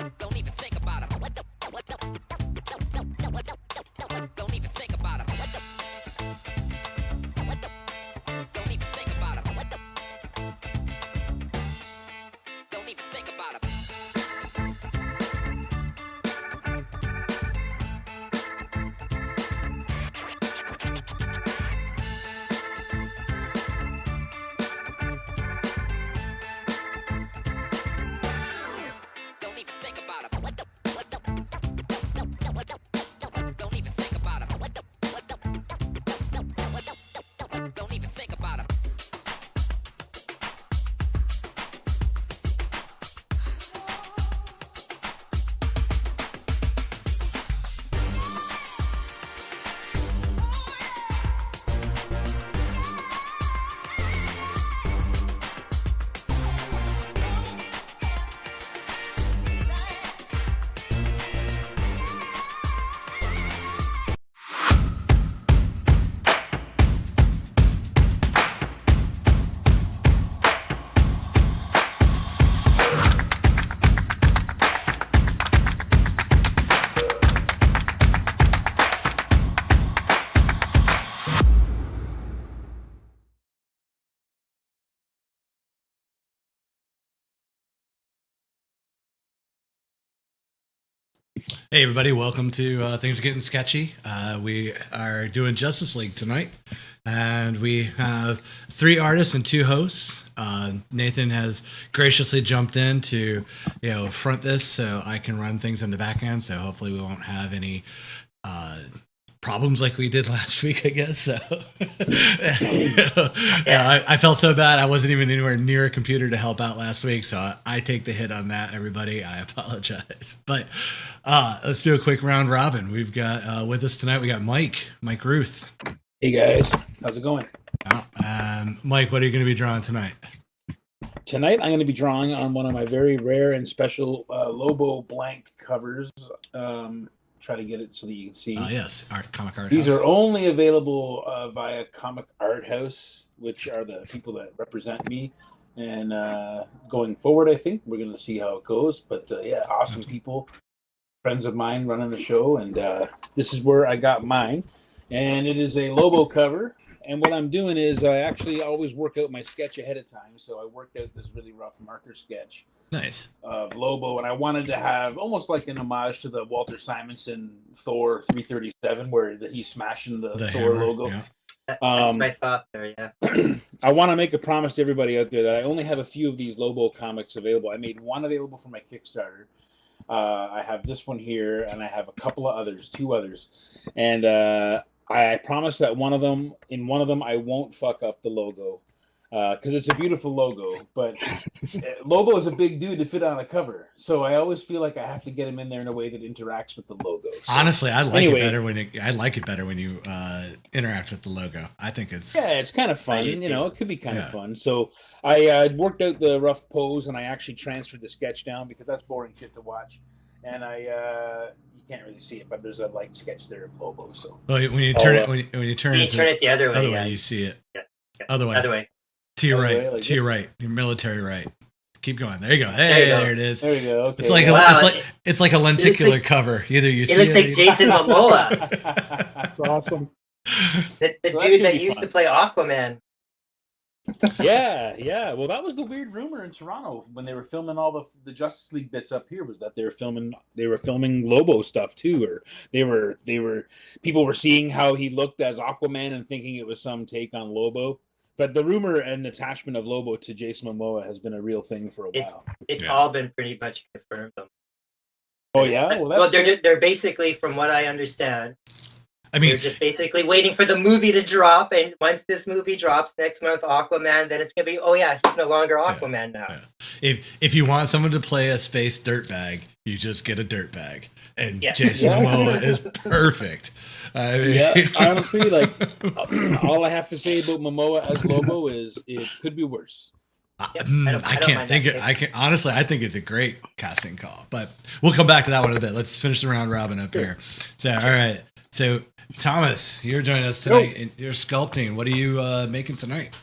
Don't even think about it. Don't even think about it. Don't even think about it. Don't even think about it. Don't even think about it. Don't even think about it. Don't even think about it. Hey everybody, welcome to Things Are Getting Sketchy. We are doing Justice League tonight, and we have 3 artists and 2 hosts. Nathan has graciously jumped in to front this so I can run things in the back end, so hopefully we won't have any problems like we did last week, I guess. So I felt so bad I wasn't even anywhere near a computer to help out last week, so I take the hit on that, everybody. I apologize. But let's do a quick round robin. We've got with us tonight, we got Mike Roth. Hey guys, how's it going? Mike, what are you going to be drawing tonight? Tonight I'm going to be drawing on one of my very rare and special Lobo blank covers. Try to get it so that you can see. Yes, Comic Art These House. are only available via Comic Art House, which are the people that represent me. And going forward, I think we're going to see how it goes. But yeah, awesome people, friends of mine running the show. And this is where I got mine. And it is a Lobo cover. And what I'm doing is I actually always work out my sketch ahead of time. So I worked out this really rough marker sketch. Nice. Of Lobo, and I wanted to have almost like an homage to the Walter Simonson Thor 337, where he's smashing the Thor hammer, logo. Yeah. That's my thought there, yeah. I want to make a promise to everybody out there that I only have a few of these Lobo comics available. I made one available for my Kickstarter. I have this one here, and I have a couple of others, 2 others. And I promise that one of them I won't fuck up the logo. Because it's a beautiful logo, but Lobo is a big dude to fit on a cover, so I always feel like I have to get him in there in a way that interacts with the logo. So, honestly, I like it better when you interact with the logo. I think it's kind of fun. It could be kind of fun. So I worked out the rough pose, and I actually transferred the sketch down because that's boring shit to watch, and you can't really see it, but there's a light sketch there of Lobo. So when you turn it the other way, you see it. Yeah. Other way. To your right. To your right. Your military right. Keep going. There you go. Hey, there it is. There we go. Okay. It's like a lenticular cover. Either you see it looks like Jason Momoa. That's awesome. The dude that used to play Aquaman. Yeah. Well, that was the weird rumor in Toronto when they were filming all the Justice League bits up here, was that they were filming Lobo stuff too, or people were seeing how he looked as Aquaman and thinking it was some take on Lobo. But the rumor and attachment of Lobo to Jason Momoa has been a real thing for a while. It's all been pretty much confirmed. Oh yeah, well they're basically, from what I understand, they're just basically waiting for the movie to drop, and once this movie drops next month, Aquaman, then it's gonna be, oh yeah, he's no longer Aquaman now. Yeah. If you want someone to play a space dirtbag, you just get a dirtbag, and Jason Momoa is perfect. Honestly, like all I have to say about Momoa as Lobo is it could be worse. I think it's a great casting call, but we'll come back to that one in a bit. Let's finish the round robin up here. So, all right. So, Thomas, you're joining us tonight. And you're sculpting. What are you making tonight?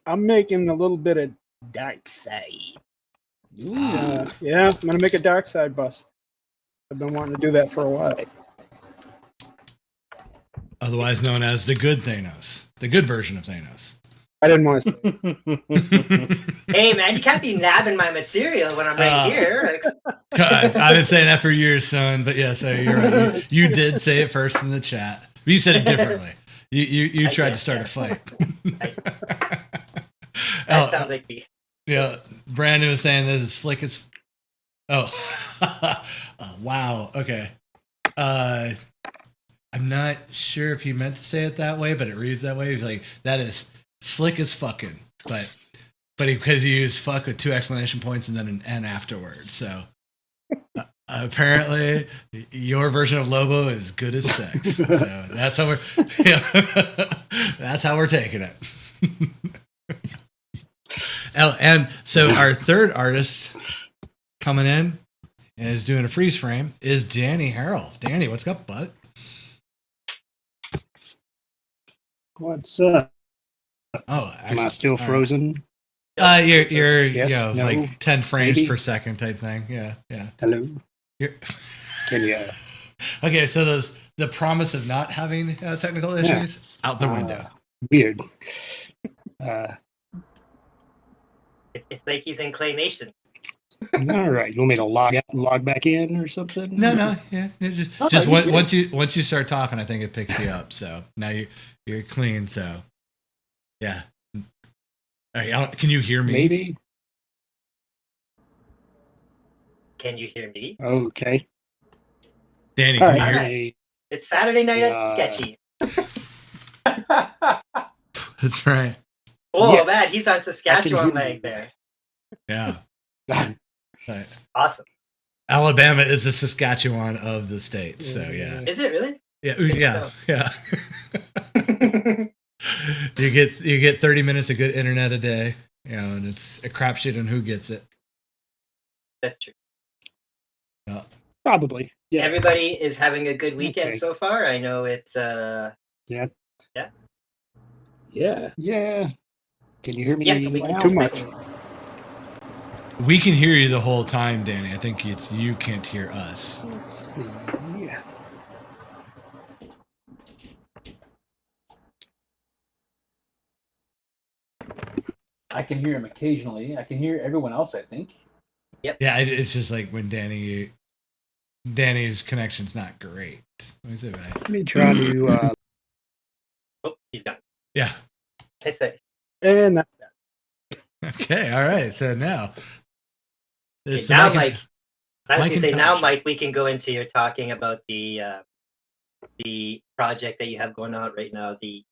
I'm making a little bit of dark side. Yeah, I'm gonna make a dark side bust. I've been wanting to do that for a while. Otherwise known as the good Thanos, the good version of Thanos. I didn't want to say. Hey, man, you can't be nabbing my material when I'm right here. God, I've been saying that for years, son. But yeah, so you're right. You did say it first in the chat. But you said it differently. You tried to start a fight. That sounds like me. Yeah, Brandon was saying this is slick as. Oh, wow. Okay. I'm not sure if he meant to say it that way, but it reads that way. He's like, that is slick as fucking, but because he used fuck with 2 exclamation points and then an N afterwards. So apparently your version of Lobo is good as sex. So that's how we're taking it. And so our third artist coming in and is doing a freeze frame is Danny Harrell. Danny, what's up, bud? What's up? Oh, am I still frozen? You're yes, no, like 10 frames maybe. per second type thing. Yeah. Hello. Can you? Okay, so the promise of not having technical issues out the window. Weird. It's like he's in claymation. All right. You want me to log back in or something? No. Yeah. Just once you start talking, I think it picks you up. So now you're clean. So yeah. All right, can you hear me? Maybe. Can you hear me? Okay. Danny, All can you right. hear Right. It's Saturday night at Sketchy. That's right. Oh, Yes. man, he's on I Saskatchewan can hear leg you. there. Yeah. Right. Awesome. Alabama is the Saskatchewan of the states. So yeah. Is it really? Yeah. You get 30 minutes of good internet a day, and it's a crapshoot on who gets it. That's true. Probably. Yeah. Everybody is having a good weekend Okay. so far. I know it's Yeah. Yeah. Can you hear me? Yeah, now? Too much. We can hear you the whole time, Danny. I think it's you can't hear us. Let's see. I can hear him occasionally. I can hear everyone else, I think. Yeah, it's just like when Danny's connection's not great. Let me see if Let me try to. oh, he's gone. Yeah. It's a And that's that. Okay. All right. So now it's now, the Mike. I was going to say now, Macintosh. Mike. We can go into your talking about the project that you have going on right now, the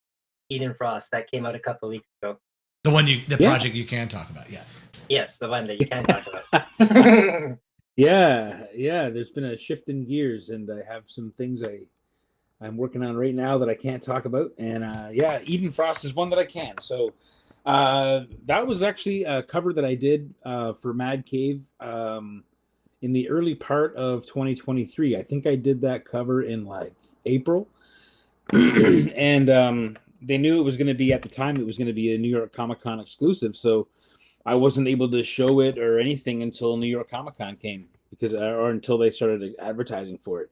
Eden Frost that came out a couple of weeks ago. The project you can talk about. Yes. Yes, the one that you can talk about. Yeah. There's been a shift in gears, and I have some things I'm working on right now that I can't talk about. And Eden Frost is one that I can. So that was actually a cover that I did for Mad Cave in the early part of 2023. I think I did that cover in like April, and they knew it was going to be, at the time, it was going to be a New York Comic-Con exclusive. So I wasn't able to show it or anything until New York Comic-Con came, or until they started advertising for it.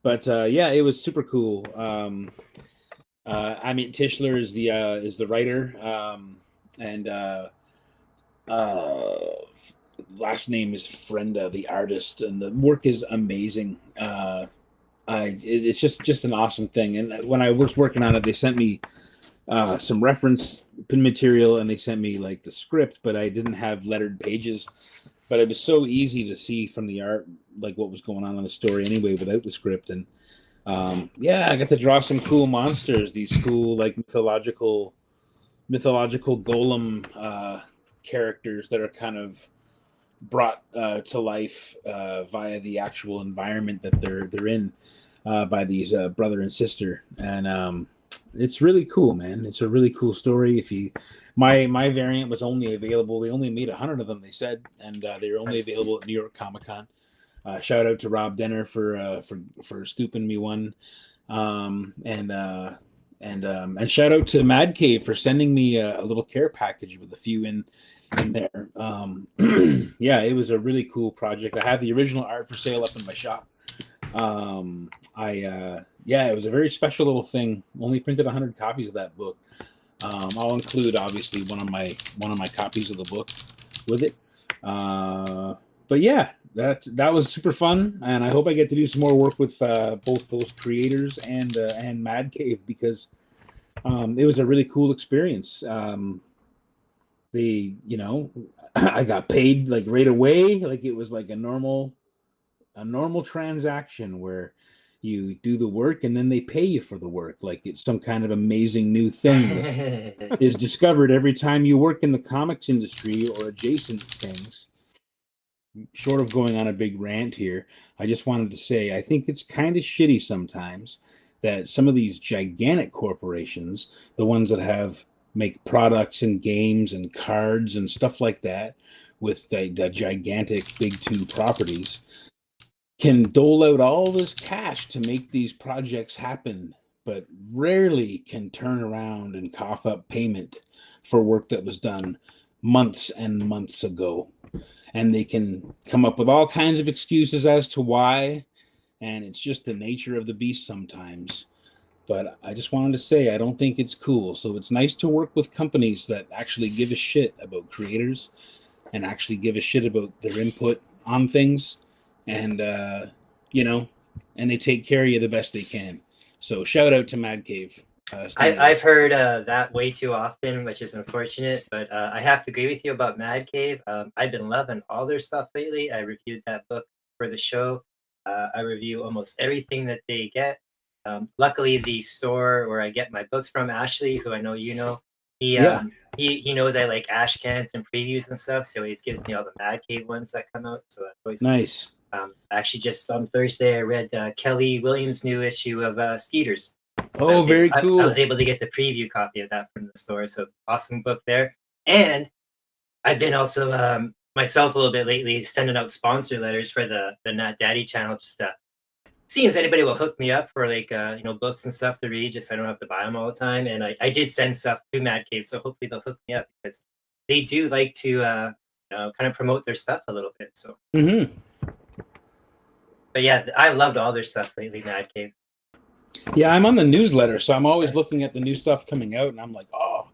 But it was super cool. Amit Tischler is the writer, and last name is Frenda, the artist, and the work is amazing. It's just an awesome thing. And when I was working on it, they sent me some reference pin material, and they sent me like the script, but I didn't have lettered pages. But it was so easy to see from the art like what was going on in the story anyway without the script. And I got to draw some cool monsters, these cool like mythological golem characters that are kind of brought to life via the actual environment that they're in by these brother and sister. And it's really cool, man. It's a really cool story. My variant was only available, they only made 100 of them, they said, and they were only available at New York Comic-Con. Shout out to Rob Denner for scooping me one. And shout out to Mad Cave for sending me a little care package with a few in there. Yeah, it was a really cool project. I have the original art for sale up in my shop. Yeah, it was a very special little thing. Only printed 100 copies of that book. I'll include obviously one of my copies of the book with it. But yeah, that was super fun, and I hope I get to do some more work with both those creators and Mad Cave, because it was a really cool experience. I got paid like right away, like it was like a normal transaction where you do the work and then they pay you for the work, like it's some kind of amazing new thing that is discovered every time you work in the comics industry or adjacent things. Short of going on a big rant here, I just wanted to say I think it's kind of shitty sometimes that some of these gigantic corporations, the ones that make products and games and cards and stuff like that with the gigantic big two properties, can dole out all this cash to make these projects happen, but rarely can turn around and cough up payment for work that was done months and months ago. And they can come up with all kinds of excuses as to why, and it's just the nature of the beast sometimes. But I just wanted to say I don't think it's cool. So it's nice to work with companies that actually give a shit about creators and actually give a shit about their input on things, and and they take care of you the best they can. So shout out to Mad Cave. I've heard that way too often, which is unfortunate, but I have to agree with you about Mad Cave. I've been loving all their stuff lately. I reviewed that book for the show. I review almost everything that they get. Luckily, the store where I get my books from, Ashley, who I know you know, he knows I like ash cans and previews and stuff, so he always gives me all the Mad Cave ones that come out. So that's always nice. Actually, just on Thursday, I read Kelly Williams' new issue of Skeeters. So very cool. I was able to get the preview copy of that from the store. So awesome book there. And I've been also myself a little bit lately sending out sponsor letters for the Not Daddy channel, just to see if anybody will hook me up for like books and stuff to read, just so I don't have to buy them all the time. And I did send stuff to Mad Cave, so hopefully they'll hook me up, because they do like to kind of promote their stuff a little bit. So. Mm-hmm. But yeah, I've loved all their stuff lately, Mad Cave. Yeah, I'm on the newsletter, so I'm always looking at the new stuff coming out, and I'm like, oh,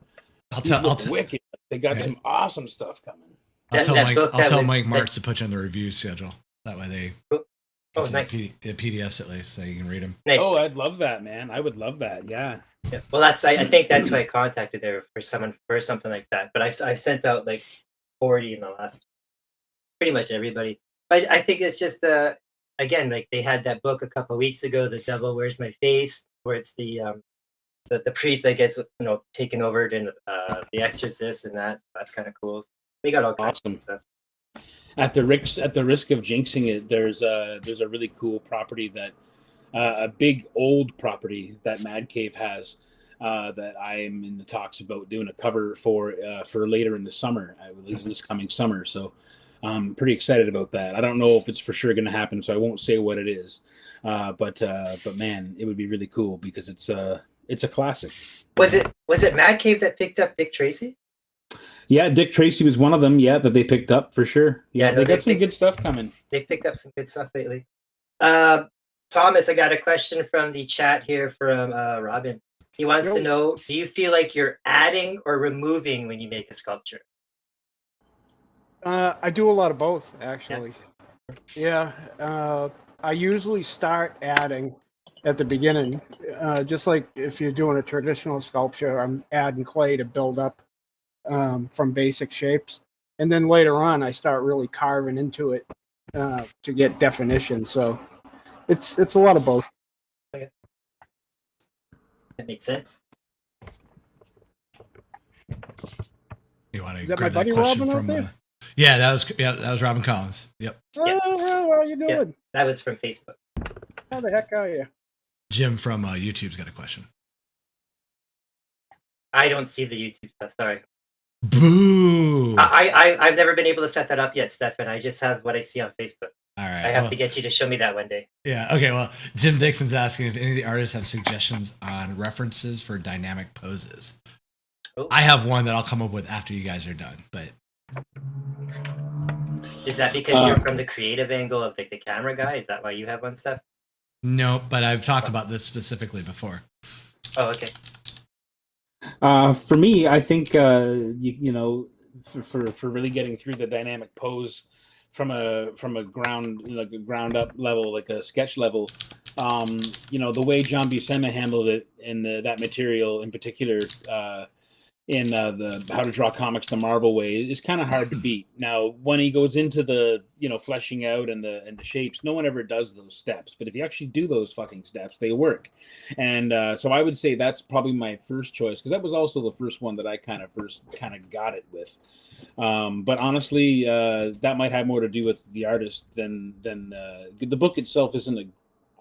I'll tell wicked. They got some awesome stuff coming. I'll tell Mike Marks to put you on the review schedule. That way they nice. the PDFs at least, so you can read them. Nice. Oh, I'd love that, man. I would love that. Yeah. Well, I think that's who I contacted there for something like that. But I've sent out like 40 in the last, pretty much everybody. But I think it's just again, like they had that book a couple of weeks ago, The Devil Wears My Face, where it's the priest that gets taken over in The Exorcist, and that's kind of cool. They got all kinds of stuff. At the risk of jinxing it, there's a really cool property that a big old property that Mad Cave has that I'm in the talks about doing a cover for later in the summer, I believe this coming summer. So I'm pretty excited about that. I don't know if it's for sure going to happen, so I won't say what it is. But man, it would be really cool because it's a classic. Was it Mad Cave that picked up Dick Tracy? Yeah, Dick Tracy was one of them. Yeah, that they picked up for sure. Yeah, they got some good stuff coming. They've picked up some good stuff lately. Thomas, I got a question from the chat here from Robin. He wants to know: do you feel like you're adding or removing when you make a sculpture? I do a lot of both, actually. Yeah. I usually start adding at the beginning, just like if you're doing a traditional sculpture, I'm adding clay to build up from basic shapes, and then later on I start really carving into it to get definition. So it's a lot of both. Okay. That makes sense. You want to grab that question Robin from yeah, that was Robin Collins. Yep. Oh, how are you doing? Yeah, that was from Facebook. How the heck are you? Jim from YouTube's got a question. I don't see the YouTube stuff. Sorry. Boo! I've never been able to set that up yet, Stefan. I just have what I see on Facebook. All right. I have well, to get you to show me that one day. Yeah. Okay. Well, Jim Dixon's asking if any of the artists have suggestions on references for dynamic poses. Oh. I have one that I'll come up with after you guys are done. But Is that because you're from the creative angle of the camera guy? Is that why you have one, Steph? no, but I've talked about this specifically before. Oh, okay. For me, I think you know, for really getting through the dynamic pose from a ground up level, like a sketch level, you know, the way John Buscema handled it in that material in particular, in the How to Draw Comics the Marvel way, is kind of hard to beat. Now, when he goes into the fleshing out and the shapes, no one ever does those steps. But if you actually do those fucking steps, they work. And so I would say that's probably my first choice, because that was also the first one that I kind of got it with. But honestly, that might have more to do with the artist than the book itself. Isn't a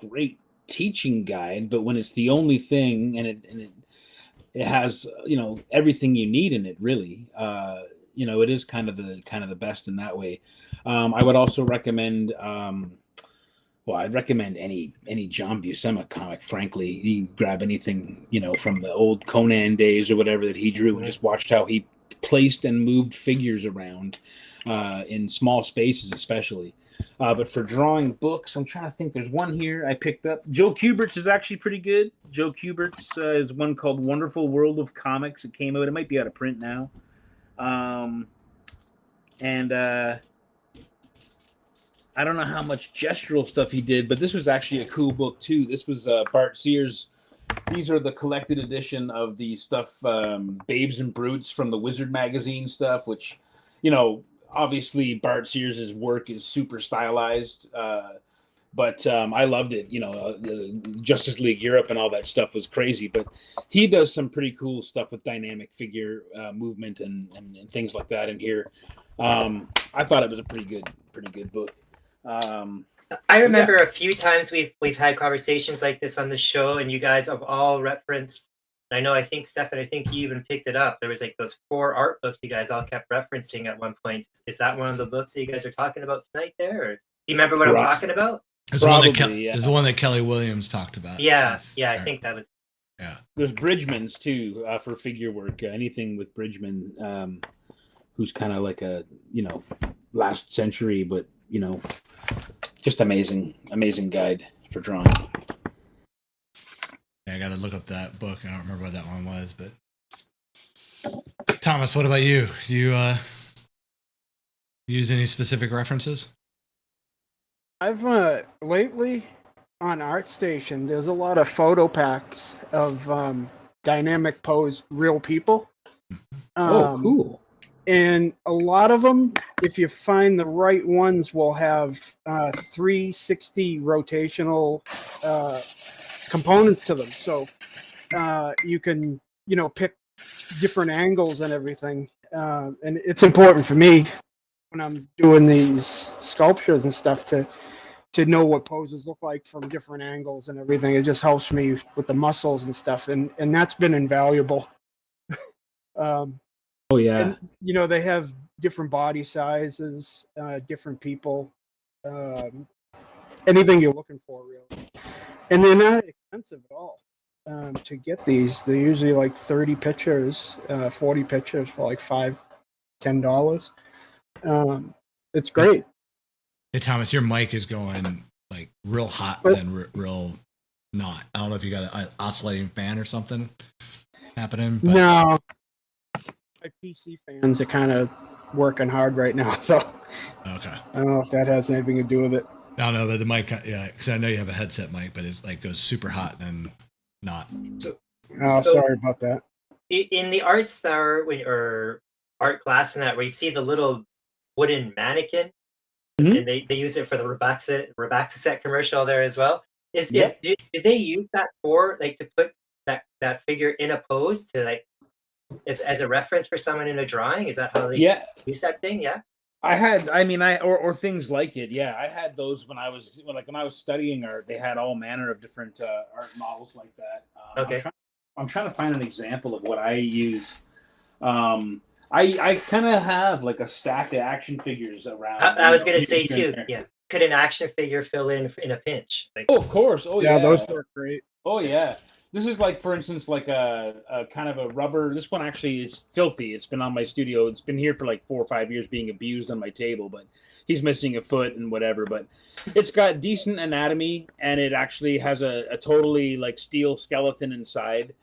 great teaching guide, but when it's the only thing and it has everything you need in it, really, it is kind of the best in that way. I would also recommend I'd recommend any John Buscema comic, frankly. You grab anything from the old Conan days or whatever that he drew, and just watched how he placed and moved figures around in small spaces, especially. But for drawing books, I'm trying to think. There's one here I picked up. Joe Kubert's is actually pretty good. Joe Kubert's is one called Wonderful World of Comics. It came out. It might be out of print now. And I don't know how much gestural stuff he did, but this was actually a cool book too. This was Bart Sears. These are the collected edition of the stuff, Babes and Brutes from the Wizard magazine stuff, which, obviously Bart Sears' work is super stylized, but I loved it. Justice League Europe and all that stuff was crazy, but he does some pretty cool stuff with dynamic figure movement and things like that in here. I thought it was a pretty good book. I remember a few times we've had conversations like this on the show, and you guys have all referenced. I think Stefan, I think you even picked it up. There was like those 4 art books you guys all kept referencing at one point. Is that one of the books that you guys are talking about tonight there? Or do you remember what I'm talking about? It's the one that Kelly Williams talked about. Yeah, I think that was. Yeah. There's Bridgman's too for figure work. Anything with Bridgman, who's kind of like a last century, but just amazing guide for drawing. Yeah, I got to look up that book. I don't remember what that one was, but Thomas, what about you? Do you use any specific references? I've lately on ArtStation, there's a lot of photo packs of dynamic pose real people. Cool. And a lot of them, if you find the right ones, will have 360 rotational components to them. So you can, pick different angles and everything. And it's important for me when I'm doing these sculptures and stuff to know what poses look like from different angles and everything. It just helps me with the muscles and stuff. And that's been invaluable. Oh yeah. And, they have different body sizes, different people, anything you're looking for, really. And they're not expensive at all to get these. They're usually like 30 pictures, 40 pictures for like $5-10. It's great. Hey, Thomas, your mic is going like real hot, then real not. I don't know if you got an oscillating fan or something happening. But... No. My PC fans are kind of working hard right now, though. Okay. I don't know if that has anything to do with it. I don't know, but the mic, yeah, because I know you have a headset mic, but it like goes super hot and not. Sorry about that. In the art star or art class and that, where you see the little wooden mannequin, and they use it for the Robaxaset commercial there as well. Do they use that for like to put that figure in a pose to like as a reference for someone in a drawing? Is that how they use that thing? Yeah. Or things like it. Yeah, I had those when I was studying art. They had all manner of different art models like that. Okay. I'm trying to find an example of what I use. I kind of have like a stack of action figures around. I was gonna say too. Yeah. could an action figure fill in a pinch? Like, Oh, of course. Oh, Yeah, yeah. those work great. Oh, yeah. This is like, for instance, like a kind of a rubber. This one actually is filthy. It's been on my studio. It's been here for like 4 or 5 years being abused on my table, but he's missing a foot and whatever. But it's got decent anatomy, and it actually has a totally like steel skeleton inside,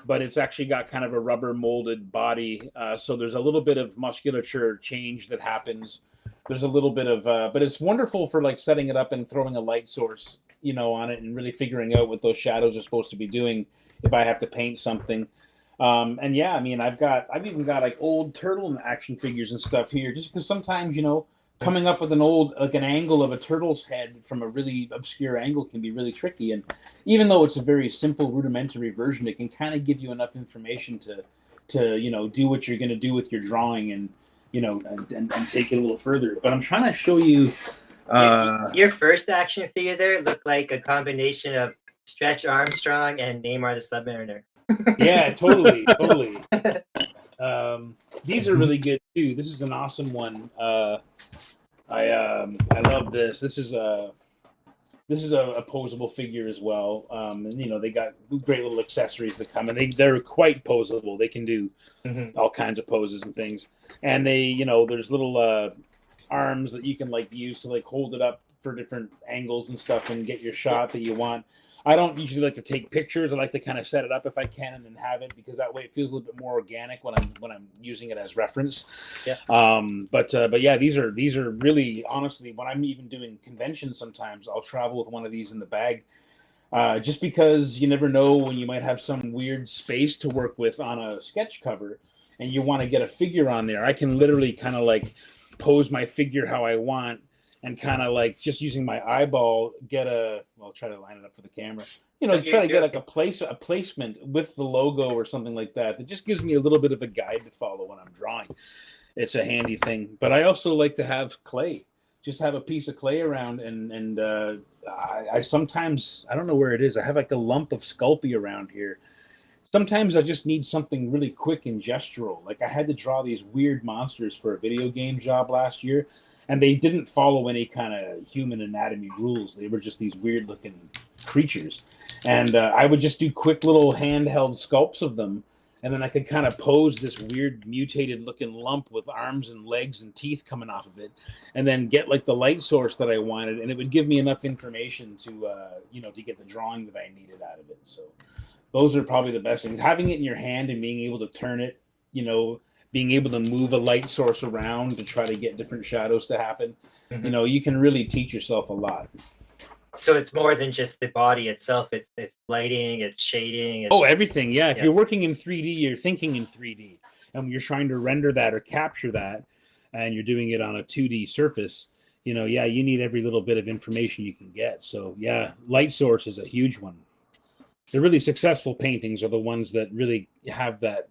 but it's actually got kind of a rubber molded body. So there's a little bit of musculature change that happens. There's a little bit of, but it's wonderful for like setting it up and throwing a light source, on it and really figuring out what those shadows are supposed to be doing if I have to paint something. And yeah, I mean, I've even got like old turtle action figures and stuff here, just because sometimes, coming up with an angle of a turtle's head from a really obscure angle can be really tricky. And even though it's a very simple rudimentary version, it can kind of give you enough information to do what you're going to do with your drawing and, and take it a little further. But I'm trying to show you. Your first action figure there looked like a combination of Stretch Armstrong and Neymar the Submariner. Yeah, totally. These are really good too. This is an awesome one. I love this. This is a posable figure as well. And they got great little accessories that come, and they're quite posable. They can do all kinds of poses and things. And there's little arms that you can like use to like hold it up for different angles and stuff and get your shot that you want. I don't usually like to take pictures. I like to kind of set it up if I can and then have it, because that way it feels a little bit more organic when I'm using it as reference. Yeah. But yeah, these are really, honestly, when I'm even doing conventions, sometimes I'll travel with one of these in the bag, just because you never know when you might have some weird space to work with on a sketch cover and you want to get a figure on there. I can literally kind of like pose my figure how I want and kind of like just using my eyeball try to line it up for the camera, try to get like a placement with the logo or something like that. That just gives me a little bit of a guide to follow when I'm drawing. It's a handy thing. But I also like to have clay, just have a piece of clay around, and I sometimes, I don't know where it is, I have like a lump of Sculpey around here. Sometimes I just need something really quick and gestural. Like I had to draw these weird monsters for a video game job last year, and they didn't follow any kind of human anatomy rules. They were just these weird looking creatures. And I would just do quick little handheld sculpts of them, and then I could kind of pose this weird mutated looking lump with arms and legs and teeth coming off of it, and then get like the light source that I wanted, and it would give me enough information to to get the drawing that I needed out of it. So those are probably the best things. Having it in your hand and being able to turn it, being able to move a light source around to try to get different shadows to happen. You can really teach yourself a lot. So it's more than just the body itself. It's lighting, it's shading. Everything. Yeah. If you're working in 3D, you're thinking in 3D. And you're trying to render that or capture that, and you're doing it on a 2D surface, you need every little bit of information you can get. So yeah, light source is a huge one. The really successful paintings are the ones that really have that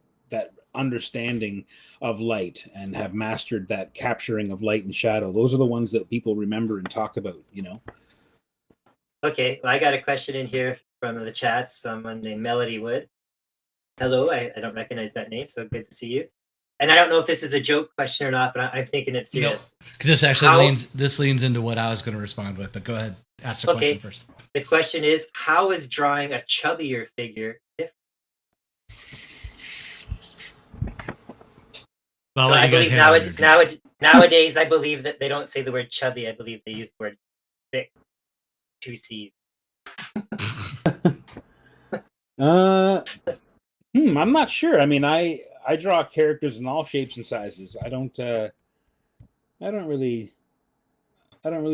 understanding of light and have mastered that capturing of light and shadow. Those are the ones that people remember and talk about, Okay, well, I got a question in here from the chat. Someone named Melody Wood. Hello, I don't recognize that name, so good to see you. And I don't know if this is a joke question or not, but I'm thinking it's serious. Because this actually leans into what I was going to respond with. But go ahead, ask the question first. The question is, how is drawing a chubbier figure different? Well, So I believe nowadays, I believe that they don't say the word chubby. I believe they use the word thick. 2 C's. I'm not sure. I mean, I draw characters in all shapes and sizes. I don't really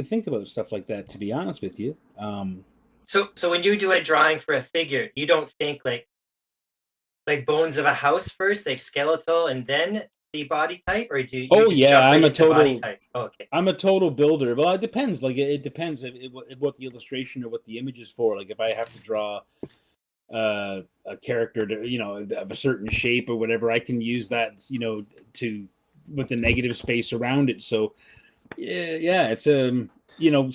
think about stuff like that, to be honest with you. So when you do a drawing for a figure, you don't think like bones of a house first, like skeletal, and then the body type, or do you I'm a total body type? Oh, okay. I'm a total builder. Well, it depends. Like it depends what the illustration or what the image is for. Like if I have to draw a character to, of a certain shape or whatever, I can use that, to with the negative space around it. So yeah, it's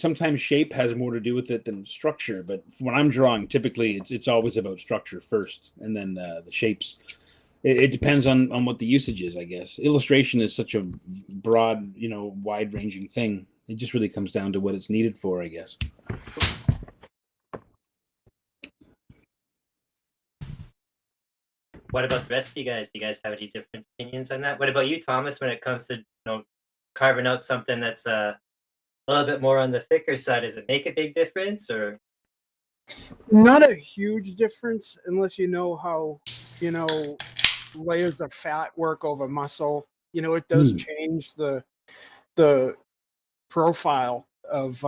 sometimes shape has more to do with it than structure. But when I'm drawing, typically it's always about structure first, and then the shapes. It depends on what the usage is, I guess. Illustration is such a broad, wide-ranging thing. It just really comes down to what it's needed for, I guess. What about the rest of you guys? Do you guys have any different opinions on that? What about you, Thomas, when it comes to carving out something that's a little bit more on the thicker side? Does it make a big difference, or? Not a huge difference unless you know how, layers of fat work over muscle. It does change the profile of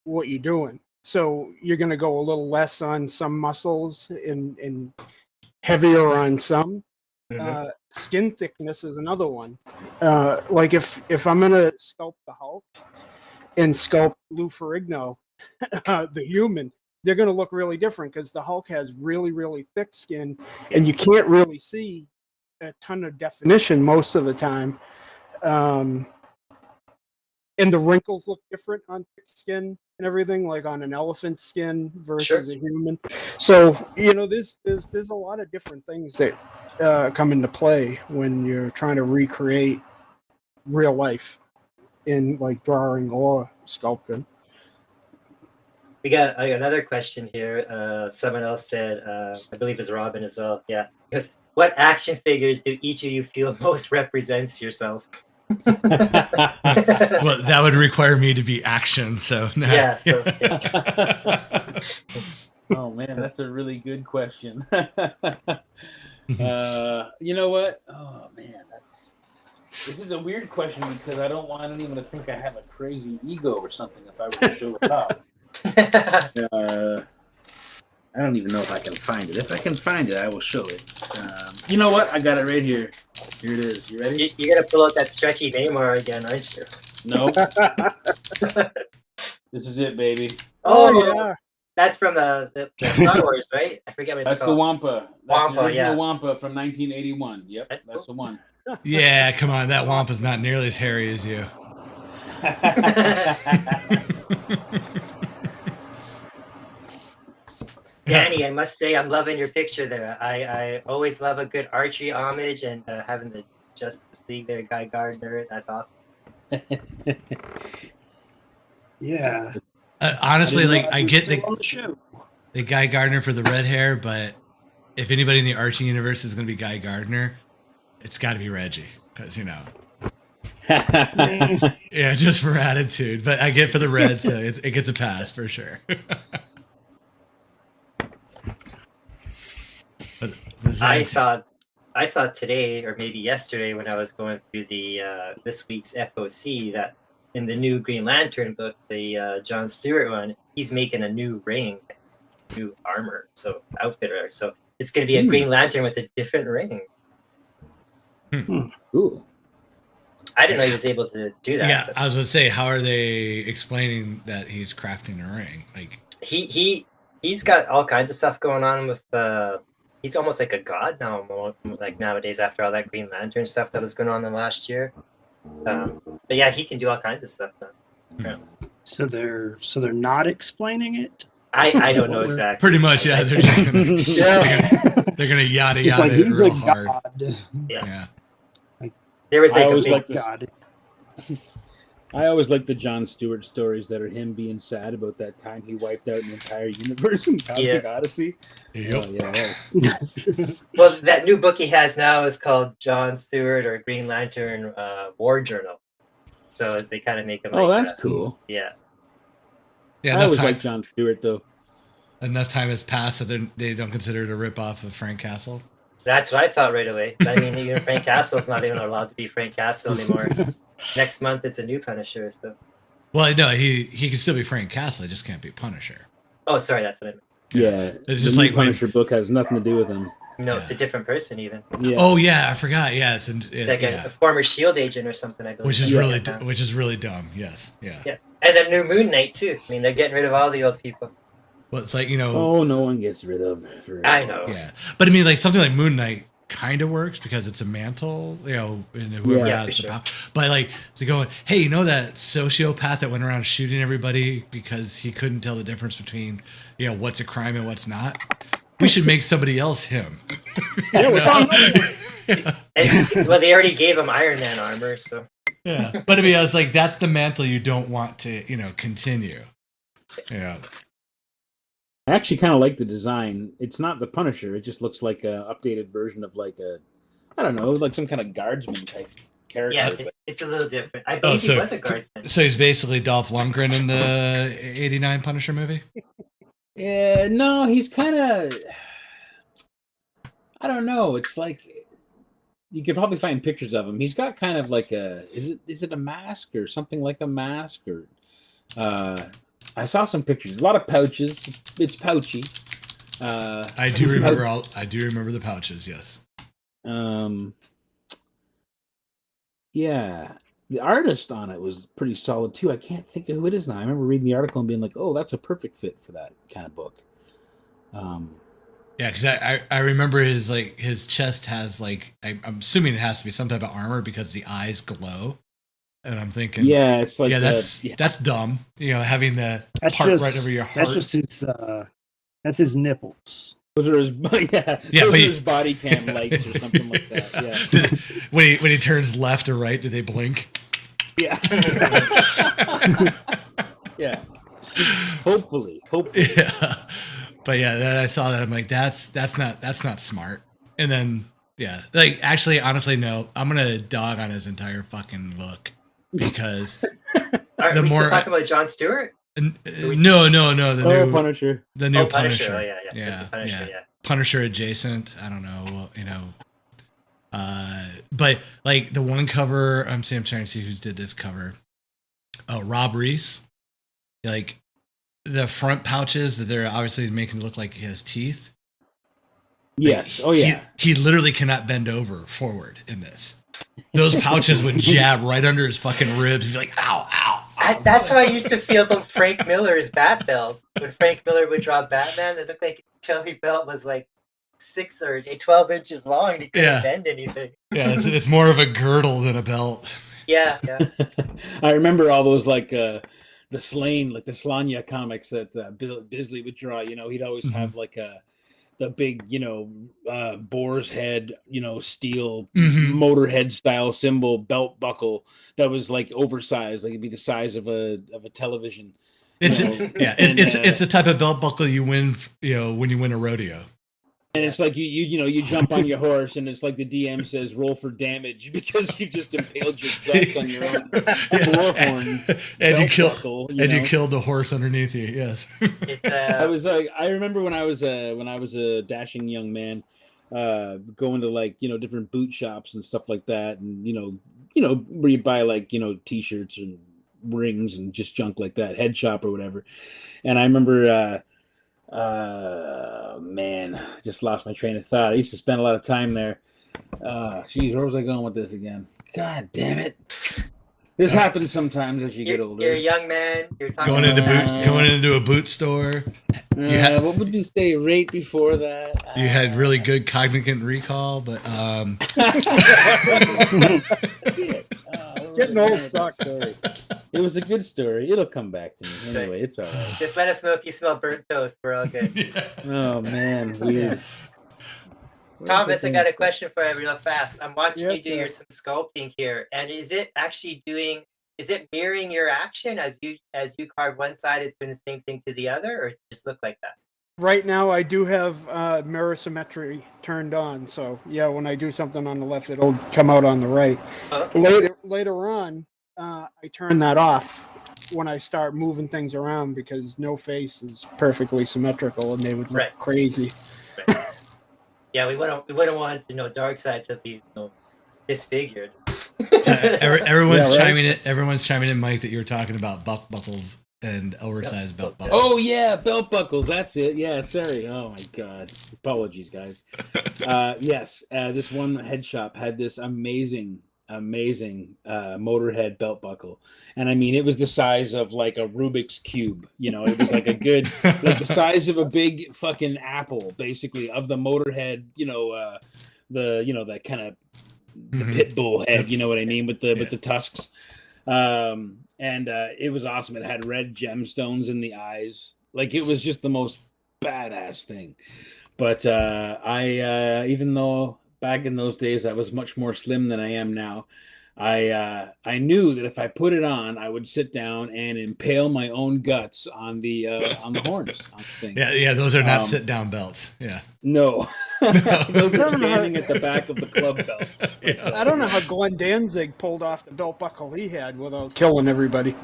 what you're doing. So you're going to go a little less on some muscles and heavier on some. Skin thickness is another one. Like if I'm going to sculpt the Hulk and sculpt Lou Ferrigno, the human, they're going to look really different because the Hulk has really, really thick skin, and you can't really see a ton of definition most of the time. And the wrinkles look different on thick skin and everything, like on an elephant's skin versus a human. So, there's a lot of different things that come into play when you're trying to recreate real life in like drawing or sculpting. We got another question here. Someone else said, I believe it's Robin as well. Yeah. He goes, what action figures do each of you feel most represents yourself? Well, that would require me to be action. So no. Yeah. So. Oh man, that's a really good question. You know what? Oh man, this is a weird question because I don't want anyone to think I have a crazy ego or something if I were to show it up. I don't even know if I can find it. If I can find it, I will show it. You know what? I got it right here. Here it is. You ready? You're going to pull out that stretchy Neymar again, aren't you? Nope. This is it, baby. Oh, yeah. That's from the Star Wars, right? I forget what it's That's called. The Wampa. That's the original yeah. Wampa from 1981. Yep, that's cool. the one. Yeah, come on. That Wampa's not nearly as hairy as you. Danny, I must say I'm loving your picture there. I always love a good archery homage, and having the Justice League there, Guy Gardner, that's awesome. Yeah. Honestly, I get on the show. the Guy Gardner for the red hair, but if anybody in the Archie universe is going to be Guy Gardner, it's got to be Reggie because yeah, just for attitude. But I get for the red, so it gets a pass for sure. I saw today or maybe yesterday when I was going through the this week's FOC that in the new Green Lantern book, the John Stewart one, he's making a new ring, new armor, so outfitter. So it's going to be a Green Lantern with a different ring. Ooh. I didn't know he was able to do that. Yeah, I was going to say, how are they explaining that he's crafting a ring? Like he's got all kinds of stuff going on with he's almost like a god now, like nowadays after all that Green Lantern stuff that was going on in the last year. But yeah, he can do all kinds of stuff now. Yeah. So they're not explaining it. I don't know exactly. Pretty much, yeah. They're just gonna they're gonna yada He's yada like, it he's real a hard. god. Yeah. Like, There was I like a always big like this. God. I always like the John Stewart stories that are him being sad about that time he wiped out an entire universe in Cosmic Odyssey. Yep. Oh, yeah, that well, that new book he has now is called John Stewart or Green Lantern War Journal. So they kind of make him. oh, like that's cool. Yeah. Yeah, I enough always time, like John Stewart though. enough time has passed so they don't consider it a ripoff of Frank Castle. That's what I thought right away. I mean, even Frank Castle's not even allowed to be Frank Castle anymore. Next month, it's a new Punisher. So. Well, no, he can still be Frank Castle. He just can't be Punisher. Oh, sorry, that's what I meant. Yeah, It's just the like new Punisher book has nothing to do with him. No, it's a different person even. Yeah. Oh yeah, I forgot. Yeah, it's Like a former SHIELD agent or something, I believe. which is really dumb. Yes, yeah. Yeah, and then new Moon Knight too. I mean, they're getting rid of all the old people. Well, it's like Oh, no one gets rid of. I know. Yeah, but I mean, like something like Moon Knight kind of works because it's a mantle, and whoever Yeah, has for the sure. power. But like to go, hey, that sociopath that went around shooting everybody because he couldn't tell the difference between what's a crime and what's not. We should make somebody else him. Yeah, we found And, well, they already gave him Iron Man armor, so Yeah, but I mean, I was like, that's the mantle you don't want to, continue. Yeah. I actually kind of like the design. It's not the Punisher. It just looks like a updated version of like a, I don't know, like some kind of guardsman type character. Yeah, but it's a little different. I believe he was a guardsman. So he's basically Dolph Lundgren in the '89 Punisher movie. yeah, no, he's kind of. I don't know. It's like you could probably find pictures of him. He's got kind of like a is it a mask or something like a mask or I saw some pictures. A lot of pouches. It's pouchy. I do remember the pouches. Yes. Yeah, the artist on it was pretty solid too. I can't think of who it is now. I remember reading the article and being like, "Oh, that's a perfect fit for that kind of book." Yeah, because I remember his chest has I'm assuming it has to be some type of armor because the eyes glow, and I'm thinking, yeah, it's like that's dumb. Having the part right over your heart. That's his nipples. Those are his those are his body cam lights or something like that. Yeah. When he turns left or right, do they blink? Yeah. Yeah. Hopefully. Yeah. But yeah, then I saw that. I'm like, that's not smart. And then actually, honestly, no. I'm gonna dog on his entire fucking look because Are we still talking about Jon Stewart? No. The new Punisher. The new Punisher. Punisher. Oh, yeah. Punisher, yeah. Punisher adjacent. I don't know. But like the one cover, I'm trying to see who's did this cover. Oh, Rob Reese. Like the front pouches that they're obviously making it look like he has teeth. Yes. Like, oh yeah. He literally cannot bend over forward in this. Those pouches would jab right under his fucking ribs and be like, ow, ow. That's how I used to feel about Frank Miller's bat belt. When Frank Miller would draw Batman, it looked like Jelly belt was like 6 or 12 inches long and he couldn't bend anything. Yeah, it's more of a girdle than a belt. Yeah. I remember all those the Slanya comics that Bill Bisley would draw. He'd always have the big, boar's head, steel motorhead style symbol belt buckle that was like oversized, like it'd be the size of a television. It's the type of belt buckle you win, when you win a rodeo. And it's like you jump on your horse, and it's like the DM says, "Roll for damage," because you just impaled your guts on your own war horn, and you killed the horse underneath you. Yes, I remember when I was a dashing young man, going to different boot shops and stuff like that, and where you buy t-shirts and rings and just junk like that, head shop or whatever. And I remember. Man, just lost my train of thought. I used to spend a lot of time there. Geez, where was I going with this again? God damn it! This happens sometimes as you get older. You're a young man. You're talking going into a boot store. What would you say right before that? You had really good cognitive recall, but Getting old sucks. It was a good story. It'll come back to me. Anyway, it's all right. Just let us know if you smell burnt toast. We're all good. Yeah. Oh, man. Weird. Thomas, I got a question for you real fast. I'm watching Yes, you do some sculpting here. And is it actually mirroring your action as you carve one side, it's doing the same thing to the other, or does it just look like that? Right now, I do have mirror symmetry turned on. So, yeah, when I do something on the left, it'll come out on the right. Later on, I turn that off when I start moving things around because no face is perfectly symmetrical and they would look crazy. Right. Yeah, we wouldn't want dark side to be disfigured. So everyone's chiming in. Everyone's chiming in, Mike, that you're talking about buckles and oversized belt buckles. Oh yeah, belt buckles. That's it. Yeah, sorry. Oh my god. Apologies, guys. Yes, this one head shop had this amazing Motorhead belt buckle, and I mean it was the size of like a Rubik's cube. It was like a good, like the size of a big fucking apple, basically, of the Motorhead. That kind of the pit bull head. You know what I mean, with the tusks. And it was awesome. It had red gemstones in the eyes. Like it was just the most badass thing. But I even though back in those days I was much more slim than I am now, I knew that if I put it on, I would sit down and impale my own guts on the horns on the thing. Yeah, those are not sit down belts. Yeah. No, those are I don't know how- standing at the back of the club belts. I don't know how Glenn Danzig pulled off the belt buckle he had without killing everybody.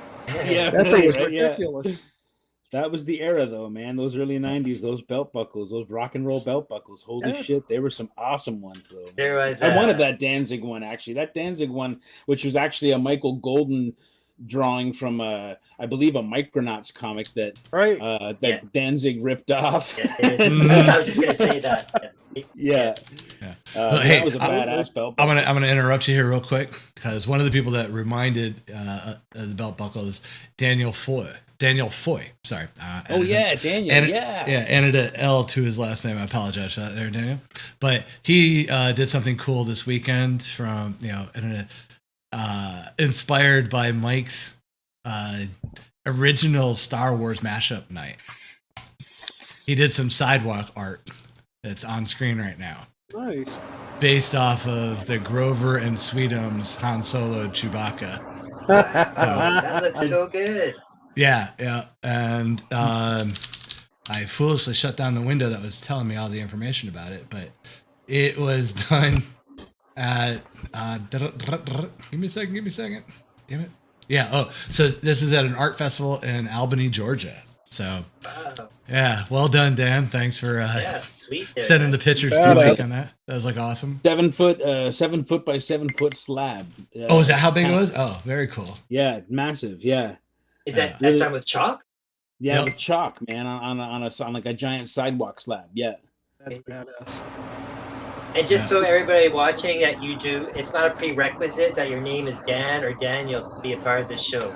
Yeah, That thing was right, yeah. ridiculous. That was the era, though, man. Those early '90s, those belt buckles, those rock and roll belt buckles. Holy Yeah. shit, they were some awesome ones, though. There was. I wanted that Danzig one, actually. That Danzig one, which was actually a Michael Golden drawing from, I believe, a Micronauts comic that Right. Yeah. Danzig ripped off. Yeah, it is. I was just gonna say that. Yeah. Yeah. That was a badass belt I'm buckle. gonna interrupt you here real quick because one of the people that reminded the belt buckle is Daniel Foy. Sorry. Oh, yeah, Daniel. Yeah. Added an L to his last name. I apologize for that there, Daniel. But he did something cool this weekend from, inspired by Mike's original Star Wars mashup night. He did some sidewalk art that's on screen right now, Nice. based off of the Grover and Sweetums Han Solo Chewbacca. That looks so good. Yeah, and I foolishly shut down the window that was telling me all the information about it, but it was done at give me a second. Damn it. Yeah, so this is at an art festival in Albany, Georgia. So Wow. yeah, well done, Dan. Thanks for Yeah, sweet. There, sending man. the pictures to Badass. Mike on that. That was like awesome. 7 foot by 7 foot slab. Oh, is that how big it was? Oh, very cool. Yeah, massive. Yeah. Is that Really- that's done with chalk? Yeah, Yep. with chalk, man, on like a giant sidewalk slab. Yeah. That's badass. And just so everybody watching that you do, it's not a prerequisite that your name is Dan or Daniel to be a part of this show.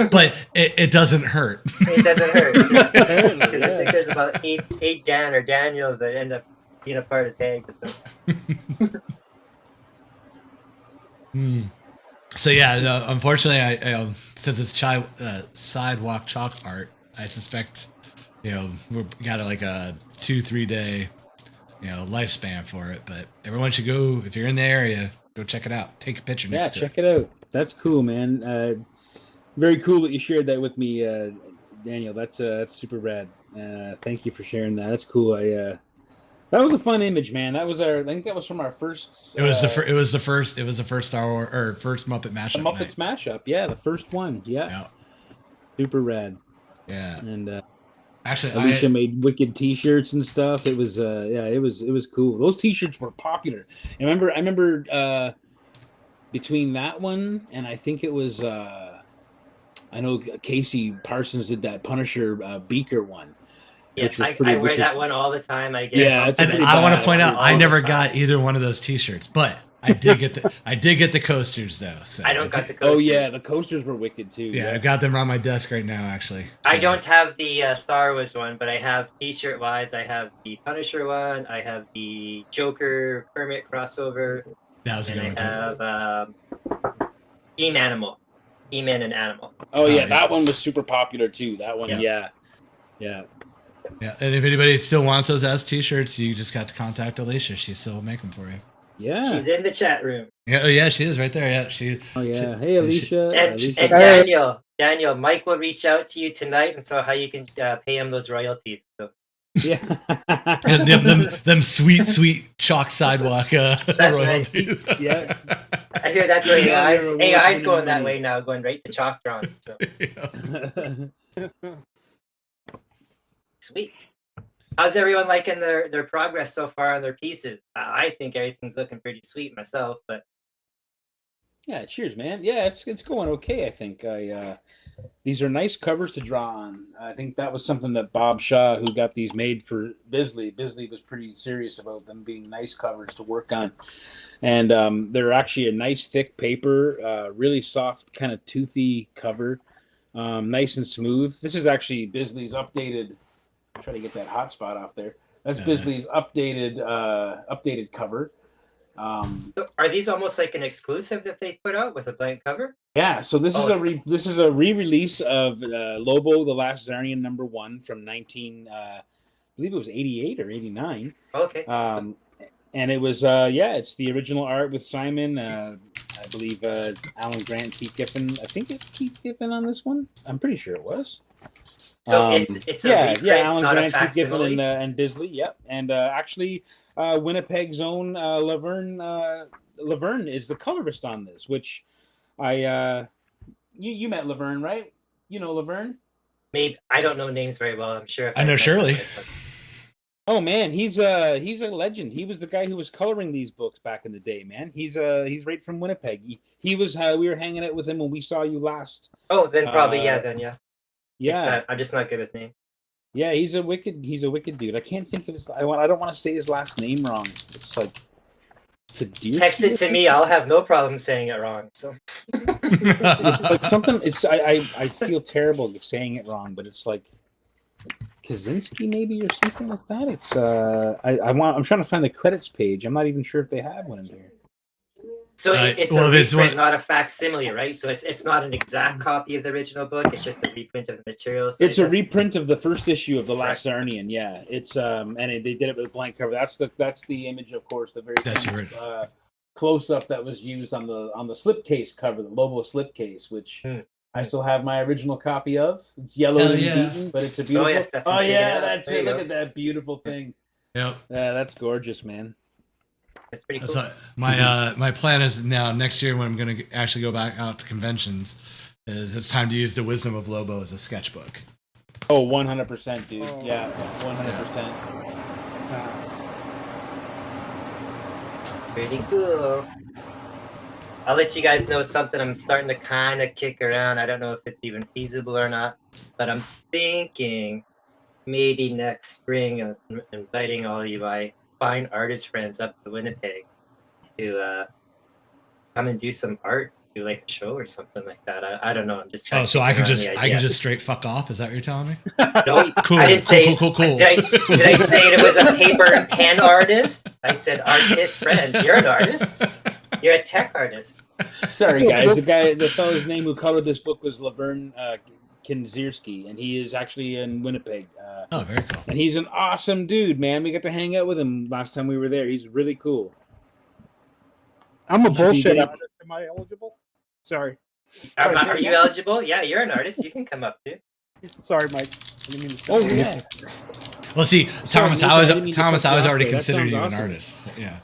But it doesn't hurt. It doesn't hurt. Because I think there's about eight Dan or Daniels that end up being a part of tags. So yeah, unfortunately, I since it's sidewalk chalk art, I suspect we've got like a 2-3 day lifespan for it. But everyone should go if you're in the area, go check it out. Take a picture Yeah, next to check it. it out. That's cool, man. Very cool that you shared that with me, Daniel. That's super rad. Thank you for sharing that. That's cool. That was a fun image, man. I think that was from our first. It was the first Star Wars or first Muppet mashup. the Muppets mashup. Yeah, the first one. Yeah, Yeah, super rad. yeah. And Actually, Alicia made wicked T-shirts and stuff. It was it was cool. Those T-shirts were popular. I remember between that one and I think it was I know Casey Parsons did that Punisher Beaker one. Yes, which I was pretty- wear which that is- one all the time. I get Yeah, it's a and pretty I want bad to point out, all I the never time. got either one of those T-shirts, but I did get the coasters though. So I don't got the Oh coasters. yeah, the coasters were wicked too. Yeah, I got them on my desk right now, actually. I So, don't have the Star Wars one, but I have T-shirt wise. I have the Punisher one. I have the Joker Kermit crossover, That was a and good one too. I have Team Animal, He-Man and Animal. Oh yeah, yeah. that one was super popular too. That one, Yeah. yeah. Yeah, and if anybody still wants those as T-shirts, you just got to contact Alicia. She still will make them for you. Yeah. She's in the chat room. Yeah, oh yeah, she is right there. Yeah, she. Oh yeah. she- Hey Alicia. And Alicia. Daniel, Mike will reach out to you tonight, and so how you can pay him those royalties. So Yeah. and them sweet chalk sidewalk royalties. Yeah. I hear that's where Yeah, AI's, you're AI's award-winning going that money. way now, going right to chalk drawing. So sweet. How's everyone liking their progress so far on their pieces? I think everything's looking pretty sweet myself, but Yeah, cheers, man. Yeah, it's going okay. I think these are nice covers to draw on. I think that was something that Bob Shaw, who got these made for Bisley was pretty serious about them being nice covers to work on. And they're actually a nice thick paper, really soft, kind of toothy cover, nice and smooth. This is actually Bisley's updated. Try to get that hotspot off there. That's Yeah, Bisley's updated cover. so are these almost like an exclusive that they put out with a blank cover? Yeah, so this Oh. is a re-release of Lobo: The Last Zarnian #1 from I believe it was 88 or 89. Okay. And it was it's the original art with Simon. I believe Alan Grant, Keith Giffen. I think it's Keith Giffen on this one. I'm pretty sure it was. So it's a reprint, Alan not Grant, a Keith Giffen, facsimile. and Bisley. Yep, and actually, Winnipeg's own Laverne is the colorist on this. Which you met Laverne, right? You know Laverne. Maybe I don't know names very well. I'm sure. If I know met Shirley. them, Oh man, he's a legend. He was the guy who was coloring these books back in the day, man. He's right from Winnipeg. He was we were hanging out with him when we saw you last. Oh, then probably Yeah, I'm just not good with names. yeah. He's a wicked dude. I can't think of his. I don't want to say his last name wrong. It's like it's a deer. Text it to me. I'll have no problem saying it wrong. So It's like something. It's I feel terrible saying it wrong, but it's like Kaczynski maybe or something like that. It's I'm trying to find the credits page. I'm not even sure if they have one in here. So it's well, a this reprint, one- not a facsimile, right? So it's not an exact copy of the original book. It's just a reprint of the material. So It's a reprint of the first issue of the Last Arnian. Yeah, it's they did it with a blank cover. That's the image, of course, the very That's famous, right. close up that was used on the slipcase cover, the Lobo slipcase, which I still have my original copy of. It's yellow Hell and yeah. beaten, but it's a beautiful. yes, Oh definitely. yeah, Yeah, that's there it. you Look go. at that beautiful thing. Yep. Yeah, that's gorgeous, man. It's pretty That's cool. my plan is now next year when I'm going to actually go back out to conventions is it's time to use the Wisdom of Lobo as a sketchbook. Oh, 100%, dude. Oh. Yeah, 100%. Pretty cool. I'll let you guys know something I'm starting to kind of kick around. I don't know if it's even feasible or not, but I'm thinking maybe next spring of inviting all you my fine artist friends up to Winnipeg to come and do some art, do like a show or something like that. I don't know. I'm just trying Oh, to so kick I can around just the I can idea. just straight fuck off? Is that what you're telling me? No, Cool. I didn't say Cool. Did I say it was a paper and pen artist? I said artist friend. You're an artist. You're a tech artist. Sorry, guys. The fellow's name who colored this book was Laverne Kinzierski, and he is actually in Winnipeg. Oh, very cool. And he's an awesome dude, man. We got to hang out with him last time we were there. He's really cool. I'm a You should be bullshit getting- artist. Am I eligible? Sorry. Are you eligible? Yeah, you're an artist. You can come up too. Sorry, Mike. I didn't mean to step Oh on you. yeah. Well, see, Thomas, Listen, I I didn't mean was to cut you off already there. That considering sounds you an awesome. artist. Yeah.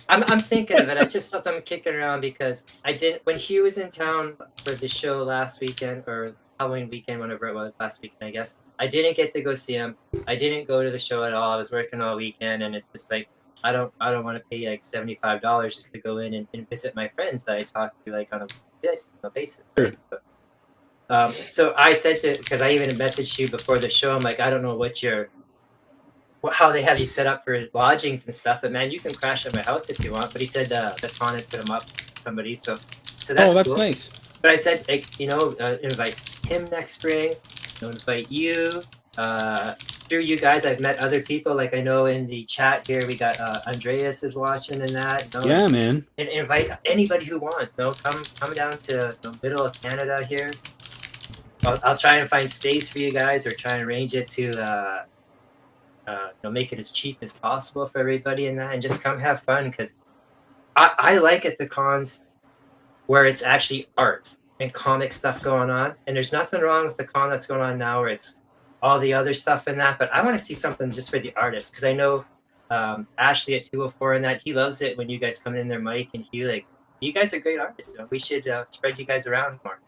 I'm thinking of it. It's just something I'm kicking around because I didn't when Hugh was in town for the show last weekend or Halloween weekend, whenever it was last weekend, I guess. I didn't get to go see him. I didn't go to the show at all. I was working all weekend, and it's just like I don't want to pay like $75 just to go in and visit my friends that I talk to like on a basis. Right? So I said because I even messaged you before the show. I'm like, I don't know how they have you set up for lodgings and stuff, but man, you can crash at my house if you want. But he said that Con had put him up with somebody, so that's That's cool. nice. But I said, like, invite him next spring. Invite you. Through you guys, I've met other people. Like I know in the chat here, we got Andreas is watching and that. Yeah, man. And invite anybody who wants. Come down to the middle of Canada here. I'll try and find space for you guys, or try and arrange it to make it as cheap as possible for everybody and that, and just come have fun because I like at the cons where it's actually art and comic stuff going on, and there's nothing wrong with the con that's going on now where it's all the other stuff in that, but I want to see something just for the artists because I know Ashley at 204 and that he loves it when you guys come in there, Mike and Hugh. Like, you guys are great artists, so we should spread you guys around more.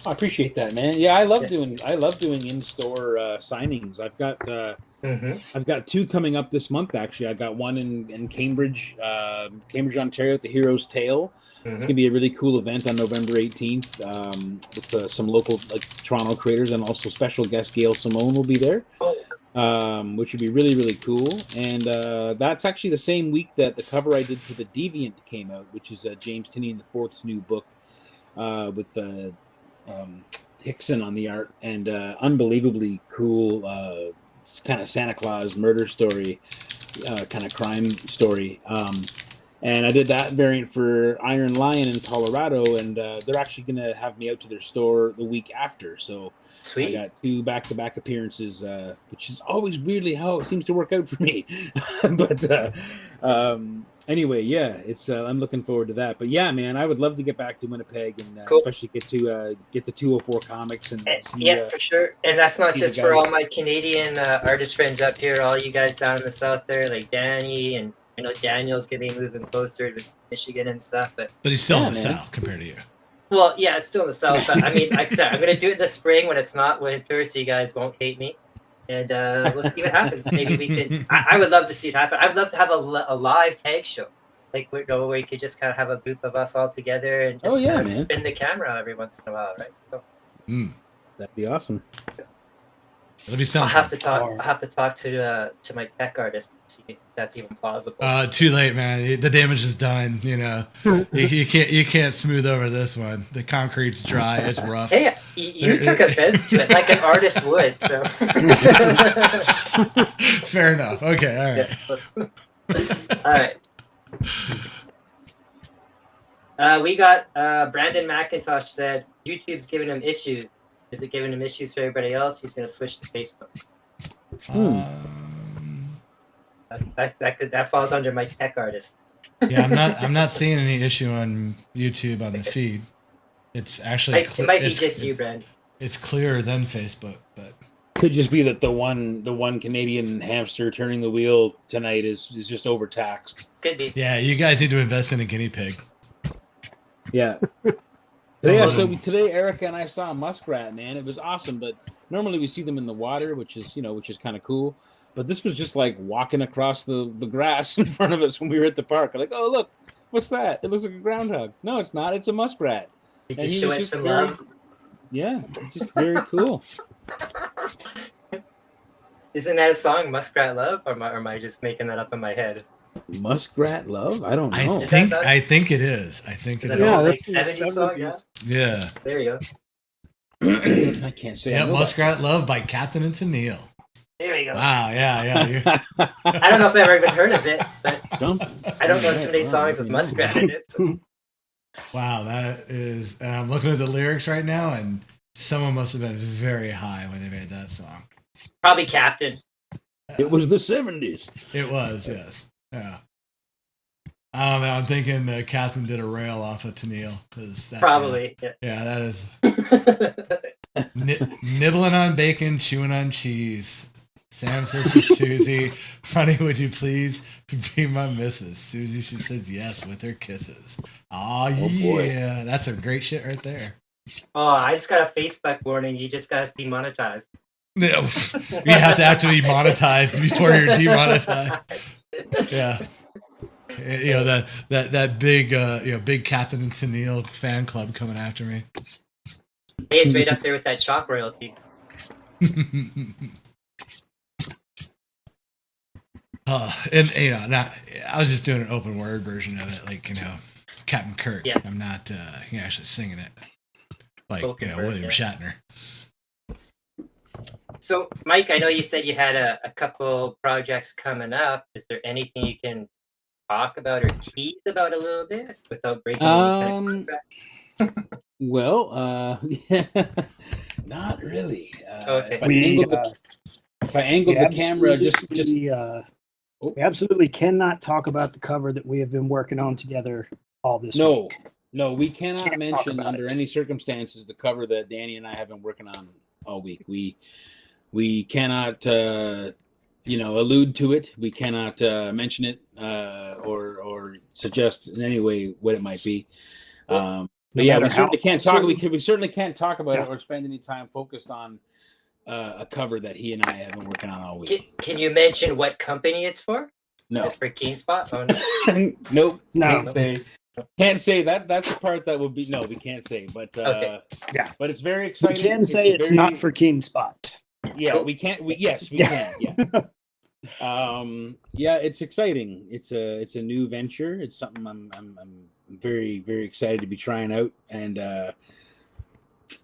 I appreciate that, man. Yeah, I love doing in-store signings. I've got two coming up this month. Actually, I got one in Cambridge, Ontario, at the Hero's Tale. It's gonna be a really cool event on November 18th with some local Toronto creators, and also special guest Gail Simone will be there, which would be really, really cool. And that's actually the same week that the cover I did for the Deviant came out, which is James Tinian IV's new book with Hickson on the art, and unbelievably cool kind of Santa Claus murder story, kind of crime story. And I did that variant for Iron Lion in Colorado, and they're actually going to have me out to their store the week after. So Sweet. I got 2 back-to-back appearances, which is always weirdly how it seems to work out for me. But anyway, yeah, it's I'm looking forward to that. But yeah, man, I would love to get back to Winnipeg and Cool. especially get the 204 comics and see. Yeah, for sure. And that's not see the just for guys. all my Canadian artist friends up here, all you guys down in the south there, like Danny, and I know Daniel's going to be moving closer to Michigan and stuff. But But he's still Yeah, in the man. South compared to you. well, yeah, it's still in the south. But I mean, like I said, I'm going to do it in the spring when it's not winter, so you guys won't hate me. And we'll see what happens. Maybe we could. I would love to see it happen. I'd love to have a live tag show, like where we could just kind of have a group of us all together and just Oh, yeah, kind of man. spin the camera every once in a while, right? So That'd be awesome. That'd be I'll something. have to talk. I'll have to talk to my tech artist and see if that's even plausible. Too late, man. The damage is done. You know, you can't smooth over this one. The concrete's dry. It's rough. Hey, you took offense to it like an artist would. So Fair enough. Okay. All right. all right. We got Brandon McIntosh said YouTube's giving him issues. Is it giving him issues for everybody else? He's going to switch to Facebook. That falls under my tech artist. Yeah, I'm not seeing any issue on YouTube on the feed. It's actually It might be just you, Brandon. It's clearer than Facebook, but Could just be that the one Canadian hamster turning the wheel tonight is just overtaxed. Could be. yeah, you guys need to invest in a guinea pig. Yeah. Yeah, so today Erica and I saw a muskrat, man. It was awesome, but normally we see them in the water, which is kind of cool. But this was just like walking across the grass in front of us when we were at the park. Like, oh look, what's that? It looks like a groundhog. No, it's not. It's a muskrat. Did And you he show was it just some very- love? Yeah, just very cool. Isn't that a song, Muskrat Love? Or am I just making that up in my head? Muskrat love? I don't know. I think it is. I think it Is is. that Yeah, like that's 70s song? Yeah. Yeah. There you go. I can't say. I Yeah, know that Muskrat Love by Captain and Tennille. There you go. Wow, yeah. I don't know if I've ever even heard of it, but song. I don't know too many songs with Muskrat in it. So. Wow, that is. And I'm looking at the lyrics right now, and someone must have been very high when they made that song. Probably Captain. It was the 70s. It was, yes. Yeah. I don't know. I'm thinking the Captain did a rail off of Tennille. Probably. Yeah, that is. Nibbling on bacon, chewing on cheese. Sam says to Susie, honey, would you please be my missus? Susie, she says yes with her kisses. Oh boy. yeah. That's some great shit right there. Oh, I just got a Facebook warning. You just got demonetized. No, you have to actually be monetized before you're demonetized. Yeah. You know, that big big Captain and Tennille fan club coming after me. Hey, it's right up there with that chalk royalty. And now I was just doing an open word version of it, like Captain Kirk. Yeah. I'm not actually singing it like Spoken word, William yeah. Shatner. So, Mike, I know you said you had a couple projects coming up. Is there anything you can talk about or tease about a little bit without breaking any kind of contract? Well, not really. Okay. If I angled the camera, just we absolutely cannot talk about the cover that we have been working on together all this no, week. no, we cannot Can't talk mention about under it. any circumstances the cover that Danny and I have been working on all week. We cannot allude to it. We cannot mention it or suggest in any way what it might be. But yeah, matter we certainly how- can't talk. We certainly can't talk about Yeah. it or spend any time focused on a cover that he and I have been working on all week. Can you mention what company it's for? No, Is it for Keen Spot? Oh, no. nope. No. Can't say that. That's the part that would be no. We can't say, but Okay. Yeah. But it's very We exciting. can say it's very- not for Keen Spot. Yeah, Cool. we can't. Yes, we Yeah. can. Yeah. Yeah, it's exciting. It's a new venture. It's something I'm very, very excited to be trying out. And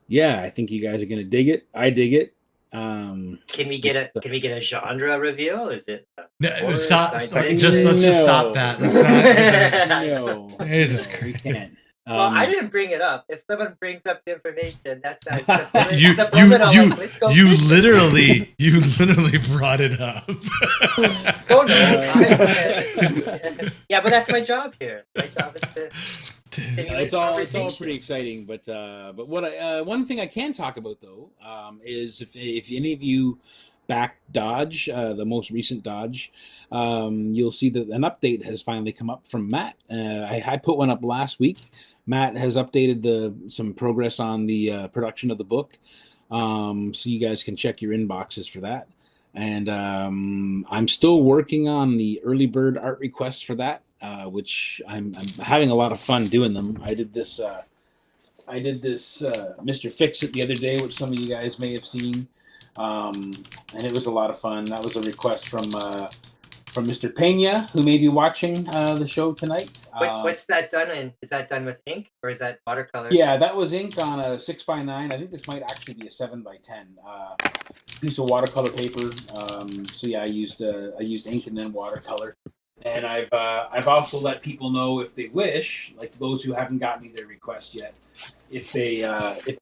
yeah, I think you guys are gonna dig it. I dig it. Can we get a genre reveal? Is it? No, Or stop. science Let's just No. stop that. Let's not. No, Jesus no, we Christ. can't. Well, I didn't bring it up. If someone brings up the information, that's You subliminal. you Like, let's go you fishing. literally brought it up. Oh no. Yeah, but that's my job here. My job is to stimulate It's all conversation. pretty exciting, but what one thing I can talk about though is if any of you back Dodge, the most recent Dodge, you'll see that an update has finally come up from Matt. I put one up last week. Matt has updated some progress on the production of the book, so you guys can check your inboxes for that. And I'm still working on the early bird art requests for that, which I'm having a lot of fun doing them. I did this Mr. Fix It the other day, which some of you guys may have seen, and it was a lot of fun. That was a request from Mr. Pena, who may be watching the show tonight. What's that done in? Is that done with ink or is that watercolor? Yeah, that was ink on a 6x9. I think this might actually be a 7x10 piece of watercolor paper. So yeah, I used ink and then watercolor. And I've also let people know if they wish, like those who haven't got me their request yet, if they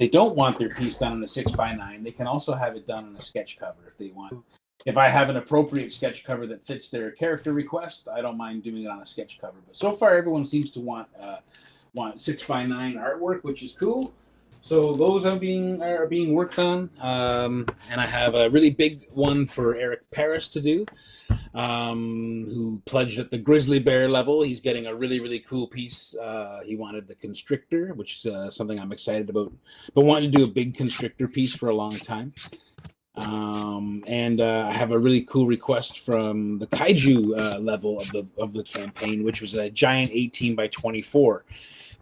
don't want their piece done on a 6x9, they can also have it done on a sketch cover if they want. If I have an appropriate sketch cover that fits their character request, I don't mind doing it on a sketch cover. But so far, everyone seems to want 6x9 artwork, which is cool. So those are being worked on, and I have a really big one for Eric Paris to do, who pledged at the grizzly bear level. He's getting a really, really cool piece. He wanted the constrictor, which is something I'm excited about, but wanted to do a big constrictor piece for a long time. And I have a really cool request from the kaiju level of the campaign, which was a giant 18x24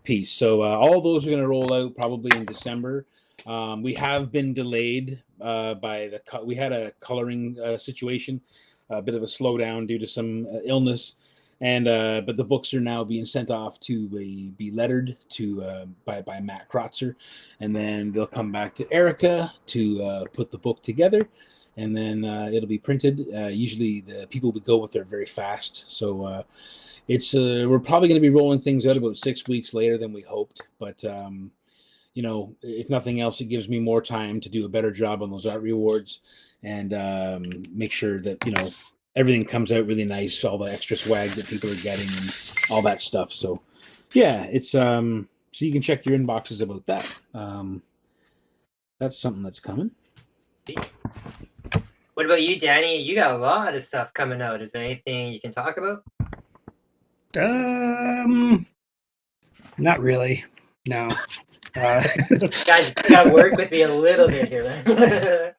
piece. So all those are going to roll out probably in December. We have been delayed we had a coloring situation, a bit of a slowdown due to some illness, and but the books are now being sent off to be lettered by Matt Krotzer, and then they'll come back to Erica to put the book together, and then it'll be printed. Usually the people we go with are very fast, so it's we're probably going to be rolling things out about 6 weeks later than we hoped, but you know, if nothing else, it gives me more time to do a better job on those art rewards and make sure that, you know, everything comes out really nice, all the extra swag that people are getting and all that stuff. So yeah, it's so you can check your inboxes about that. That's something that's coming. What about you, Danny? You got a lot of stuff coming out. Is there anything you can talk about? Not really. No. Guys, you gotta work with me a little bit here.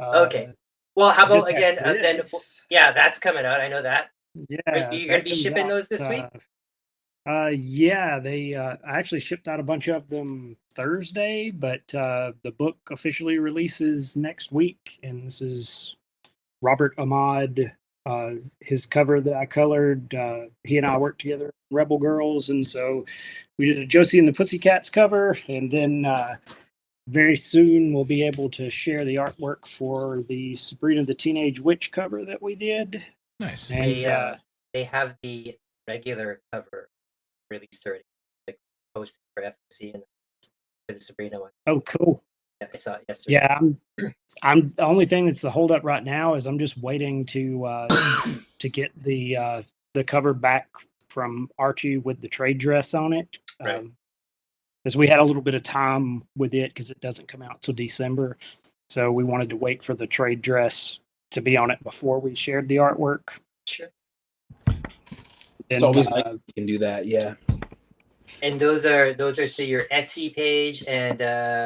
Okay. Well, how about just had again? Then, this. yeah, that's coming out. I know that. Yeah. Are you gonna that be comes shipping out, those this week? Yeah, they I actually shipped out a bunch of them Thursday, but the book officially releases next week, and this is Robert Ahmad. His cover that I colored, he and I worked together on Rebel Girls, and so we did a Josie and the Pussycats cover, and then very soon we'll be able to share the artwork for the Sabrina the Teenage Witch cover that we did. Nice. And They have the regular cover released already, like posted for FSC and for the Sabrina one. oh, cool. Yeah, I saw it yesterday. Yeah, I'm the only thing that's the holdup right now is I'm just waiting to get the cover back from Archie with the trade dress on it. Right. Because we had a little bit of time with it because it doesn't come out till December, so we wanted to wait for the trade dress to be on it before we shared the artwork. Sure. It's always nice you can do that, yeah. And those are to your Etsy page, and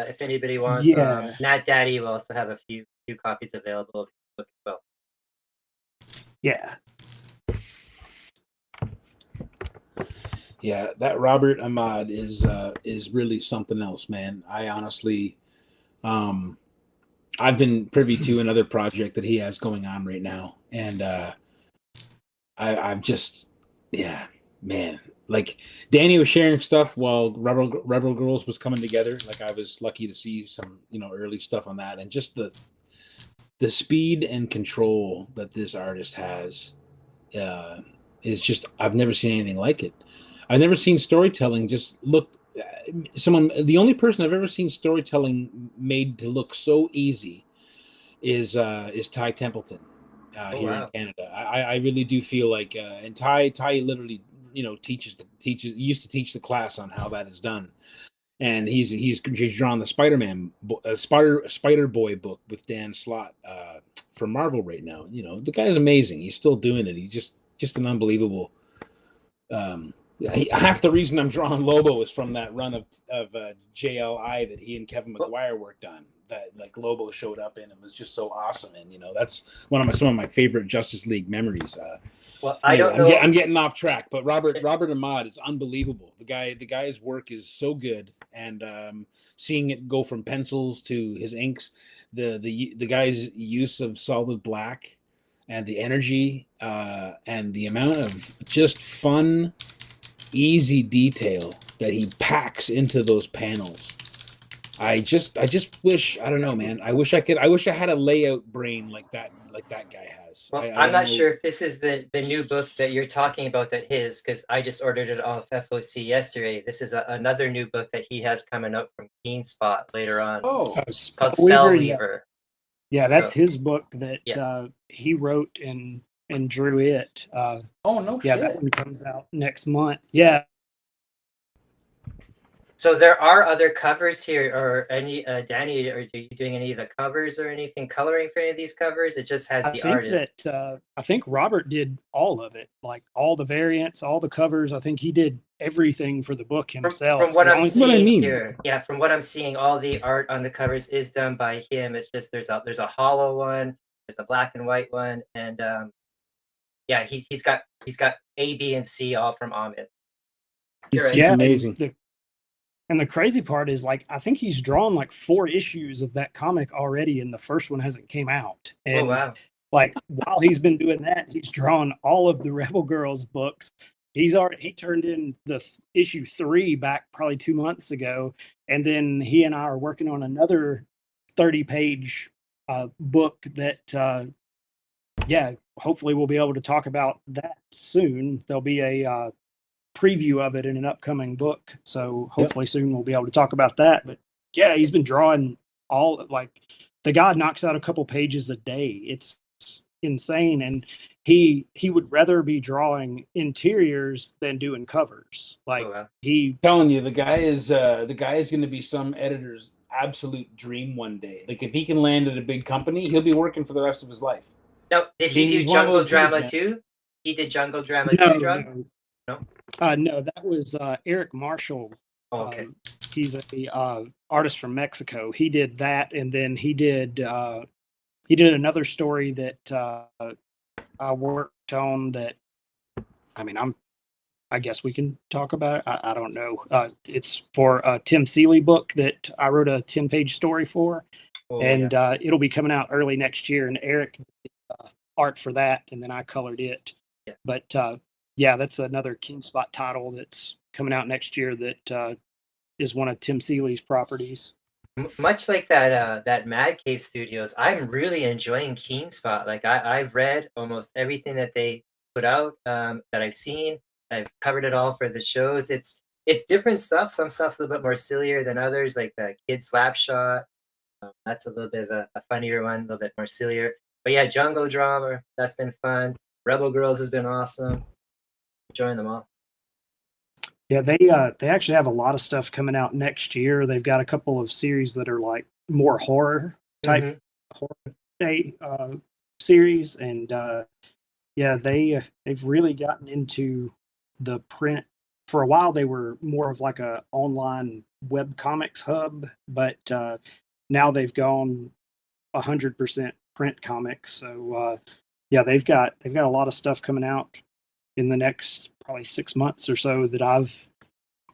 if anybody wants, Yeah. Nat Daddy will also have a few copies available of the book as well. Yeah. Yeah, that Robert Ahmad is really something else, man. I honestly, I've been privy to another project that he has going on right now, and I've just, yeah, man. Like Danny was sharing stuff while Rebel Girls was coming together. Like I was lucky to see some, you know, early stuff on that, and just the speed and control that this artist has is just, I've never seen anything like it. I've never seen storytelling just look the only person I've ever seen storytelling made to look so easy is Ty Templeton Oh here in wow. Canada. I really do feel like and Ty literally teaches used to teach the class on how that is done, and he's drawn the Spider Boy book with Dan Slott for Marvel right now. The guy's amazing. He's still doing it. He's just an unbelievable. Half the reason I'm drawing Lobo is from that run of JLI that he and Kevin McGuire worked on. That like Lobo showed up in and was just so awesome, and that's some of my favorite Justice League memories. Well, I don't know. I'm getting off track, but Robert Ahmad is unbelievable. The guy's work is so good, and seeing it go from pencils to his inks, the guy's use of solid black, and the energy, and the amount of just fun, easy detail that he packs into those panels. I just wish, I don't know, man. I wish I had a layout brain like that guy has. Well, I I'm don't not know. sure if this is the new book that you're talking about, because I just ordered it off FOC yesterday. This is another new book that he has coming out from Keen Spot later on, Oh, called Spellweaver, Spellweaver. yeah, that's So his book that yeah. he wrote and drew it. oh no Yeah, shit. that one comes out next month. Yeah, So there are other covers here, or any Danny, are you doing any of the covers or anything coloring for any of these covers? It just has the artist. I think Robert did all of it, like all the variants, all the covers. I think he did everything for the book himself. From what The I'm only- What I seeing mean. here, yeah, from what I'm seeing, all the art on the covers is done by him. It's just there's a hollow one, there's a black and white one, and yeah, he's got A, B, and C all from Ahmed. He's You're right. yeah, amazing. And the crazy part is, like, I think he's drawn like 4 issues of that comic already, and the first one hasn't came out. Oh And wow. like, while he's been doing that, he's drawn all of the Rebel Girls books. He turned in the issue 3 back probably 2 months ago, and then he and I are working on another 30-page book that yeah, hopefully we'll be able to talk about that soon. There'll be a preview of it in an upcoming book, so hopefully soon we'll be able to talk about that. But yeah, he's been drawing all, like, the guy knocks out a couple pages a day. It's insane, and he would rather be drawing interiors than doing covers. Like, Oh, wow. he Telling you, the guy is going to be some editor's absolute dream one day. Like if he can land at a big company, he'll be working for the rest of his life. Now, did he do He's one of Jungle those dudes, Drama man. too? He did Jungle Drama no too, Drug? no No? no, that was Eric Marshall. Oh, okay. He's a artist from Mexico. He did that, and then he did another story that I worked on. That, I mean, I guess we can talk about it. I don't know. It's for a Tim Seeley book that I wrote a 10-page story for, Oh, and yeah. it'll be coming out early next year. And Eric did art for that, and then I colored it. Yeah. But yeah, that's another Keen Spot title that's coming out next year that is one of Tim Seeley's properties. Much like that Mad Cave Studios, I'm really enjoying Keen Spot. Like I've read almost everything that they put out, that I've seen. I've covered it all for the shows. It's different stuff. Some stuff's a little bit more sillier than others, like the Kid Slap Shot. That's a little bit of a funnier one, a little bit more sillier. But yeah, Jungle Drama, that's been fun. Rebel Girls has been awesome. Enjoying them all. Yeah, they actually have a lot of stuff coming out next year. They've got a couple of series that are like more horror type series, and yeah, they've really gotten into the print. For a while, they were more of like a online web comics hub, but now they've gone 100% print comics. So yeah, they've got a lot of stuff coming out in the next probably 6 months or so that I've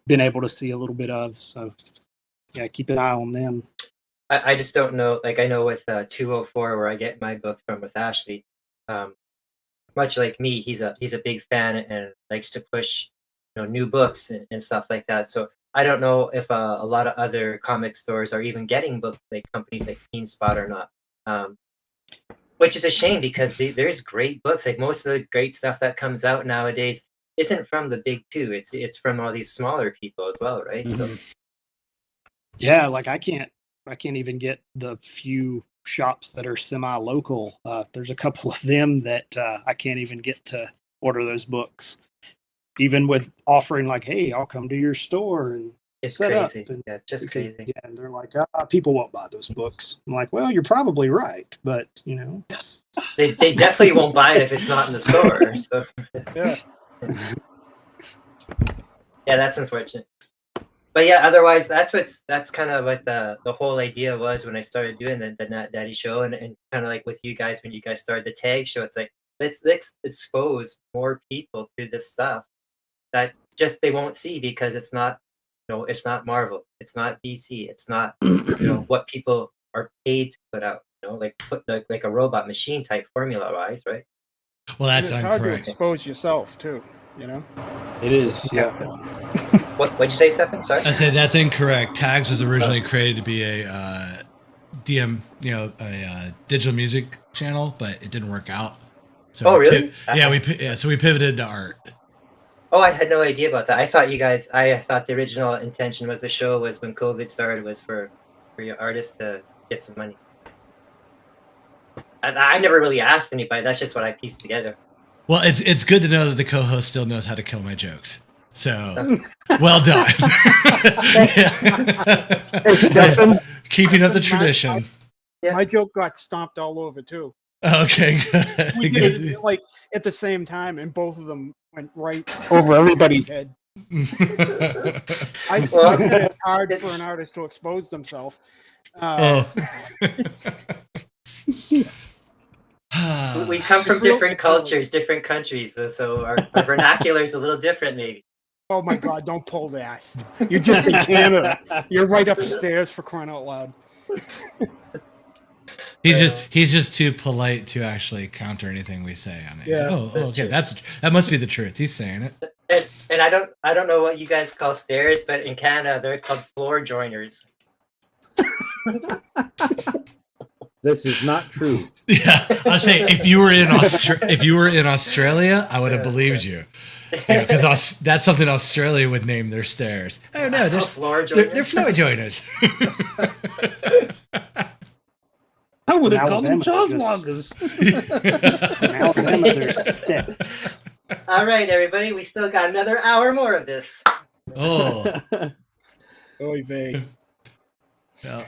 been able to see a little bit of. So yeah, keep an eye on them. I just don't know. Like I know with 204, where I get my book from with Ashley, much like me, he's a big fan and likes to push new books and stuff like that. So I don't know if a lot of other comic stores are even getting books like companies like Keen Spot or not. Which is a shame, because there's great books. Like most of the great stuff that comes out nowadays isn't from the big two. It's from all these smaller people as well, right? So Yeah, like I can't even get the few shops that are semi-local. There's a couple of them that I can't even get to order those books, even with offering like, "Hey, I'll come to your store and it's set up." crazy. And Yeah, it's just crazy. yeah, and they're like, "People won't buy those books." I'm like, "Well, you're probably right, but you know." They definitely won't buy it if it's not in the store. So Yeah. yeah, that's unfortunate. But yeah, otherwise that's kind of what the whole idea was when I started doing the Nat Daddy show, and kind of like with you guys when you guys started the tag show. It's like let's expose more people to this stuff that just they won't see because it's not, it's not Marvel, it's not DC, it's not what people are paid to put out, like put like a robot machine type formula wise, right? Well, And that's it's hard to incorrect. expose yourself too, It is. Yeah. What'd you say, Stefan? Sorry. I say that's incorrect. Tags was originally created to be a DM, a digital music channel, but it didn't work out. So Oh, really? So we pivoted to art. Oh, I had no idea about that. I thought the original intention with the show was when COVID started was for your artists to get some money. I never really asked anybody. That's just what I pieced together. Well, it's good to know that the co-host still knows how to kill my jokes. So, well done. Hey, Stefan. Keeping up the tradition. My joke got stomped all over too. Okay, We good. did it, like at the same time, and both of them went right over everybody's head. I said it's hard for an artist to expose themselves. We come from different cultures, different countries, so our vernacular is a little different, maybe. Oh my God! Don't pull that. You're just in Canada. You're right upstairs, for crying out loud. He's just too polite to actually counter anything we say on it. Yeah, Okay, that must be the truth. He's saying it. And I don't know what you guys call stairs, but in Canada they're called floor joiners. This is not true. Yeah, I'll say if you were in Australia, I would have believed you. Because that's something Australia would name their stairs. Oh no, they're floor joiners. They're floor joiners. I would have called them Alabama Choswalkers. In Alabama, there's steps. All right, everybody, we still got another hour more of this. Oh, Oy vey. well,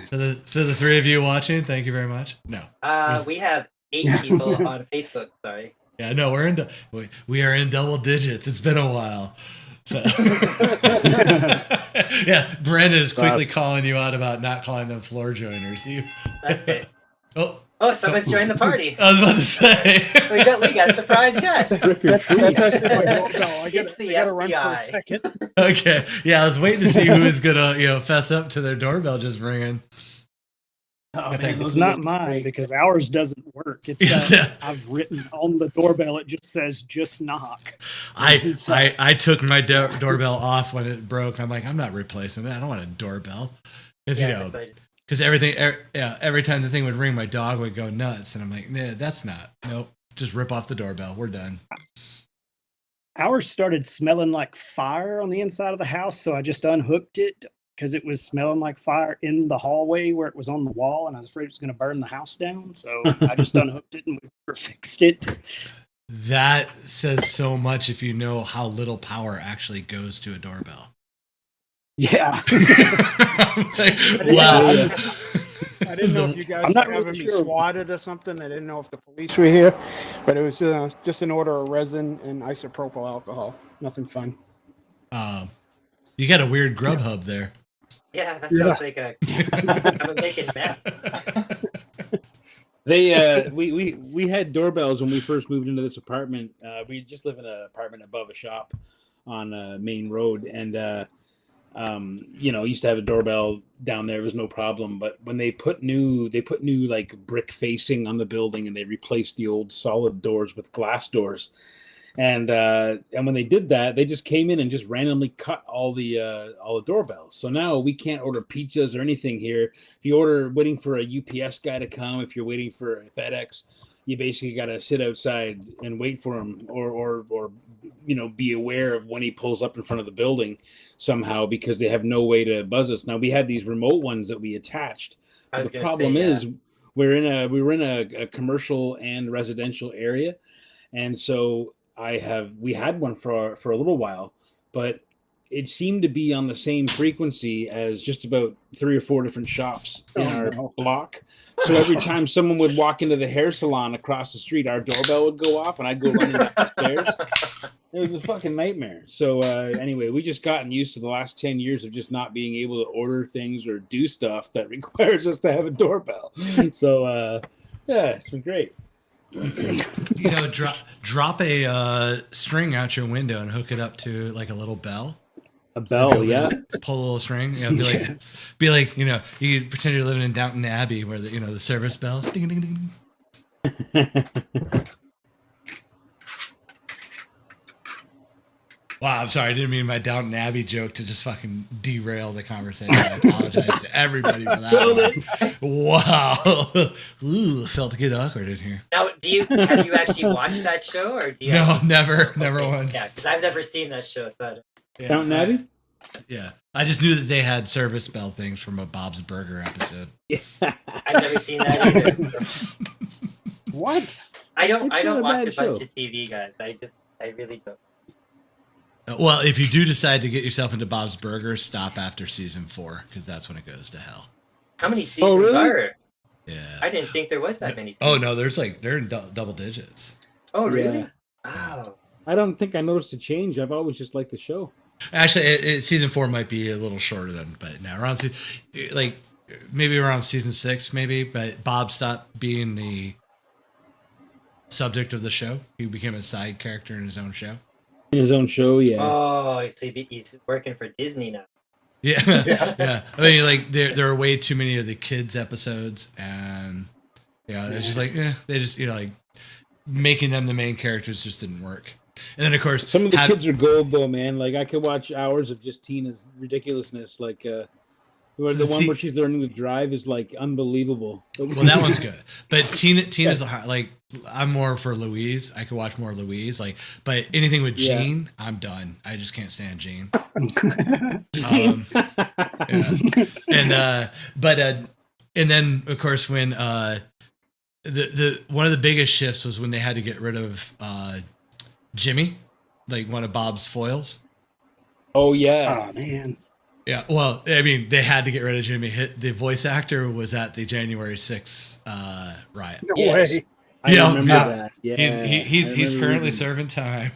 for the three of you watching, thank you very much. No, We have 8 people on Facebook. Sorry. yeah, no, we are in double digits. It's been a while. So, yeah, Brandon is quickly calling you out about not calling them floor joiners. Okay. Oh, Someone's joined the party. I was about to say. we got a surprise guest. That's actually my doorbell. I It's the gotta run for a FBI. second. Okay, yeah, I was waiting to see who was gonna fess up to their doorbell just ringing. Oh, think man, It's those not are mine great. because ours doesn't work. It's Yes, yeah. I've written on the doorbell. It just says "just knock." I took my doorbell off when it broke. I'm like, I'm not replacing it. I don't want a doorbell because because every time the thing would ring, my dog would go nuts, and I'm like, nah, nope. Just rip off the doorbell. We're done. Ours started smelling like fire on the inside of the house, so I just unhooked it because it was smelling like fire in the hallway where it was on the wall, and I was afraid it was going to burn the house down. So I just unhooked it and we fixed it. That says so much if you know how little power actually goes to a doorbell. Yeah. Like, wow. I didn't know if you guys I'm not were having really me sure. swatted or something. I didn't know if the police were here, but it was just an order of resin and isopropyl alcohol. Nothing fun. You got a weird Grubhub there. Yeah, that sounds like I'm making meth. We had doorbells when we first moved into this apartment. We just live in an apartment above a shop on Main Road, and used to have a doorbell down there. It was no problem. But when they put new like brick facing on the building, and they replaced the old solid doors with glass doors. And when they did that, they just came in and just randomly cut all the doorbells. So now we can't order pizzas or anything here. If you order waiting for a UPS guy to come, if you're waiting for FedEx, you basically got to sit outside and wait for him, or be aware of when he pulls up in front of the building somehow, because they have no way to buzz us. Now we had these remote ones that we attached. I was The gonna say, problem yeah. is we were in a commercial and residential area, and so we had one for a little while, but it seemed to be on the same frequency as just about 3 or 4 different shops in our block. So every time someone would walk into the hair salon across the street, our doorbell would go off and I'd go running up the stairs. It was a fucking nightmare. So anyway, we just gotten used to the last 10 years of just not being able to order things or do stuff that requires us to have a doorbell. So yeah, it's been great. Drop a string out your window and hook it up to like a little bell. A bell, yeah. Just pull a little string. Be like, you could pretend you're living in Downton Abbey, where the service bell. Ding, ding, ding, ding. Wow, I'm sorry. I didn't mean my Downton Abbey joke to just fucking derail the conversation. I apologize to everybody for that. Wow. Ooh, felt to get awkward in here. Now, have you actually watched that show, or do you? No, never once. Yeah, because I've never seen that show. So Yeah, Downton Abbey? Yeah. I just knew that they had service bell things from a Bob's Burger episode. Yeah. I've never seen that either. So. What? I don't It's not a watch bad a bunch show. of TV, guys. I really don't. Well, if you do decide to get yourself into Bob's Burger, stop after season 4, because that's when it goes to hell. How many seasons really? are there? Yeah. I didn't think there was that many seasons. Oh no, they're in double digits. Oh, really? Yeah. Wow. I don't think I noticed a change. I've always just liked the show. Actually, season 4 might be a little shorter than, but now around maybe around season 6, maybe. But Bob stopped being the subject of the show. He became a side character in his own show. In his own show, yeah. Oh, so he's working for Disney now. Yeah, yeah. I mean, like there are way too many of the kids episodes, and it's just like they just like making them the main characters just didn't work. And then of course Some of the kids are gold though, man. Like I could watch hours of just Tina's ridiculousness. Like the one where she's learning to drive is like unbelievable. Well, that one's good, but Tina's like I'm more for Louise. I could watch more Louise, but anything with Jean, I'm done. I just can't stand Jean. And then of course when the one of the biggest shifts was when they had to get rid of Jimmy, like one of Bob's foils. Oh yeah. Oh man. Yeah, well, I mean, they had to get rid of Jimmy. The voice actor was at the January 6th riot. No Yes. way. I remember that. Yeah. He's currently serving time.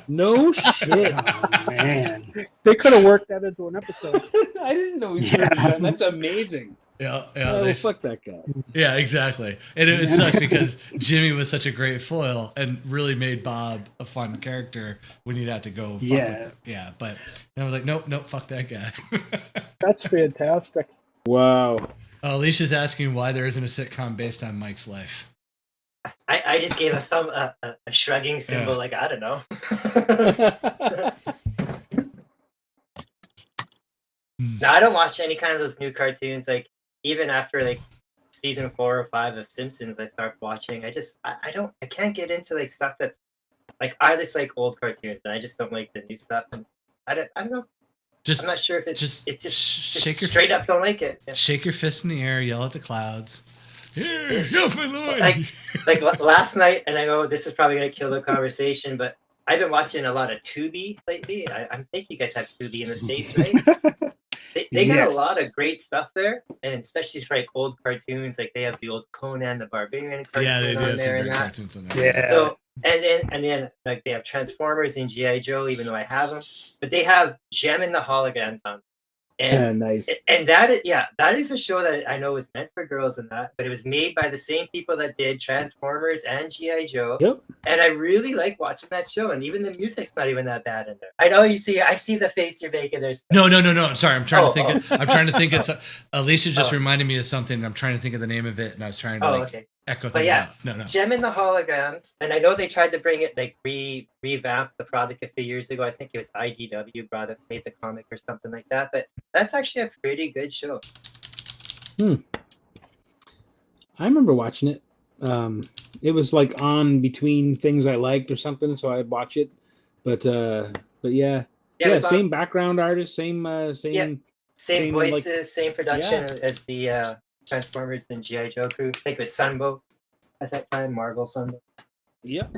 No shit. Oh man. They could have worked that into an episode. I didn't know he was serving time. That's amazing. Yeah, Oh, fuck that guy. Yeah, exactly. And it sucks because Jimmy was such a great foil and really made Bob a fun character when he'd have to go. Fuck with him. Yeah, but I was like, nope, fuck that guy. That's fantastic. Wow. Alicia's asking why there isn't a sitcom based on Mike's life. I just gave a shrugging symbol, Yeah. like I don't know. No, I don't watch any kind of those new cartoons. Like even after like season 4 or 5 of Simpsons, I start watching. I can't get into like stuff that's like I just like old cartoons, and I just don't like the new stuff. And I don't know. I'm not sure if it's just shake your straight up don't like it. Yeah. Shake your fist in the air, yell at the clouds. Here, yes, my lord. Like last night, and I know this is probably gonna kill the conversation, but I've been watching a lot of Tubi lately. I think you guys have Tubi in the States, right? They got a lot of great stuff there, and especially for like old cartoons, like they have the old Conan the Barbarian cartoon Yeah, they do on have some there great and that. cartoons on there. Yeah. So and then like they have Transformers and GI Joe, even though I have them, but they have Gem and the Holograms on. And nice. And that is a show that I know is meant for girls and that, but it was made by the same people that did Transformers and GI Joe. Yep. And I really like watching that show, and even the music's not even that bad in there. I know I see the face you're making. There's No. Sorry, I'm trying to think. Oh. I'm trying to think of. Alicia just reminded me of something. And I'm trying to think of the name of it, and I was trying to okay. echo But things yeah, out. No. Gem and the Holograms, and I know they tried to bring it like revamp the product a few years ago. I think it was IDW made the comic or something like that. But that's actually a pretty good show. I remember watching it. It was like on between things I liked or something, so I'd watch it. But yeah, Yeah, it yeah, was on. same background artist, same Yeah, same like voices, same production yeah. as the Transformers and GI Joe crew. I think it was Sunbow at that time, Marvel Sunbow. Yep.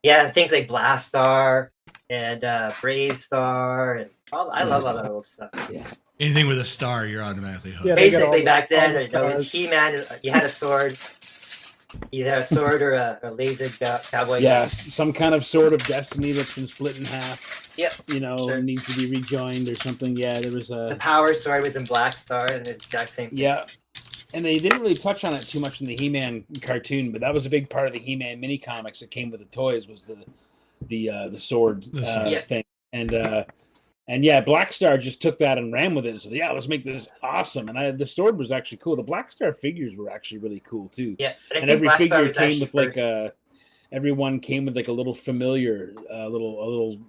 Yeah, and things like Blastar and Brave Star and I love all that old stuff. Yeah. Anything with a star, you're automatically hooked. Yeah, they got all Basically, the- back all then, the it was stars. He-Man. You had a sword. You had a sword or a laser cowboy Yeah, gun. some kind of sword of destiny that's been split in half. Yep. You know, Sure. needs to be rejoined or something. Yeah, there was The a Power Sword was in Black Star, and it's the exact same thing. yeah. And they didn't really touch on it too much in the He-Man cartoon, but that was a big part of the He-Man mini comics that came with the toys was the sword The sword. Yeah. thing. And yeah, Black Star just took that and ran with it. So yeah, let's make this awesome. And the sword was actually cool. The Black Star figures were actually really cool too. Yeah, but I And think every Black Star figure was came actually with like first. everyone came with like a little familiar, a little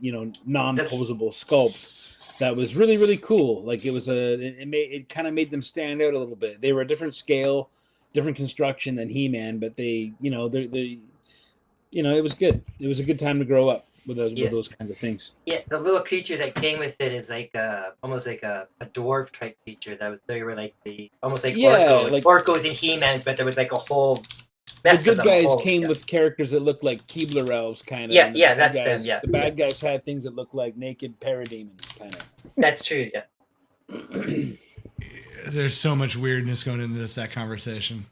non-posable sculpt that was really really cool. Like it kind of made them stand out a little bit. They were a different scale, different construction than He-Man, but they it was good. It was a good time to grow up with those kinds of things. Yeah, the little creature that came with it is like almost like a dwarf type creature. They were like almost like Orcos, like Orcos and He-Mans, but there was like a whole the mess of good them. guys came with characters that looked like Keebler elves, kind of. Yeah, yeah, that's them. Yeah, the bad guys had things that looked like naked parademons, kind of. that's true. Yeah. There's so much weirdness going into that conversation.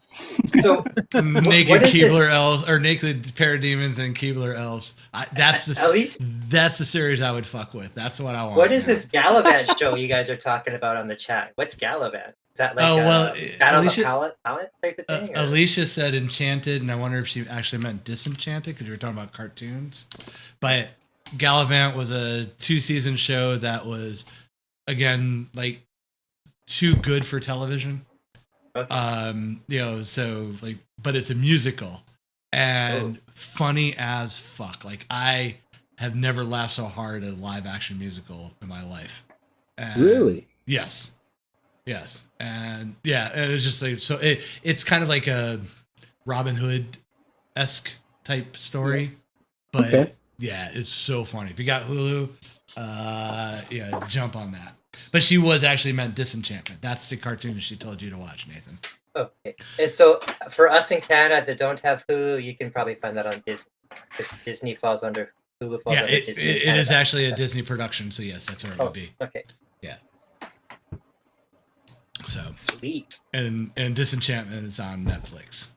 So Naked what is Keebler this? elves or naked parademons and Keebler elves. That's At least that's the series I would fuck with. That's what I want. what is now. this Gallivant show you guys are talking about on the chat? What's Gallivant? Is that like Battle of the Palette type of thing? Alicia said Enchanted, and I wonder if she actually meant Disenchanted because we were talking about cartoons. But Gallivant was a 2-season show that was, again, like too good for television. Okay. So like, but it's a musical and funny as fuck. Like I have never laughed so hard at a live action musical in my life. And Really? Yes. And yeah, and it's just like, so it's kind of like a Robin Hood-esque type story, but yeah, it's so funny. If you got Hulu, jump on that. But she was actually meant Disenchantment. That's the cartoon she told you to watch, Nathan. Okay. And so for us in Canada that don't have Hulu, you can probably find that on Disney. Disney falls under Hulu. Falls under Disney it is actually a Disney production. So yes, that's where it would be. Okay. Yeah. So Sweet. and Disenchantment is on Netflix.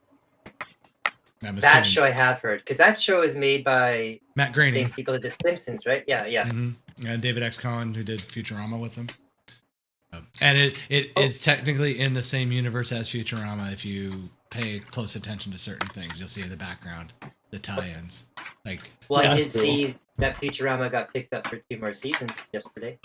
I'm That assuming show I have heard because that show is made by Matt the Groening. same people as The Simpsons, right? Yeah. And David X. Cohen, who did Futurama with him. And it's technically in the same universe as Futurama. If you pay close attention to certain things, you'll see in the background the tie-ins. Like, Well, I did see that Futurama got picked up for 2 more seasons yesterday.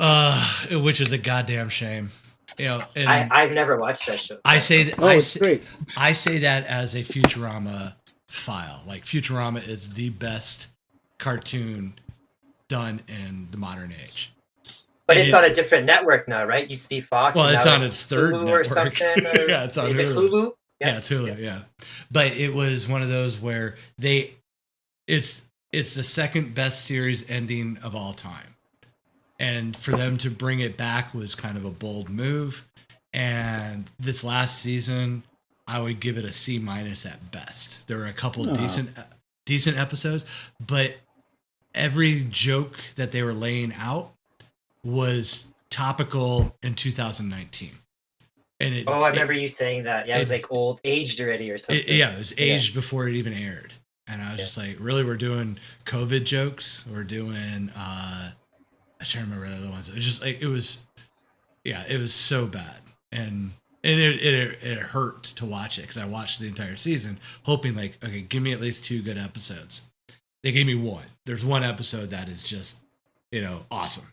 which is a goddamn shame. And I've never watched that show. I say that it's great. I say that as a Futurama file. Like Futurama is the best cartoon done in the modern age. But it's on a different network now, right? It used to be Fox. Well, and it's now on its third Hulu network. or something. Or, Yeah, it's on is Hulu. it Hulu? Yeah, it's Hulu. Yeah, but it was one of those where it's the second best series ending of all time, and for them to bring it back was kind of a bold move. And this last season, I would give it a C- at best. There were a couple of decent episodes, but every joke that they were laying out was topical in 2019. And I remember you saying that. Yeah, it was like old, aged already or something. It was aged before it even aired. And I was just like, really, we're doing COVID jokes. We're doing, I can't remember the other ones. It was just like, it was so bad. And it hurt to watch it because I watched the entire season hoping like, okay, give me at least 2 good episodes. They gave me 1. There's 1 episode that is just, awesome.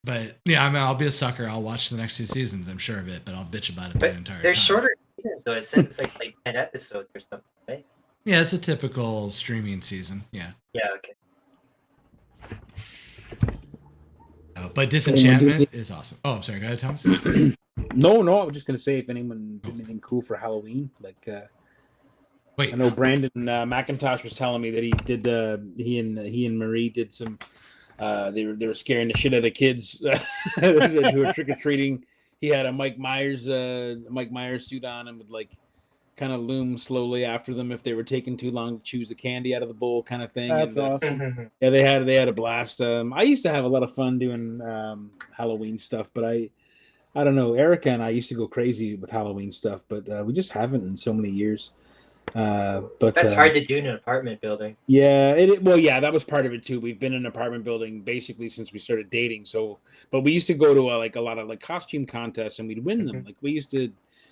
But yeah, I mean, I'll be a sucker. I'll watch the next 2 seasons. I'm sure of it, but I'll bitch about it the entire time. They're shorter seasons, though. It says it's like 10 episodes or something, right? Yeah, it's a typical streaming season. Yeah. Yeah. Okay. But Disenchantment is awesome. Oh, I'm sorry. Go ahead, Thomas. No, I was just gonna say if anyone did anything cool for Halloween? Like, Wait, I know Brandon McIntosh was telling me that he did. He and Marie did some. They were scaring the shit out of kids who were trick or treating. He had a Mike Myers suit on and would like kind of loom slowly after them if they were taking too long to choose the candy out of the bowl, kind of thing. That's and, awesome. Yeah, they had a blast. I used to have a lot of fun doing Halloween stuff, but I don't know. Erica and I used to go crazy with Halloween stuff, but we just haven't in so many years. But That's hard to do in an apartment building. yeah, yeah, that was part of it too. We've been in an apartment building basically since we started dating. So, but we used to go to like a lot of like costume contests and we'd win them. Like we used to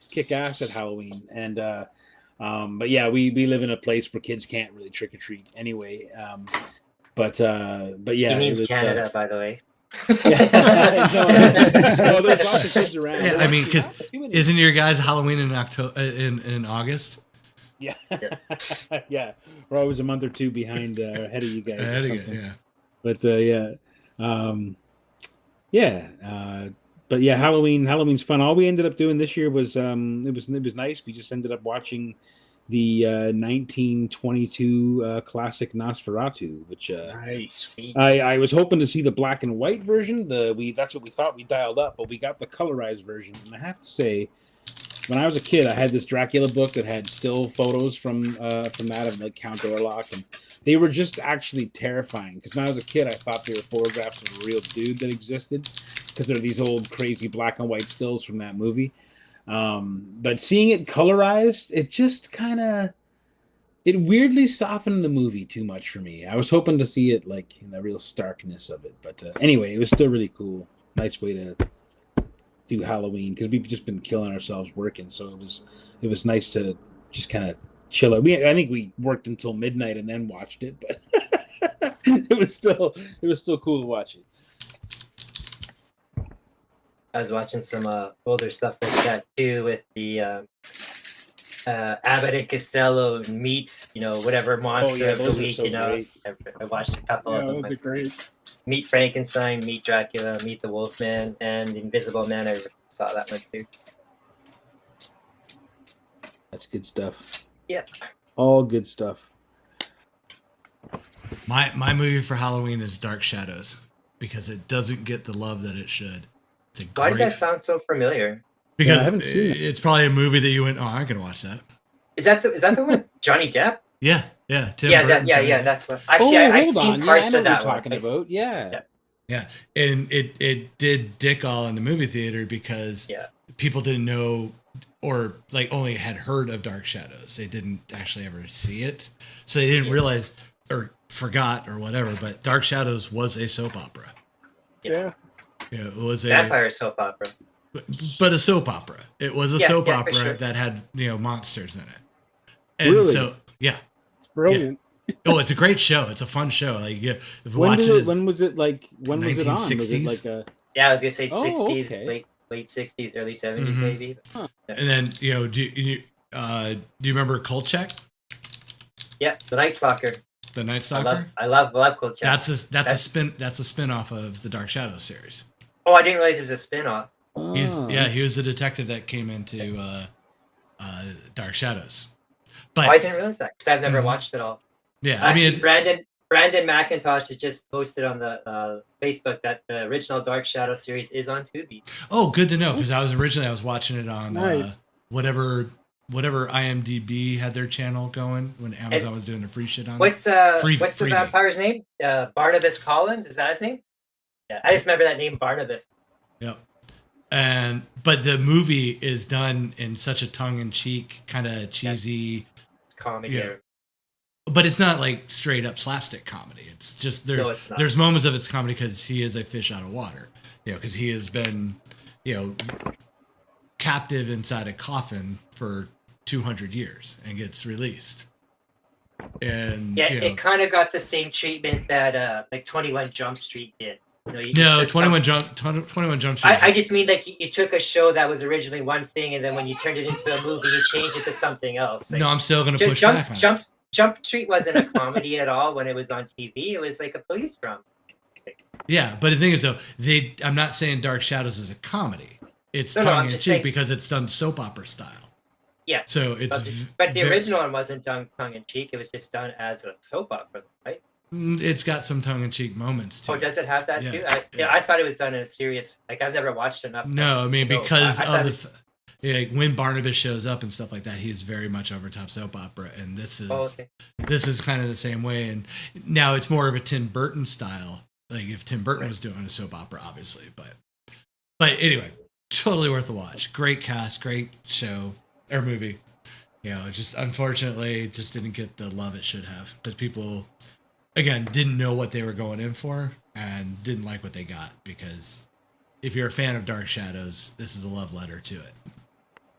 kick ass at Halloween. And but yeah, we live in a place where kids can't really trick or treat anyway. But yeah, He means Canada, by the way. no, there's lots of kids around. yeah, I mean, because isn't your guys' Halloween in October in August? Yeah, yeah, we're always a month or two behind ahead of you guys. Ahead or of you, something. yeah. But but yeah, Halloween's fun. All we ended up doing this year was it was nice. We just ended up watching the 1922 classic Nosferatu, which Nice. I was hoping to see the black and white version. That's what we thought we dialed up, but we got the colorized version. And I have to say, when I was a kid, I had this Dracula book that had still photos from that of like Count Orlok, and they were just actually terrifying. Because when I was a kid, I thought they were photographs of a real dude that existed, because they're these old crazy black and white stills from that movie. But seeing it colorized, it just it weirdly softened the movie too much for me. I was hoping to see it like in the real starkness of it, but anyway, it was still really cool. Nice way to do Halloween, because we've just been killing ourselves working, so it was nice to just kind of chill out. I think we worked until midnight and then watched it, but it was still cool to watch it. I was watching some older stuff like that too, with the Abbott and Costello meet, whatever monster of the those are week. so great. I watched a couple Yeah, of them. those are great. Meet Frankenstein, Meet Dracula, Meet the Wolfman, and Invisible Man. I saw that one too. That's good stuff. Yep. All good stuff. My movie for Halloween is Dark Shadows, because it doesn't get the love that it should. It's a Why does great, that sound so familiar? because Yeah, I haven't seen it. it's probably a movie that you went, oh, I'm gonna watch that. Is that the one with Johnny Depp? Yeah, Tim Yeah, Burton, that's what. Actually, I've seen parts I know of that what you're one. talking about. Yeah. Yeah, and it did dick all in the movie theater because Yeah. people didn't know, or like only had heard of Dark Shadows. They didn't actually ever see it, so they didn't realize or forgot or whatever. But Dark Shadows was a soap opera. Yeah. Yeah, it was Vampire soap opera. but a soap opera. It was a Yeah, soap yeah, for opera sure. that had monsters in it, and Really? so yeah. It's brilliant. Oh, it's a great show. It's a fun show. Like if you When watch was it, when was it on? Was it 1960s? like a Yeah, I was gonna say Oh, 60s, okay. late 60s, early 70s, Mhm. maybe. and then do you remember Kolchak, Yeah, the Night Stalker. the Night I Stalker? love Cold Chat. That's a spin-off of the Dark Shadows series. Oh, I didn't realize it was a spin-off. He was the detective that came into Dark Shadows. But I didn't realize that because I've never Mhm. watched it all. yeah, Actually, I mean, Brandon McIntosh has just posted on the Facebook that the original Dark Shadow series is on Tubi. good to know, because I was watching it on Nice. whatever IMDb had their channel going when Amazon was doing the free shit on What's it. what's the vampire's name? Barnabas Collins, is that his name? Yeah, I just remember that name, Barnabas. Yep. But the movie is done in such a tongue-in-cheek, kind of cheesy, It's comedy. Yeah. but it's not like straight up slapstick comedy. It's just it's not. there's moments of it's comedy because he is a fish out of water, because he has been, captive inside a coffin for 200 years and gets released. And Yeah, it kind of got the same treatment that like 21 Jump Street did. You no, took 21 Jump Street. I just mean like you took a show that was originally one thing, and then when you turned it into a movie, you changed it to something else. Like, No, I'm still going to push back on it. Jump Street wasn't a comedy at all when it was on TV. It was like a police drama. Yeah, but the thing is though, I'm not saying Dark Shadows is a comedy. It's No, I'm tongue in just cheek saying- because it's done soap opera style. Yeah. So it's But the original one wasn't done tongue in cheek. It was just done as a soap opera, right? it's got some tongue in cheek moments too. Oh, does it have that Yeah, too? yeah. I thought it was done in a serious. Like I've never watched enough. No, I mean to know, because I of thought the it was- yeah, when Barnabas shows up and stuff like that, he's very much over top soap opera, and this is okay. this is kind of the same way. And now it's more of a Tim Burton style, like if Tim Burton was doing a soap opera, obviously. But anyway, totally worth a watch. Great cast, great show or movie. You know, just unfortunately just didn't get the love it should have because people, again, didn't know what they were going in for and didn't like what they got. Because if you're a fan of Dark Shadows, this is a love letter to it.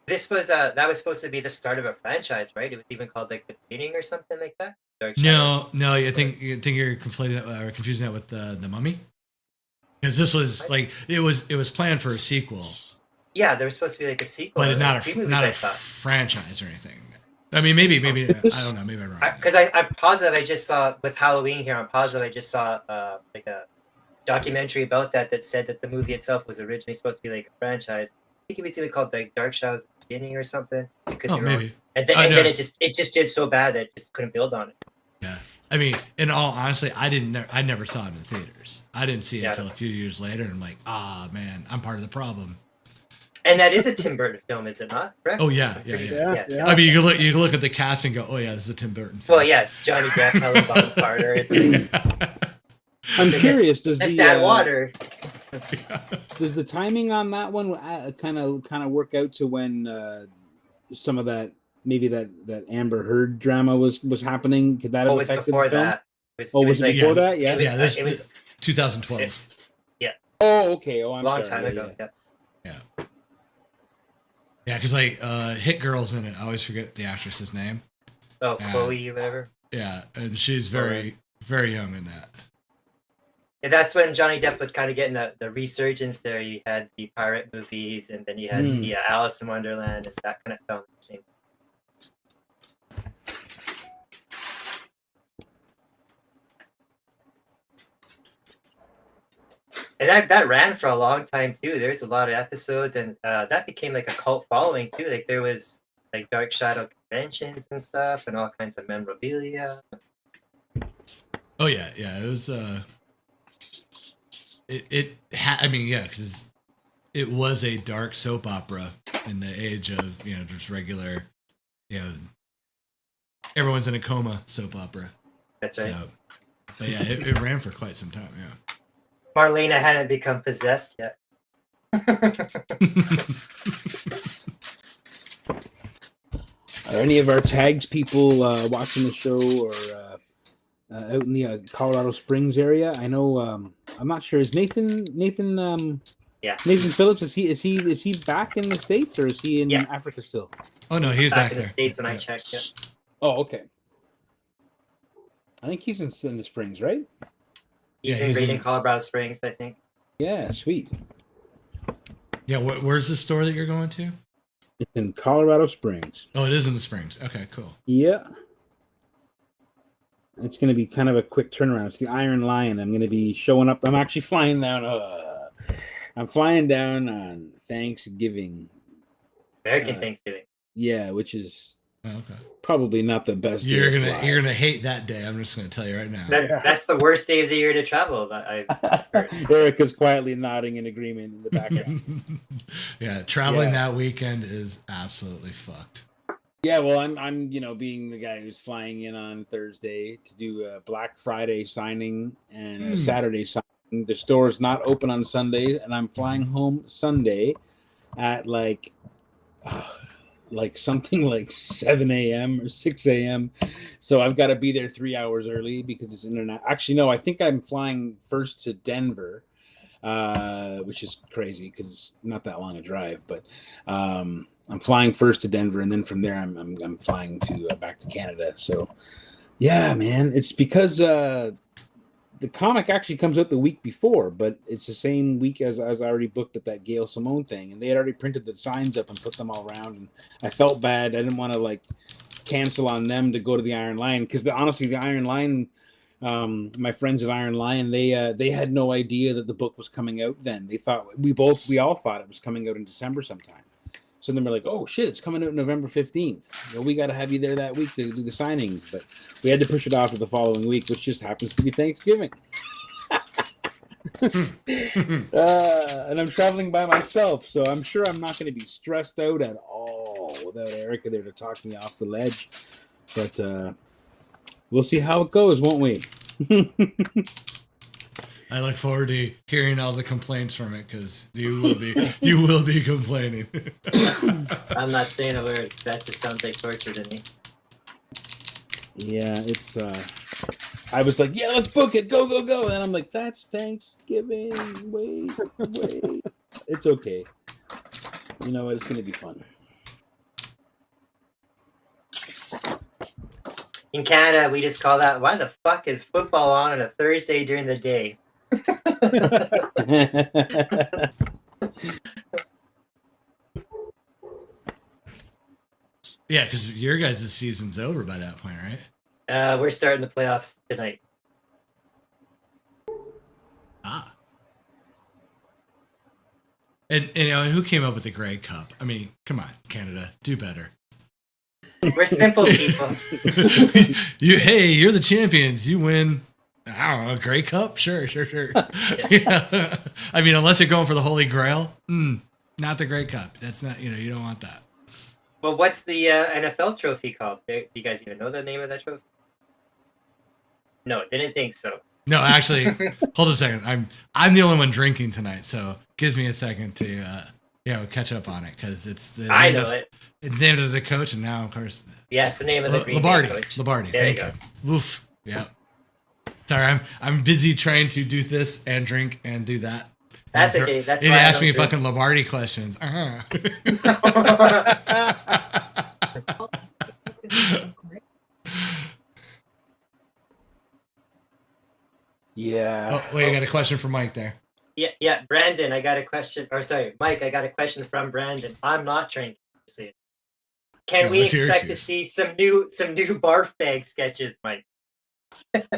This was that was supposed to be the start of a franchise, right? It was even called like The Beginning or something like that. Dark Shadow. No, I think you're conflating or confusing that with the Mummy. Because this was like it was planned for a sequel, Yeah, there was supposed to be like a sequel, but not three movies, not I a thought. franchise or anything. I mean, maybe I don't know. Maybe I'm wrong. Because I'm positive I just saw with Halloween here. I'm positive I just saw like a documentary about that said that the movie itself was originally supposed to be like a franchise. I think it was even called like Dark Shadows at the Beginning or something. It could Oh, be wrong. maybe. And I know. then it just did so bad that it just couldn't build on it. Yeah. I mean, in all honesty, I never saw it in theaters. I didn't see it Yeah. until a few years later, and I'm like, man, I'm part of the problem. And that is a Tim Burton film, is it not? Correct? Oh yeah. Yeah. I mean, you can look at the cast and go, oh yeah, this is a Tim Burton film. Well, yeah, it's Johnny Depp, Helen Bonham Carter. It's like, I'm curious. Does that's the that water. does the timing on that one kind of work out to when some of that maybe that Amber Heard drama was happening? Could that have Oh, it was affected before the film? that. Was it like- before that? Yeah. Yeah, this it was 2012. Oh, okay. Oh, I'm long sorry. time ago. Yeah. Yeah, because like Hit Girl's in it. I always forget the actress's name. Oh, Yeah. Chloe, or whatever. Yeah, and she's very young in that. Yeah, that's when Johnny Depp was kind of getting the resurgence there. You had the pirate movies, and then you had the Alice in Wonderland, and that kind of fell in the same. And that ran for a long time too. There's a lot of episodes, and that became like a cult following too. Like there was like Dark Shadow conventions and stuff, and all kinds of memorabilia. Oh yeah. It was. I mean, yeah, because it was a dark soap opera in the age of just regular, everyone's in a coma soap opera. That's right. So, but yeah, it ran for quite some time. Yeah. Marlena hadn't become possessed yet. Are any of our tags people watching the show or out in the Colorado Springs area? I know. I'm not sure. Is Nathan? Yeah. Nathan Phillips, is he back in the States or is he in Yeah. Africa still? Oh no, he's back in there. the States when I Yeah. checked. Yeah. Oh, okay. I think he's in the Springs, right? He's Yeah, in he's Great in- in Colorado Springs, I think. Yeah, sweet. Yeah, where's the store that you're going to? It's in Colorado Springs. Oh, it is in the Springs. Okay, cool. Yeah. It's going to be kind of a quick turnaround. It's the Iron Lion. I'm going to be showing up. I'm actually flying down. I'm flying down on Thanksgiving. American Thanksgiving. Yeah, which is Oh, okay. probably not the best. You're day to gonna fly. you're gonna hate that day. I'm just gonna tell you right now. That's the worst day of the year to travel. That I've heard. Erica's quietly nodding in agreement in the background. Yeah, traveling Yeah. that weekend is absolutely fucked. Yeah, well, I'm being the guy who's flying in on Thursday to do a Black Friday signing and a Saturday signing. The store is not open on Sunday, and I'm flying home Sunday at like something like 7 a.m. or 6 a.m. So I've got to be there 3 hours early because it's internet. Actually, no, I think I'm flying first to Denver, which is crazy because it's not that long a drive. But I'm flying first to Denver, and then from there I'm flying to back to Canada. So yeah, man, it's because the comic actually comes out the week before, but it's the same week as I already booked at that Gail Simone thing, and they had already printed the signs up and put them all around. And I felt bad. I didn't want to like cancel on them to go to the Iron Lion because honestly, the Iron Lion, my friends at Iron Lion, they had no idea that the book was coming out then. They thought we all thought it was coming out in December sometime. So then we're like, oh shit, it's coming out November 15th. Well, we got to have you there that week to do the signing, but we had to push it off to the following week, which just happens to be Thanksgiving. And I'm traveling by myself, so I'm sure I'm not going to be stressed out at all without Erica there to talk me off the ledge. But we'll see how it goes, won't we? I look forward to hearing all the complaints from it because you will be complaining. I'm not saying a word. That just sounds like torture to me. Yeah, it's. I was like, yeah, let's book it, go, go, go, and I'm like, that's Thanksgiving. Wait. It's okay. You know what? It's gonna be fun. In Canada, we just call that, why the fuck is football on a Thursday during the day? Yeah, because your guys' season's over by that point, right? We're starting the playoffs tonight. Ah. And you know, who came up with the Grey Cup? I mean, come on, Canada, do better. We're simple people. You're the champions. You win. I don't know, Grey Cup? Sure. Yeah. I mean, unless you're going for the Holy Grail, not the Grey Cup. That's not, you don't want that. Well, what's the NFL trophy called? Do you guys even know the name of that trophy? No, didn't think so. No, actually, hold on a second. I'm the only one drinking tonight, so gives me a second to catch up on it because it's the I know it. It's named after the coach, and now of course. Yeah, it's the name of the Green Bay coach. Lombardi. There you Thank you. Oof. Yeah. Sorry, I'm busy trying to do this and drink and do that. That's okay. That's you why ask me fucking Lombardi questions. Yeah. Oh, wait, I got a question for Mike there. Yeah, Brandon, I got a question. Or sorry, Mike, I got a question from Brandon. I'm not drinking soon. Can we expect to see some new barf bag sketches, Mike?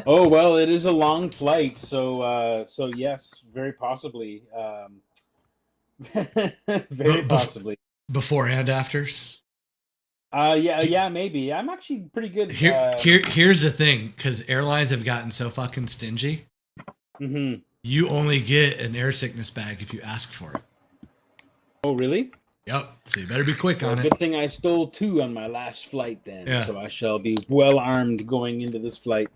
Oh well, it is a long flight, so yes, very possibly. Very possibly. Before and afters. Yeah, maybe. I'm actually pretty good. Here's the thing, because airlines have gotten so fucking stingy. Mm-hmm. You only get an air sickness bag if you ask for it. Oh, really? Yep. So you better be quick on it. Good thing I stole 2 on my last flight then. Yeah. So I shall be well armed going into this flight.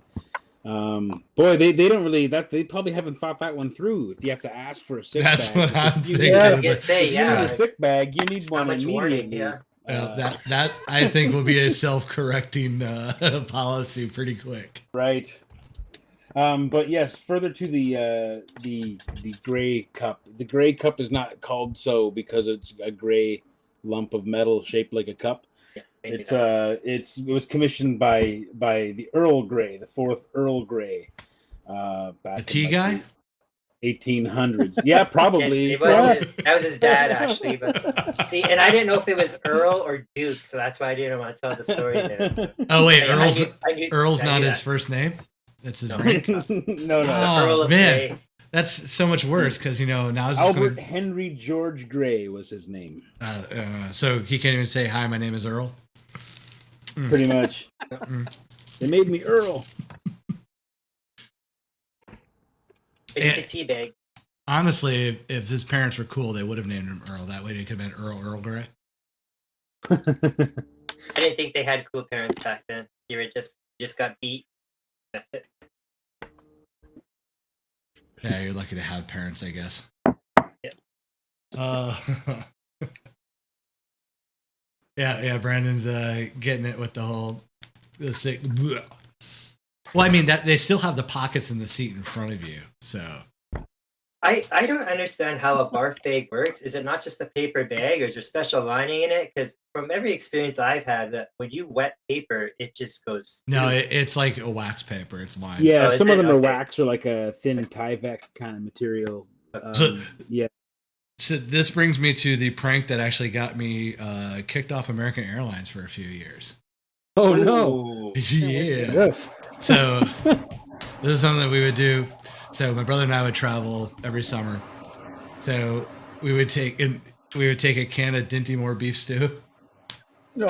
Boy, they don't really they probably haven't thought that one through. If you have to ask for a sick bag. That's what I'm thinking. I was gonna say, you need a sick bag, you need one immediately. Warning, yeah. That I think will be a self-correcting policy pretty quick. Right. But yes, further to the Grey Cup. The Grey Cup is not called so because it's a gray lump of metal shaped like a cup. Yeah, it was commissioned by the Earl Grey, the 4th Earl Grey. Back the tea guy? 1800s. Yeah, probably. That was his dad, actually. But see, and I didn't know if it was Earl or Duke, so that's why I didn't want to tell the story there. Oh wait, I Earl's not his first name. That's his rank. No. Earl of man, Grey. That's so much worse because now it's Albert Henry George Grey was his name. So he can't even say hi. My name is Earl. Pretty much. They made me Earl. It's a tea bag. Honestly, if his parents were cool, they would have named him Earl. That way, they could have been Earl Grey. I didn't think they had cool parents back then. You were just got beat. That's it. Yeah, you're lucky to have parents, I guess. Yeah. Yeah. Brandon's getting it with the sick. Well, I mean that they still have the pockets in the seat in front of you, so. I don't understand how a barf bag works. Is it not just a paper bag, or is there special lining in it? Because from every experience I've had, that when you wet paper, it just goes. No, it's like a wax paper. It's lined. Yeah, some of them are wax or like a thin Tyvek kind of material. Yeah. So this brings me to the prank that actually got me kicked off American Airlines for a few years. Oh no! Yeah. Yes. So this is something that we would do. So my brother and I would travel every summer. So we would take, and we would take a can of Dinty Moore beef stew No.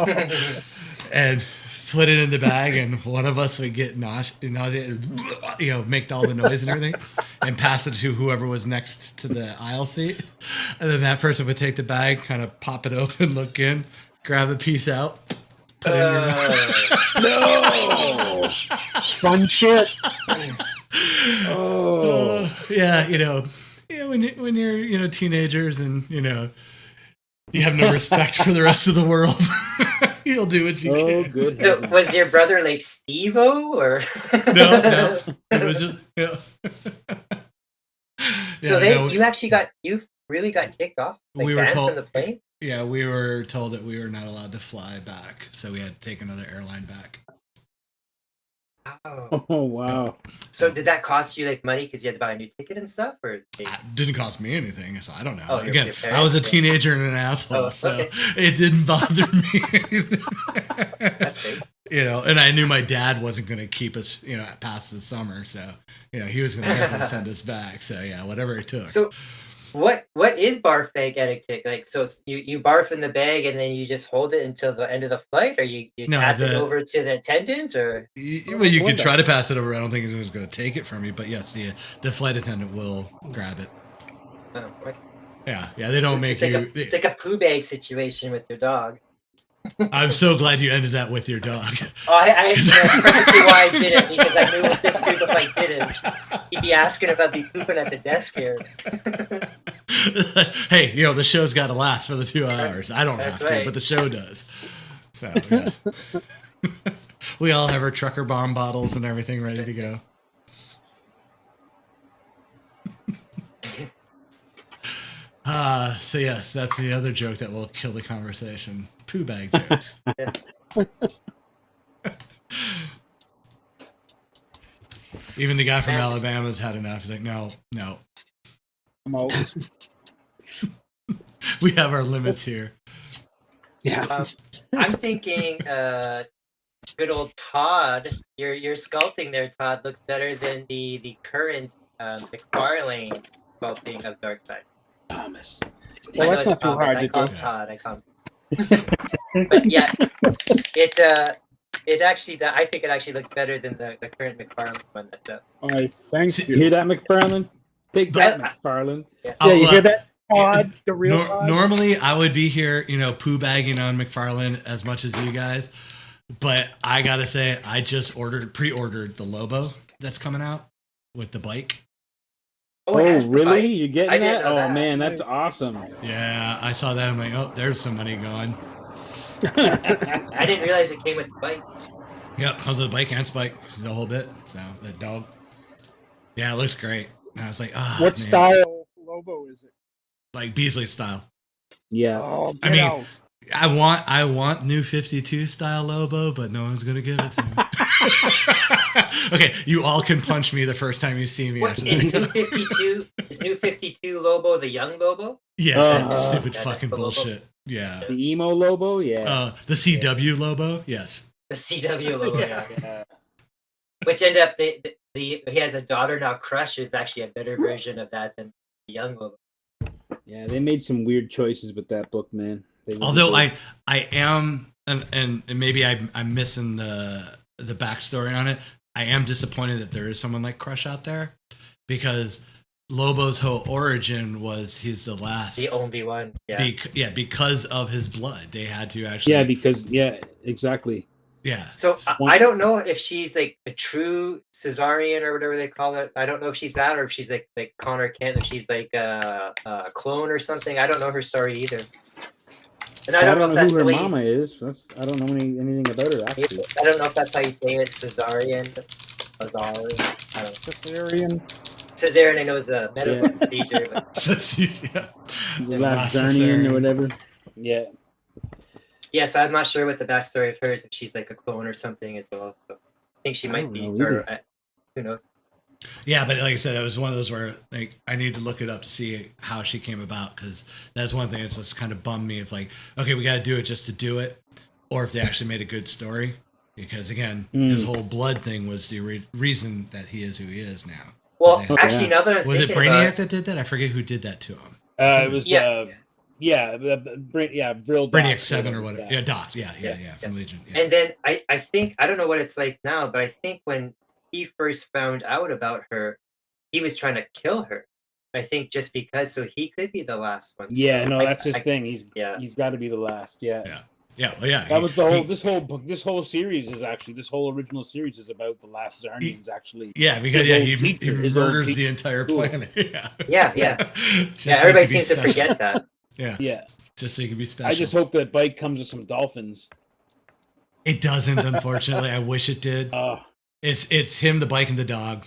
and put it in the bag, and one of us would get nausea, make all the noise and everything, and pass it to whoever was next to the aisle seat. And then that person would take the bag, kind of pop it open, look in, grab a piece out, put it in your mouth. No. Fun shit. Oh. When you're teenagers and you have no respect for the rest of the world, you'll do what you Oh, can. good. So heavens. was your brother like Steve-O or? No, it was just So you really got kicked off? Like We were banned told- from the plane? Yeah, we were told that we were not allowed to fly back, so we had to take another airline back. Oh. Oh, wow. So did that cost you like money because you had to buy a new ticket and stuff, or? It didn't cost me anything, so I don't know. Oh, your Again, parents, I was a yeah. teenager and an asshole, Oh, so okay. it didn't bother me. That's great. And I knew my dad wasn't going to keep us, past the summer, so he was going to definitely send us back. So yeah, whatever it took. So, what is barf bag etiquette? Like, so you barf in the bag and then you just hold it until the end of the flight, or you No, pass it over to the attendant, or? You could try to pass it over. I don't think anyone's going to take it from you, but yes, the flight attendant will grab it. Oh, okay. Yeah, they don't make It's like a poo bag situation with your dog. I'm so glad you ended that with your dog. Oh, I purposely why I didn't, because I knew with this group if I didn't, he'd be asking if I'd be pooping at the desk here. Hey, the show's got to last for the 2 hours. I don't That's have to, right. but the show does. So yeah. We all have our trucker bomb bottles and everything ready to go. So yes, that's the other joke that will kill the conversation. Poo bag jokes. Even the guy from Alabama's had enough. He's like, no. I'm out. We have our limits here. Yeah. I'm thinking, good old Todd. Your sculpting there, Todd, looks better than the current McFarlane sculpting of Darkseid. Thomas. Well, I know that's it's not too Thomas. hard I to call do. him Todd. I call him. But yeah, it actually, I think it actually looks better than the current McFarlane one that's up. I thank See, You hear you. that, McFarlane? Take that, But- McFarlane. Yeah, you hear that? Todd, the real Todd? Normally, I would be here, poo bagging on McFarlane as much as you guys, but I gotta say, I just pre-ordered the Lobo that's coming out with the bike. Oh, it has the Really? bike? You getting I didn't that? know Oh, that. man, that's awesome. Yeah, I saw that. I'm like, oh, there's some money gone. I didn't realize it came with the bike. Yep, comes with a bike and spike, the whole bit. So the dog. Yeah, it looks great. And I was like, What man. style Lobo is it? Like Beasley style. Yeah. Oh, I get mean, out. I want new 52 style Lobo, but no one's gonna give it to me. Okay, you all can punch me the first time you see me. What, After is that. new 52? Is new 52 Lobo the young Lobo? Yes, stupid Yeah, fucking that's the Lobo. bullshit. Yeah. The emo Lobo? Yeah. The CW Lobo, yes. The CW Lobo, yeah. Yeah. Which ended up he has a daughter now. Crush is actually a better version of that than the young Lobo. Yeah, they made some weird choices with that book, man. They really Although did. I am, and maybe I'm missing the backstory on it. I am disappointed that there is someone like Crush out there, because Lobo's whole origin was he's the last, The only one. Yeah. because of his blood. They had to actually, exactly. yeah. So I don't know if she's like a true Caesarian or whatever they call it. I don't know if she's that, or if she's like Connor Kent, if she's like a clone or something. I don't know her story either. And I don't know if that's who her the way you- mama is. I don't know anything about her, actually. I don't know if that's how you say it. Caesarian. I don't know. Caesarean. Caesarian, I know, is a medical procedure. But So she's, yeah. The last last Zarnian Caesarian. or whatever. Yeah. yeah, so I'm not sure what the backstory of hers, if she's like a clone or something as well. So I think she I might don't be, know or either. who knows? Yeah, but like I said, it was one of those where like I need to look it up to see how she came about, because that's one thing that's just kind of bummed me. If like, okay, we got to do it just to do it, or if they actually made a good story. Because again, his whole blood thing was the reason that he is who he is now. Well, Was actually, now that I'm Was it thinking Brainiac about that did that? I forget who did that to him. It was Yeah. Vril Brainiac Doc, 7 or whatever. yeah. Yeah, Doc. Yeah, from Legion. Yeah. And then I think, I don't know what it's like now, but I think when he first found out about her, he was trying to kill her. I think just because, so he could be the last one. Yeah, still. no, that's his thing. yeah. He's got to be the last. Yeah. That was the whole. This whole series is actually, this whole original series is about the last Zarnians actually. Yeah, because he murders the entire planet. Yeah. Everybody seems to forget that. Yeah. Just so you can be special. I just hope that bike comes with some dolphins. It doesn't, unfortunately. I wish it did. It's him, the bike, and the dog.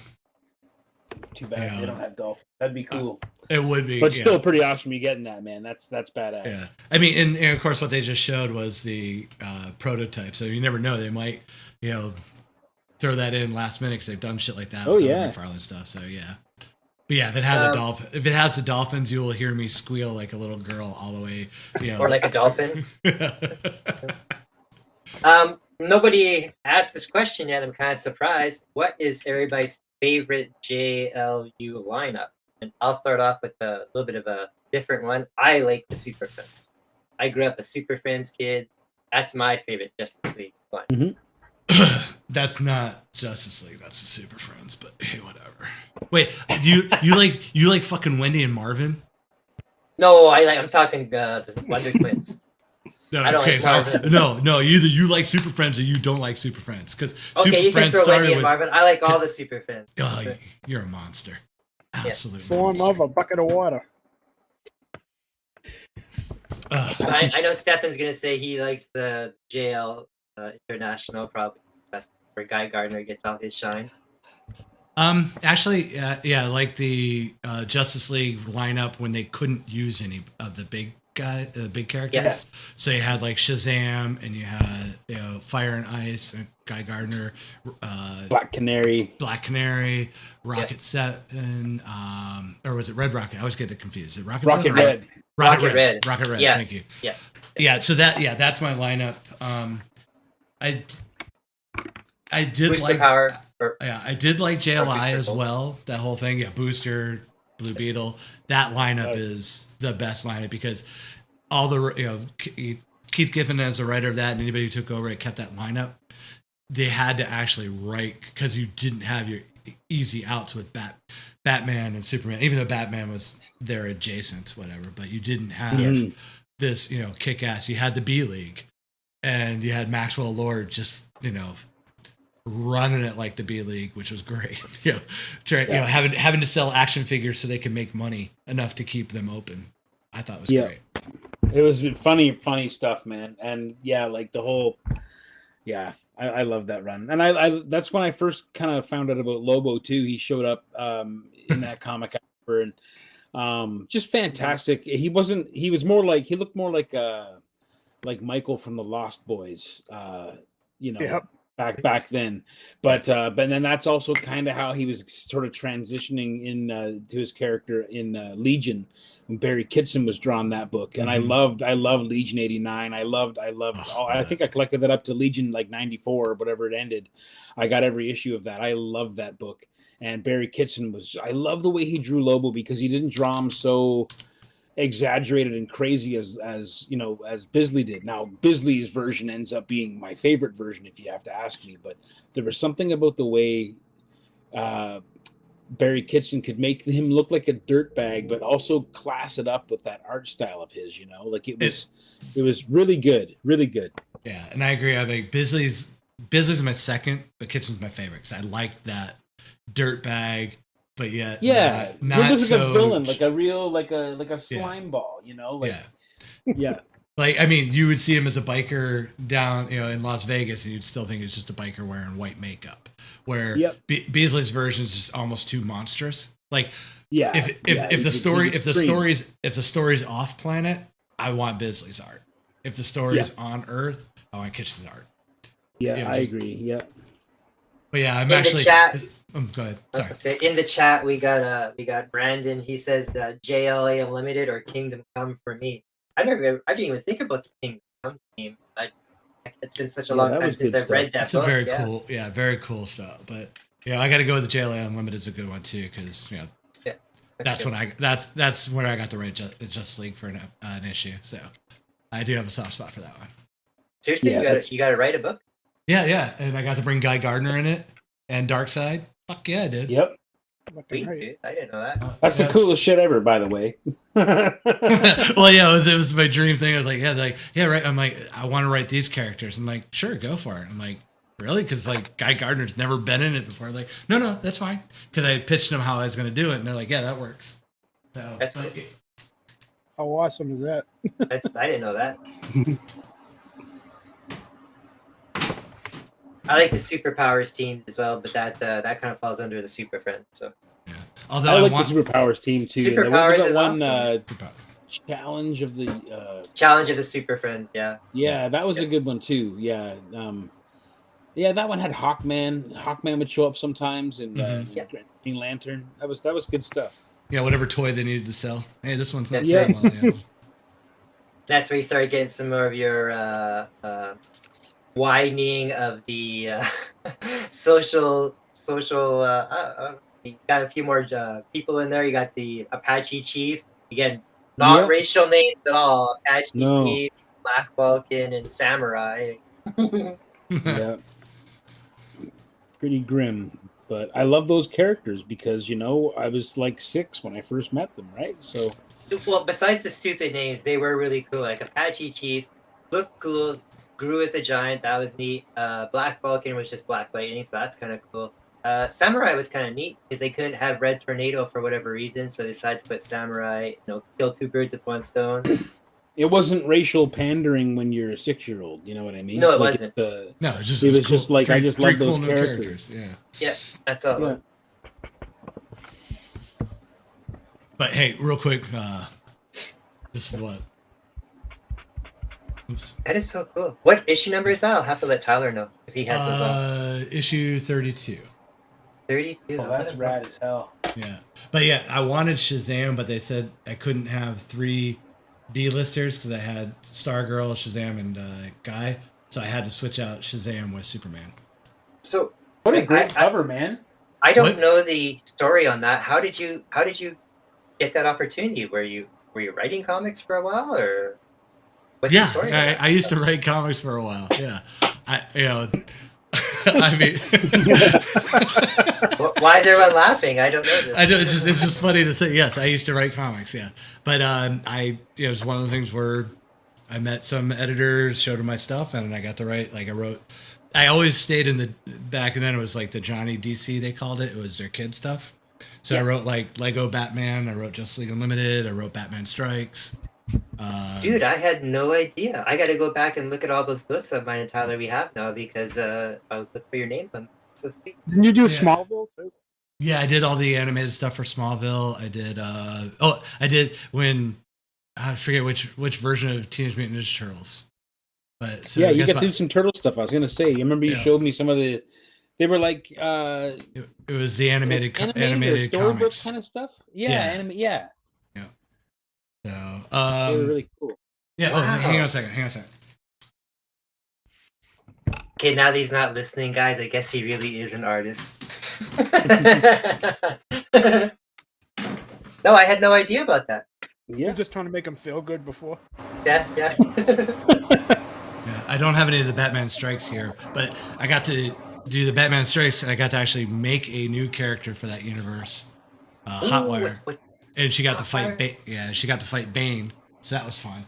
Too bad they don't have dolphins. That'd be cool. It would be, but still pretty awesome. You getting that, man? That's badass. Yeah, I mean, and of course, what they just showed was the prototype. So you never know; they might, throw that in last minute because they've done shit like that. With McFarlane stuff. So yeah, but yeah, if it has the dolphins, you will hear me squeal like a little girl all the way. Or like a dolphin. Nobody asked this question yet. I'm kind of surprised. What is everybody's favorite JLU lineup? And I'll start off with a little bit of a different one. I like the Super Friends. I grew up a Super Friends kid. That's my favorite Justice League one. Mm-hmm. That's not Justice League. That's the Super Friends. But hey, whatever. Wait, you like fucking Wendy and Marvin? No, I'm talking the Wonder Twins. No, I don't okay, like no. Either you like Super Friends or you don't like Super Friends, because Super Friends started with Marvin. I like all the Super Friends. Oh, you're a monster. Absolute form of a bucket of water. I know Stefan's gonna say he likes the JL International. Probably that's where Guy Gardner gets all his shine. Actually, like the Justice League lineup when they couldn't use any of the big characters. Yeah. So you had like Shazam, and you had Fire and Ice, and Guy Gardner, Black Canary, Rocket 7, or was it Red Rocket? I always get confused. Is it Rocket Red? Rocket Red. Yeah. Thank you. Yeah. So that's my lineup. I did Booster like Power. I did like JLI as well. That whole thing. Yeah, Booster, Blue Beetle. That lineup is the best lineup because all the Keith Giffen as the writer of that, and anybody who took over it kept that lineup. They had to actually write because you didn't have your easy outs with Batman and Superman, even though Batman was there adjacent, whatever. But you didn't have this, kick ass. You had the B League, and you had Maxwell Lord just, running it like the B League, which was great. Having to sell action figures so they could make money enough to keep them open. I thought it was great. It was funny stuff, man. And like the whole, I love that run. And I that's when I first kind of found out about Lobo too. He showed up in that comic and just fantastic. He looked more like Michael from the Lost Boys, back then. But then that's also kind of how he was sort of transitioning in to his character in Legion. When Barry Kitson was drawn that book, and I loved Legion 89. I think I collected that up to Legion like 94 or whatever it ended. I got every issue of that. I loved that book. And Barry Kitson I love the way he drew Lobo because he didn't draw him so exaggerated and crazy as Bisley did. Now Bisley's version ends up being my favorite version if you have to ask me, but there was something about the way Barry Kitson could make him look like a dirtbag, but also class it up with that art style of his, like it was really good. Yeah. And I agree. I think Bisley's my second, but Kitchen's my favorite because I liked that dirtbag, but yet not he was like so a villain, like a real like a slime ball, Like, I mean, you would see him as a biker down, in Las Vegas, and you'd still think it's just a biker wearing white makeup. Where Beasley's version is just almost too monstrous. Like, if the story's off planet, I want Bisley's art. If the story's on Earth, I want Kitchen's art. Yeah, I agree. Yeah. But yeah, I'm in actually. The chat, go ahead. Sorry. In the chat, we got Brandon. He says JLA Unlimited or Kingdom Come for me. I didn't even think about the Kingdom Come team. It's been such a long time since I've read that book. It's very cool stuff. But I got to go with the JLA Unlimited is a good one too because That's when that's where I got to write Justice League for an issue. So I do have a soft spot for that one. Seriously, Yeah, you got to write a book. Yeah, and I got to bring Guy Gardner in it and Darkseid. Fuck yeah, I did. Yep. Fucking Sweet, right. dude. I didn't know that. That's the coolest shit ever, by the way. Well, yeah, it was my dream thing. I was like, yeah, right. I'm like, I want to write these characters. I'm like, sure, go for it. I'm like, really? Because like Guy Gardner's never been in it before. Like, no, that's fine. Because I pitched them how I was going to do it, and they're like, yeah, that works. So That's cool. How awesome is that? I didn't know that. I like the superpowers team as well, but that kind of falls under the Super Friends. So although I I like want the superpowers team too. Superpowers There was is that one awesome. challenge of the Challenge of the Super Friends, yeah. yeah, that was a good one too. Yeah, yeah, that one had Hawkman. Hawkman would show up sometimes, and Yeah. Green Lantern. That was good stuff. yeah, whatever toy they needed to sell. Hey, this one's not That's selling well. Yeah. That's where you start getting some more of your widening of the social. You got a few more people in there. You got the Apache Chief. Again, not Yep. racial names at all. Apache No. Chief, Black Vulcan, and Samurai. Yeah, pretty grim. But I love those characters because I was like 6 when I first met them, right? So Well, besides the stupid names, they were really cool. Like Apache Chief looked cool, grew as a giant. That was neat. Black Vulcan was just black lightning, so that's kind of cool. Samurai was kind of neat because they couldn't have Red Tornado for whatever reason, so they decided to put Samurai. Kill two birds with one stone. it wasn't racial pandering when you're a 6-year-old. You know what I mean? No, it Like, wasn't. No, it's just It was cool. just like, I just three love those new characters. Yeah. Yeah, that's all it Yeah. was. But hey, real quick, this is what. Oops. That is so cool. What issue number is that? I'll have to let Tyler know because he has those on. Issue 32. 32. Oh, that's rad as hell. Yeah. But yeah, I wanted Shazam, but they said I couldn't have 3 D-listers because I had Stargirl, Shazam, and Guy. So I had to switch out Shazam with Superman. So What a great I- cover, man. I don't What? know the story on that. How did you get that opportunity? Were you writing comics for a while, or what's the Yeah, story? on that? I used to write comics for a while. Yeah. I mean, Why is everyone laughing? I don't know this. I know it's just funny to say. Yes, I used to write comics. Yeah, but it was one of the things where I met some editors, showed them my stuff, and I got to write. Like I always stayed in the back, and then it was like the Johnny DC they called it. It was their kid stuff. So I wrote like Lego Batman. I wrote Justice League Unlimited. I wrote Batman Strikes. Dude, I had no idea. I got to go back and look at all those books of mine and Tyler we have now because I was looking for your names on. So sweet. Didn't you do Smallville too? Yeah, I did all the animated stuff for Smallville. I did. I did when I forget which version of Teenage Mutant Ninja Turtles. But so Yeah, I you guess got to do some turtle stuff. I was gonna say. You remember you Yeah. showed me some of the. They were like it was the animated or storybook comics. kind of stuff. Yeah, Yeah. yeah. So They were really cool. yeah. Oh, Wow. hang on a second. Okay, now that he's not listening, guys, I guess he really is an artist. No, I had no idea about that. You're Yeah. just trying to make them feel good before. Yeah. Yeah, I don't have any of the Batman Strikes here, but I got to do the Batman Strikes, and I got to actually make a new character for that universe, Hotwire, and she got to fight. She got to fight Bane, so that was fun.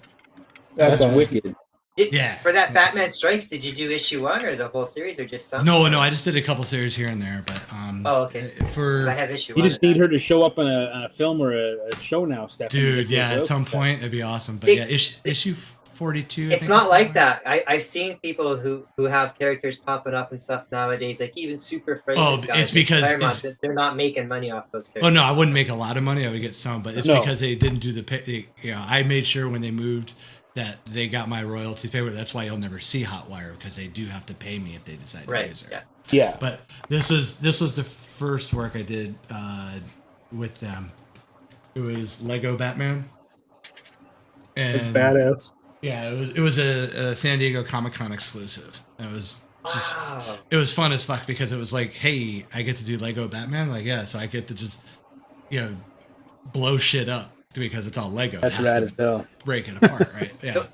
That's awesome. wicked. Yeah. For that Batman Strikes, did you do issue 1 or the whole series or just some? No, I just did a couple series here and there, but Oh, okay. 'Cause I for have issue You 1. just need her to show up on a film or a show now, Stephanie. dude, yeah, at some point it'd be awesome. But yeah, issue 42. I It's think not was like the that. I've seen people who have characters popping up and stuff nowadays, like even Super Friends. Oh, guys, it's like because Claremont, it's- they're not making money off those Oh characters. no, I wouldn't make a lot of money. I would get some, but it's No. because they didn't do I made sure when they moved that they got my royalties paid. That's why you'll never see Hotwire because they do have to pay me if they decide to Right. use her. Yeah. Yeah. But this was the first work I did with them. It was Lego Batman. And It's badass. yeah, it was a San Diego Comic-Con exclusive. It was just Wow. it was fun as fuck because it was like, hey, I get to do Lego Batman. Like, yeah, so I get to just blow shit up because it's all Lego. That's it has rad to as hell. break it apart, right? Yeah.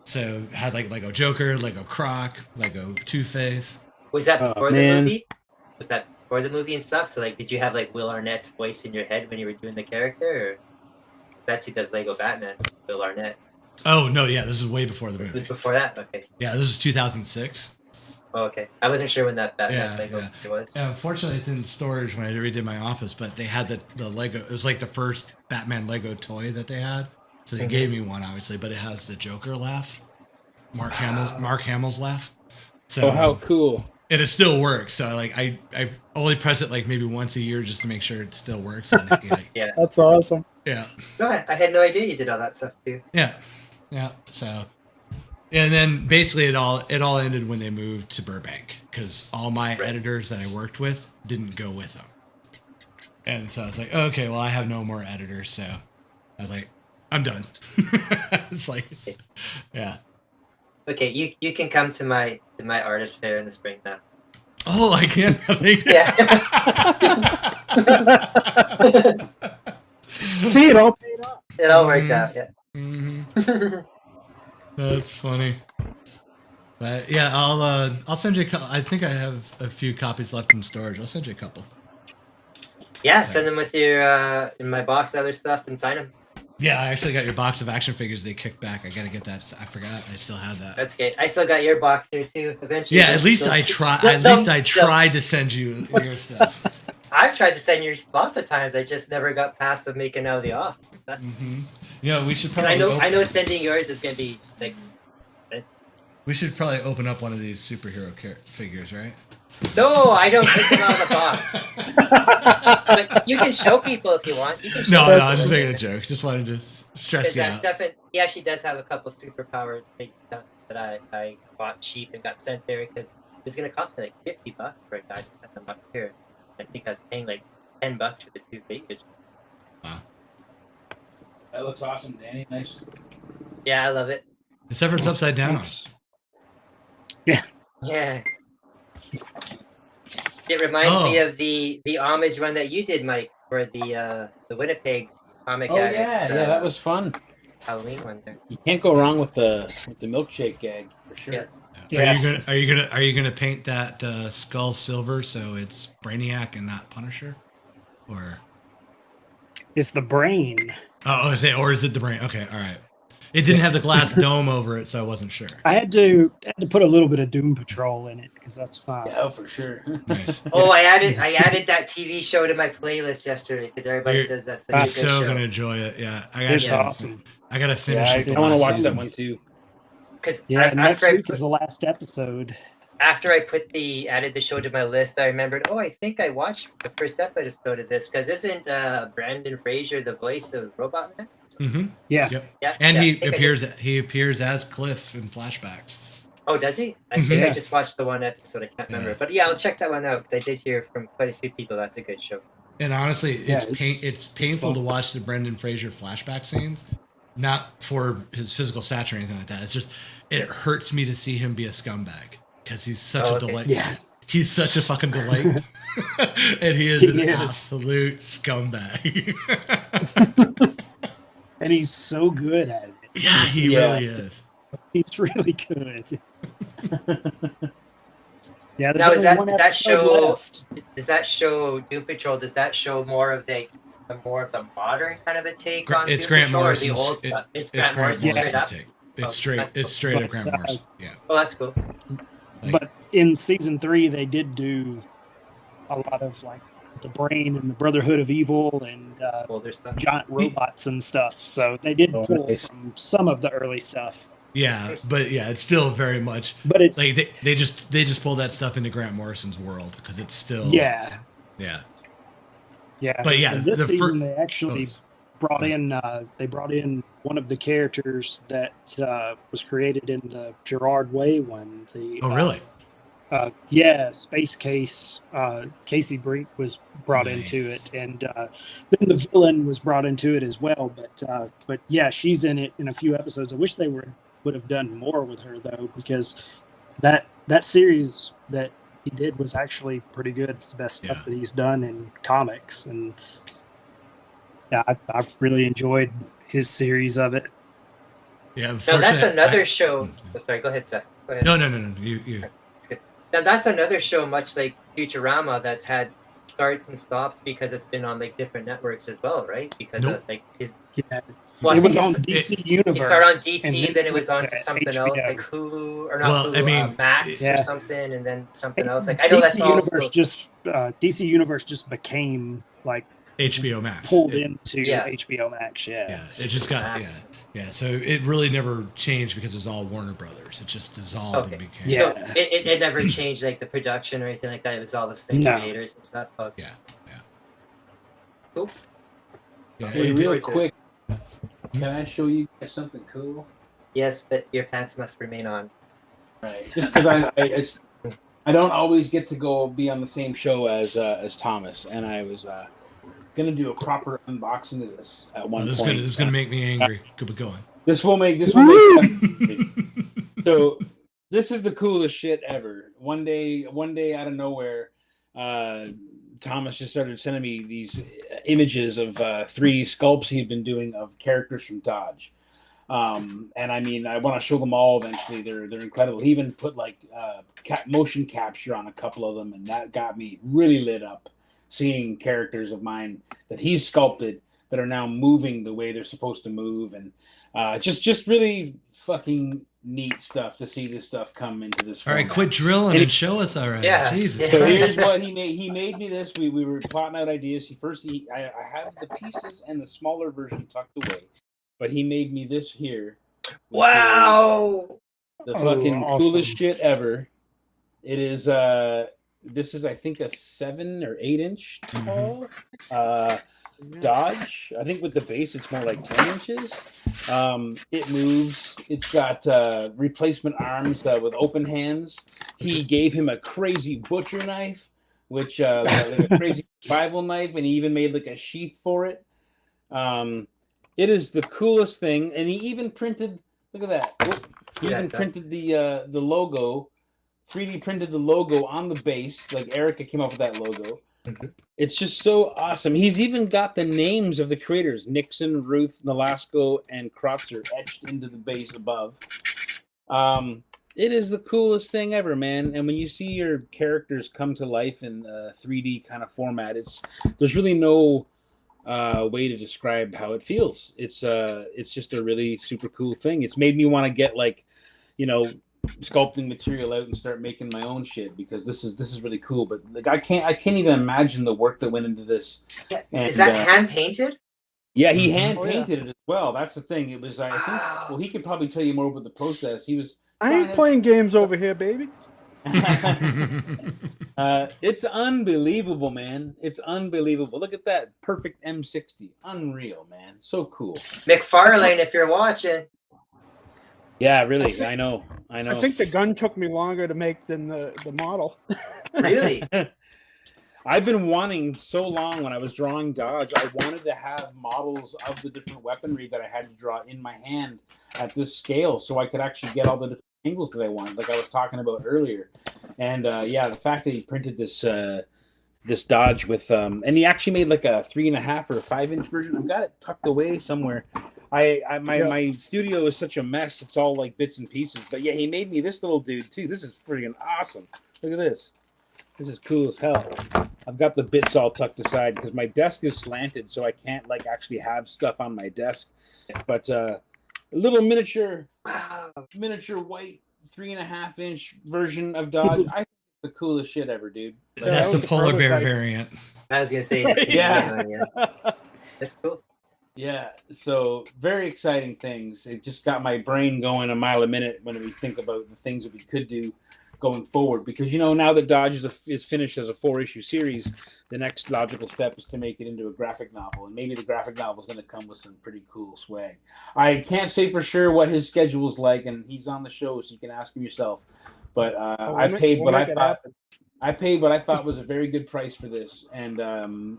So had like Lego Joker, Lego Croc, Lego Two-Face. Was that Oh, before the man. movie? Was that before the movie and stuff? So like, did you have like Will Arnett's voice in your head when you were doing the character? Or that's who does Lego Batman, Will Arnett. Oh no, yeah, this is way before the It movie. was before that. Okay. Yeah, this is 2006. Oh, okay. I wasn't sure when that Batman Yeah, Lego yeah. movie was. Yeah, unfortunately, it's in storage when I redid my office, but they had the Lego. It was like the first Batman Lego toy that they had, so they gave me one, obviously. But it has the Joker laugh, Mark Hamill's laugh. So Oh, how cool! and it still works. So like I only press it like maybe once a year just to make sure it still works. And, Yeah. That's awesome. yeah, No, I had no idea you did all that stuff too. yeah. So, and then basically it all ended when they moved to Burbank because all my editors that I worked with didn't go with them. And so I was like, okay, well, I have no more editors. So I was like, I'm done. It's like, yeah. Okay, you can come to my artist fair in the spring now. Oh, I can. Yeah. See, it all paid off. It all worked out. Yeah. Mm-hmm. That's funny. But yeah, I'll send you a couple. I think I have a few copies left in storage. I'll send you a couple. Yeah, send them with your in my box, other stuff, and sign them. Yeah, I actually got your box of action figures they kicked back. I gotta get that. I forgot. I still have that. That's good. I still got your box here too. Eventually. Yeah, at least I try. At least I tried to send you your stuff. I've tried to send you lots of times. I just never got past the making out of the off. Mm-hmm. You know, we should And probably. I know sending yours is gonna be like. We should probably open up one of these superhero figures, right? No, I don't take them out of the box. But you can show people if you want. You can show No, people. I'm just making a joke. Just wanted to stress you out. Stefan, he actually does have a couple superpowers that I bought cheap and got sent there because it's gonna cost me like $50 for a guy to send them up here. I think I was paying like $10 for the two figures. Wow. That looks awesome, Danny. Nice. Yeah, I love it. Except for it's upside down. Yeah. It reminds me of the homage one that you did, Mike, for the Winnipeg comic. Oh addict, yeah, that was fun. Halloween one there. You can't go wrong with the milkshake gag for sure. Yeah. Yeah. Are you gonna paint that skull silver so it's Brainiac and not Punisher, or It's the brain. or is it the brain? Okay, all right. It didn't have the glass dome over it, so I wasn't sure. I had to put a little bit of Doom Patrol in it because that's fine. Yeah, for sure. Nice. Oh, I added that TV show to my playlist yesterday because everybody says that's the You're good so show. gonna enjoy it. Yeah, It's awesome. I gotta finish it. I want to watch that one too. Because Yeah, next week is the last episode. after I added the show to my list, I remembered. Oh, I think I watched the first episode of this because isn't Brandon Fraser the voice of Robot Man? Mm-hmm. Yeah. Yep. Yeah, And yeah, I he think I appears. He appears as Cliff in flashbacks. Oh, does he? I think Yeah. I just watched the one episode. I can't remember, Yeah. but yeah, I'll check that one out because I did hear from quite a few people that's a good show. And honestly, Yeah, it's painful to watch the Brendan Fraser flashback scenes. Not for his physical stature or anything like that. It's just it hurts me to see him be a scumbag because he's such a delight. Yeah. He's such a fucking delight, and he is He an is. absolute scumbag. And he's so good at it. Yeah, he Yeah. really is. He's really good. Yeah, there's Now, is only one that episode show? left. Does that show Doom Patrol? Does that show more of the modern kind of a take on It's Doom Grant Patrol or the Morrison's. old stuff? It's Grant Morrison straight Morrison's up. take. Oh, It's straight. that's It's cool. straight up But, Grant Morrison. Yeah. Oh, that's cool. But in season 3, they did do a lot of like the Brain and the Brotherhood of Evil and Older stuff. giant robots and stuff. So they did Oh, pull nice. from some of the early stuff. Yeah, but yeah, it's still very much But it's like they just pull that stuff into Grant Morrison's world because it's still yeah. yeah. But yeah, this the season they actually brought Right. in one of the characters that was created in the Gerard Way one. The Oh really? Space Case. Casey Brink was brought into Nice. it, and then the villain was brought into it as well. But yeah, she's in it in a few episodes. I wish they would have done more with her though, because that series that he did was actually pretty good. It's the best stuff Yeah. that he's done in comics, and Yeah, I really enjoyed his series of it. Yeah, Now that's unfortunately, another show. Oh, sorry, go ahead, Seth. Go ahead. No. You. It's good. Now that's another show, much like Futurama, that's had starts and stops because it's been on like different networks as well, right? Because Nope. of like his. Yeah, Well, I it think was on it's, DC he Universe. started on and DC, then it was went on to something HBO. else, like Hulu or not Well, Hulu, I mean, Max or Yeah. something, and then something else. Like I know that's DC Universe also DC Universe just became like HBO Max. pulled into Yeah. HBO Max. Yeah, it just got Max. yeah. So it really never changed because it was all Warner Brothers. It just dissolved Okay. and became. Yeah. So it never changed like the production or anything like that. It was all the same No. creators and stuff. Okay. Yeah. Cool. Yeah, Hey, it- really it- quick, can I show you guys something cool? Yes, but your pants must remain on. Right. Just because I don't always get to go be on the same show as Thomas, and I was gonna do a proper unboxing of this at one this point. is gonna make me angry. Keep going. This will make so. This is the coolest shit ever. One day out of nowhere, Thomas just started sending me these images of 3D sculpts he'd been doing of characters from Dodge. And I mean, I want to show them all eventually. They're incredible. He even put like motion capture on a couple of them, and that got me really lit up. Seeing characters of mine that he's sculpted that are now moving the way they're supposed to move, and just really fucking neat stuff to see this stuff come into this. All right, quit drilling and show us already. Yeah. Jesus So Christ. here's what he made. He made me this. We were plotting out ideas. I have the pieces and the smaller version tucked away, but he made me this here. which Wow. is the fucking awesome. coolest shit ever. It is. This is I think a 7 or 8 inch tall. Dodge. I think with the base, it's more like 10 inches. It moves. It's got replacement arms with open hands. He gave him a crazy butcher knife, which like a crazy survival knife, and he even made like a sheath for it. It is the coolest thing, and he even printed. Look at that. Whoop. He even printed the logo. 3D printed the logo on the base. Like Erica came up with that logo. It's just so awesome. He's even got the names of the creators: Nixon, Ruth, Nolasco, and Krotzer etched into the base above. It is the coolest thing ever, man. And when you see your characters come to life in 3D kind of format, there's really no way to describe how it feels. It's just a really super cool thing. It's made me want to get sculpting material out and start making my own shit, because this is really cool. But like I can't even imagine the work that went into this. Yeah. And, Is that hand painted? Yeah, he hand painted it as well. That's the thing. It was I think well, he could probably tell you more about the process. He was. I ain't playing games over here, baby. It's unbelievable, man. It's unbelievable. Look at that perfect M60. Unreal, man. So cool. McFarlane, if you're watching. Yeah, really. I know. I think the gun took me longer to make than the model. Really? I've been wanting so long, when I was drawing Dodge, I wanted to have models of the different weaponry that I had to draw in my hand at this scale, so I could actually get all the different angles that I wanted, like I was talking about earlier. And the fact that he printed this Dodge with and he actually made like a 3.5 or 5 inch version. I've got it tucked away somewhere. My studio is such a mess. It's all like bits and pieces. But yeah, he made me this little dude too. This is freaking awesome. Look at this. This is cool as hell. I've got the bits all tucked aside because my desk is slanted, so I can't like actually have stuff on my desk. But a little miniature white 3.5 inch version of Dodge. I think it's the coolest shit ever, dude. That's the polar bear prototype. variant. I was gonna say. Yeah. That's cool. Yeah, so very exciting things. It just got my brain going a mile a minute when we think about the things that we could do going forward. Because now that Dodge is finished as a 4-issue series, the next logical step is to make it into a graphic novel, and maybe the graphic novel is going to come with some pretty cool swag. I can't say for sure what his schedule is like, and he's on the show, so you can ask him yourself. But I paid what I thought was a very good price for this. And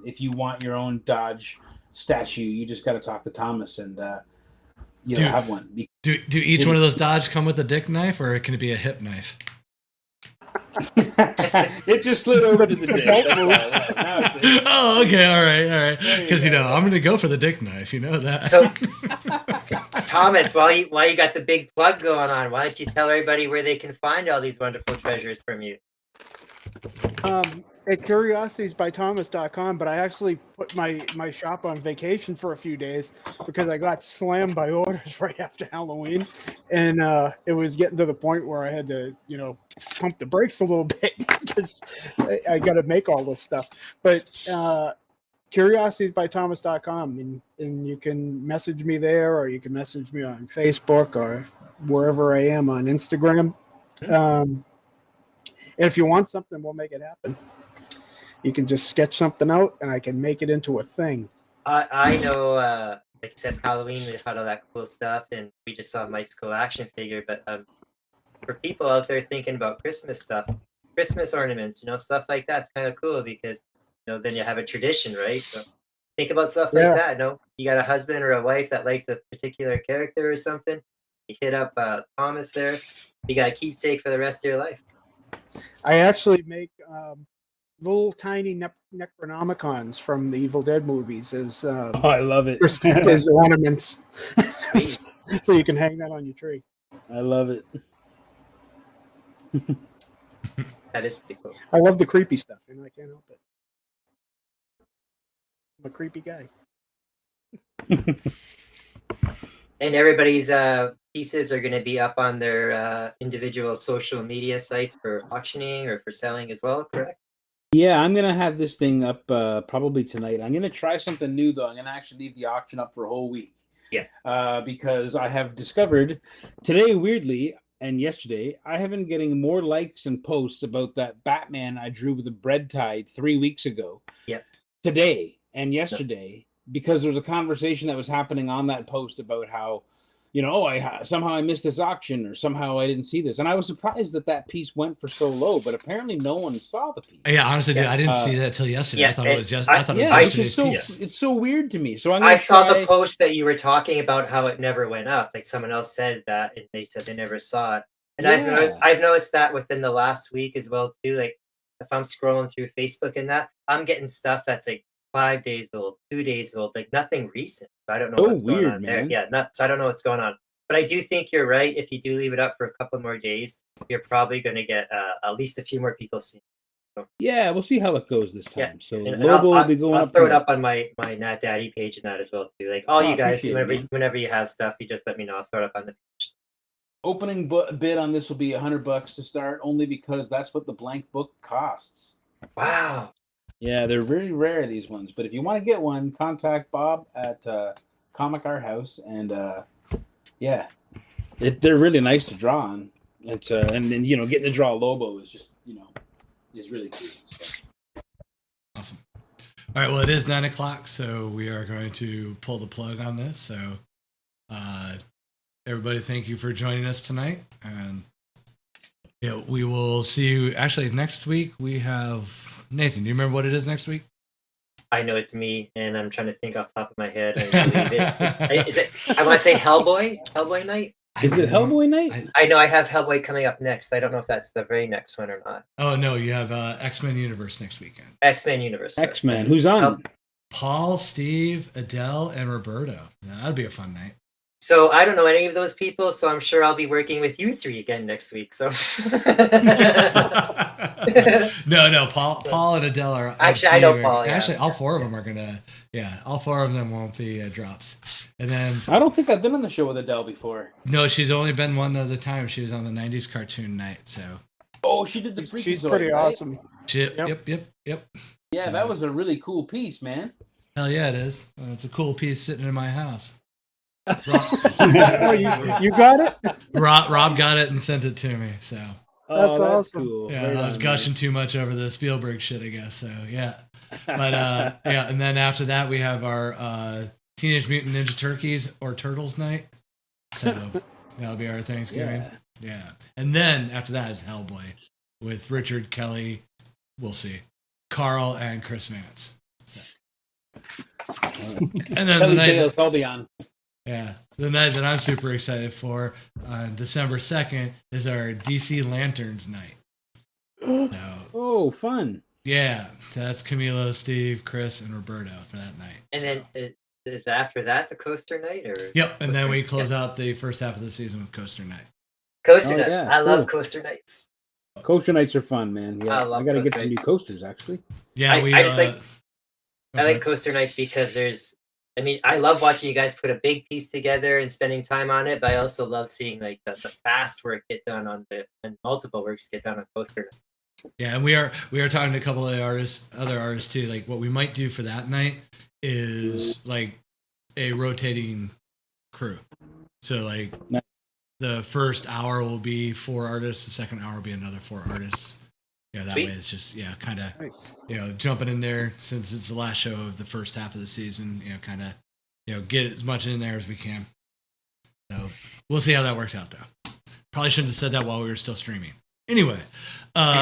if you want your own Dodge statue, you just got to talk to Thomas, and have one. Do each one of those Dodge come with a dick knife, or can it be a hip knife? It just slid over to the dick. That's all. Now it's- Oh, okay, all right. There you Because go. I'm going to go for the dick knife. You know that. So, Thomas, while you got the big plug going on, why don't you tell everybody where they can find all these wonderful treasures from you? At curiositiesbythomas.com, but I actually put my shop on vacation for a few days because I got slammed by orders right after Halloween, and it was getting to the point where I had to, pump the brakes a little bit because I got to make all this stuff. But curiositiesbythomas.com, and you can message me there, or you can message me on Facebook or wherever I am on Instagram. And if you want something, we'll make it happen. You can just sketch something out, and I can make it into a thing. I know, like you said, Halloween, we had all that cool stuff, and we just saw Mike's cool action figure. But for people out there thinking about Christmas stuff, Christmas ornaments, stuff like that's kind of cool because, then you have a tradition, right? So think about stuff like that. You got a husband or a wife that likes a particular character or something. You hit up Thomas there. You got a keepsake for the rest of your life. I actually make little tiny Necronomicons from the Evil Dead movies as I love it. as ornaments. Sweet. So you can hang that on your tree. I love it. That is pretty cool. I love the creepy stuff, and I can't help it. I'm a creepy guy. And everybody's pieces are going to be up on their individual social media sites for auctioning or for selling as well, correct? Yeah, I'm gonna have this thing up probably tonight. I'm gonna try something new though. I'm gonna actually leave the auction up for a whole week. Yeah. Because I have discovered today, weirdly, and yesterday, I have been getting more likes and posts about that Batman I drew with a bread tide 3 weeks ago. Yeah. Today and yesterday, because there was a conversation that was happening on that post about how, somehow I missed this auction or somehow I didn't see this. And I was surprised that piece went for so low, but apparently no one saw the piece. Yeah, honestly, dude, I didn't see that till yesterday. yeah, I thought it was just. I- I thought it was Yeah, yesterday's piece. it's so weird to me. So I'm gonna I saw try- the post that you were talking about how it never went up. Like someone else said that, and they said they never saw it. And Yeah. I've noticed that within the last week as well too. Like if I'm scrolling through Facebook and that, I'm getting stuff that's like 5 days old, 2 days old, like nothing recent. So I don't know So what's going weird, on man. there. Yeah, so I don't know what's going on. But I do think you're right. If you do leave it up for a couple more days, you're probably going to get at least a few more people seeing. Yeah, we'll see how it goes this time. Yeah. So And Lobo will be going I'll up. throw it tonight. up on my Nat Daddy page and that as well too. Like all Oh, you guys, appreciate it, man. whenever you have stuff, you just let me know. I'll throw it up on the page. Opening bid on this will be $100 to start, only because that's what the blank book costs. Wow. Yeah, they're very rare, these ones. But if you want to get one, contact Bob at Comic Art House, and yeah, they're really nice to draw on. It's and then getting to draw Lobo is just is really cool. So. Awesome. All right. Well, it is 9:00, so we are going to pull the plug on this. So, everybody, thank you for joining us tonight, and we will see you. Actually, next week we have Nathan. Do you remember what it is next week? I know it's me, and I'm trying to think off the top of my head. I believe it. Is it? I want to say Hellboy night. Is it Hellboy night? I know I have Hellboy coming up next. I don't know if that's the very next one or not. Oh no, you have X-Men Universe next weekend. X-Men Universe. sorry. X-Men. Who's on? Paul, Steve, Adele, and Roberto. Yeah, that'd be a fun night. So I don't know any of those people, so I'm sure I'll be working with you three again next week. So No, Paul and Adele are Actually, I know Paul, yeah. Actually, all four of them are gonna. Yeah, all four of them won't be drops. And then I don't think I've been on the show with Adele before. no, she's only been one other time. She was on the '90s cartoon night. So Oh, she did the Freakazoid, She's pretty right? awesome. yep. Yeah, So- that was a really cool piece, man. Hell yeah, it is. It's a cool piece sitting in my house. Oh, you got it? Rob got it and sent it to me. So That's awesome. Cool. yeah, Right I was on, gushing too much over the Spielberg shit, I guess. So yeah, but yeah, and then after that we have our Teenage Mutant Ninja Turtles night. So that'll be our Thanksgiving. Yeah, and then after that is Hellboy with Richard Kelly. We'll see, Carl and Chris Vance. So. And then Kelly the night Dales, I'll be on. yeah, the night that I'm super excited for, December 2nd, is our DC Lanterns night. So, Oh, fun. yeah, that's Camilo, Steve, Chris, and Roberto for that night. And So. then is after that the coaster night or? Yep, and then we Coaster- close out the first half of the season with Coaster Night. Coaster Oh, night. yeah, I love cool. coaster nights. Coaster nights are fun, man. Yeah, I I love gotta get coaster some new nights. coasters actually. Yeah, I just like- I okay. like coaster nights because I mean, I love watching you guys put a big piece together and spending time on it, but I also love seeing like the fast work get done and multiple works get done on coaster night. Yeah, and we are talking to a couple of other artists too. Like what we might do for that night is like a rotating crew. So like Nice. the first hour will be 4 artists, the second hour will be another 4 artists. Yeah, that Sweet. way it's just kind of Nice. jumping in there since it's the last show of the first half of the season. Kind of get as much in there as we can. So we'll see how that works out though. Probably shouldn't have said that while we were still streaming. Anyway. All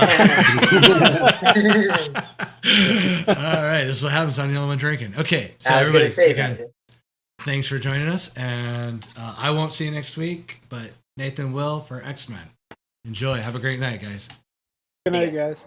right, this is what happens on the only one drinking. Okay, so I was everybody, gonna say again, that. thanks for joining us, and I won't see you next week, but Nathan will for X-Men. Enjoy. Have a great night, guys. Good night, guys.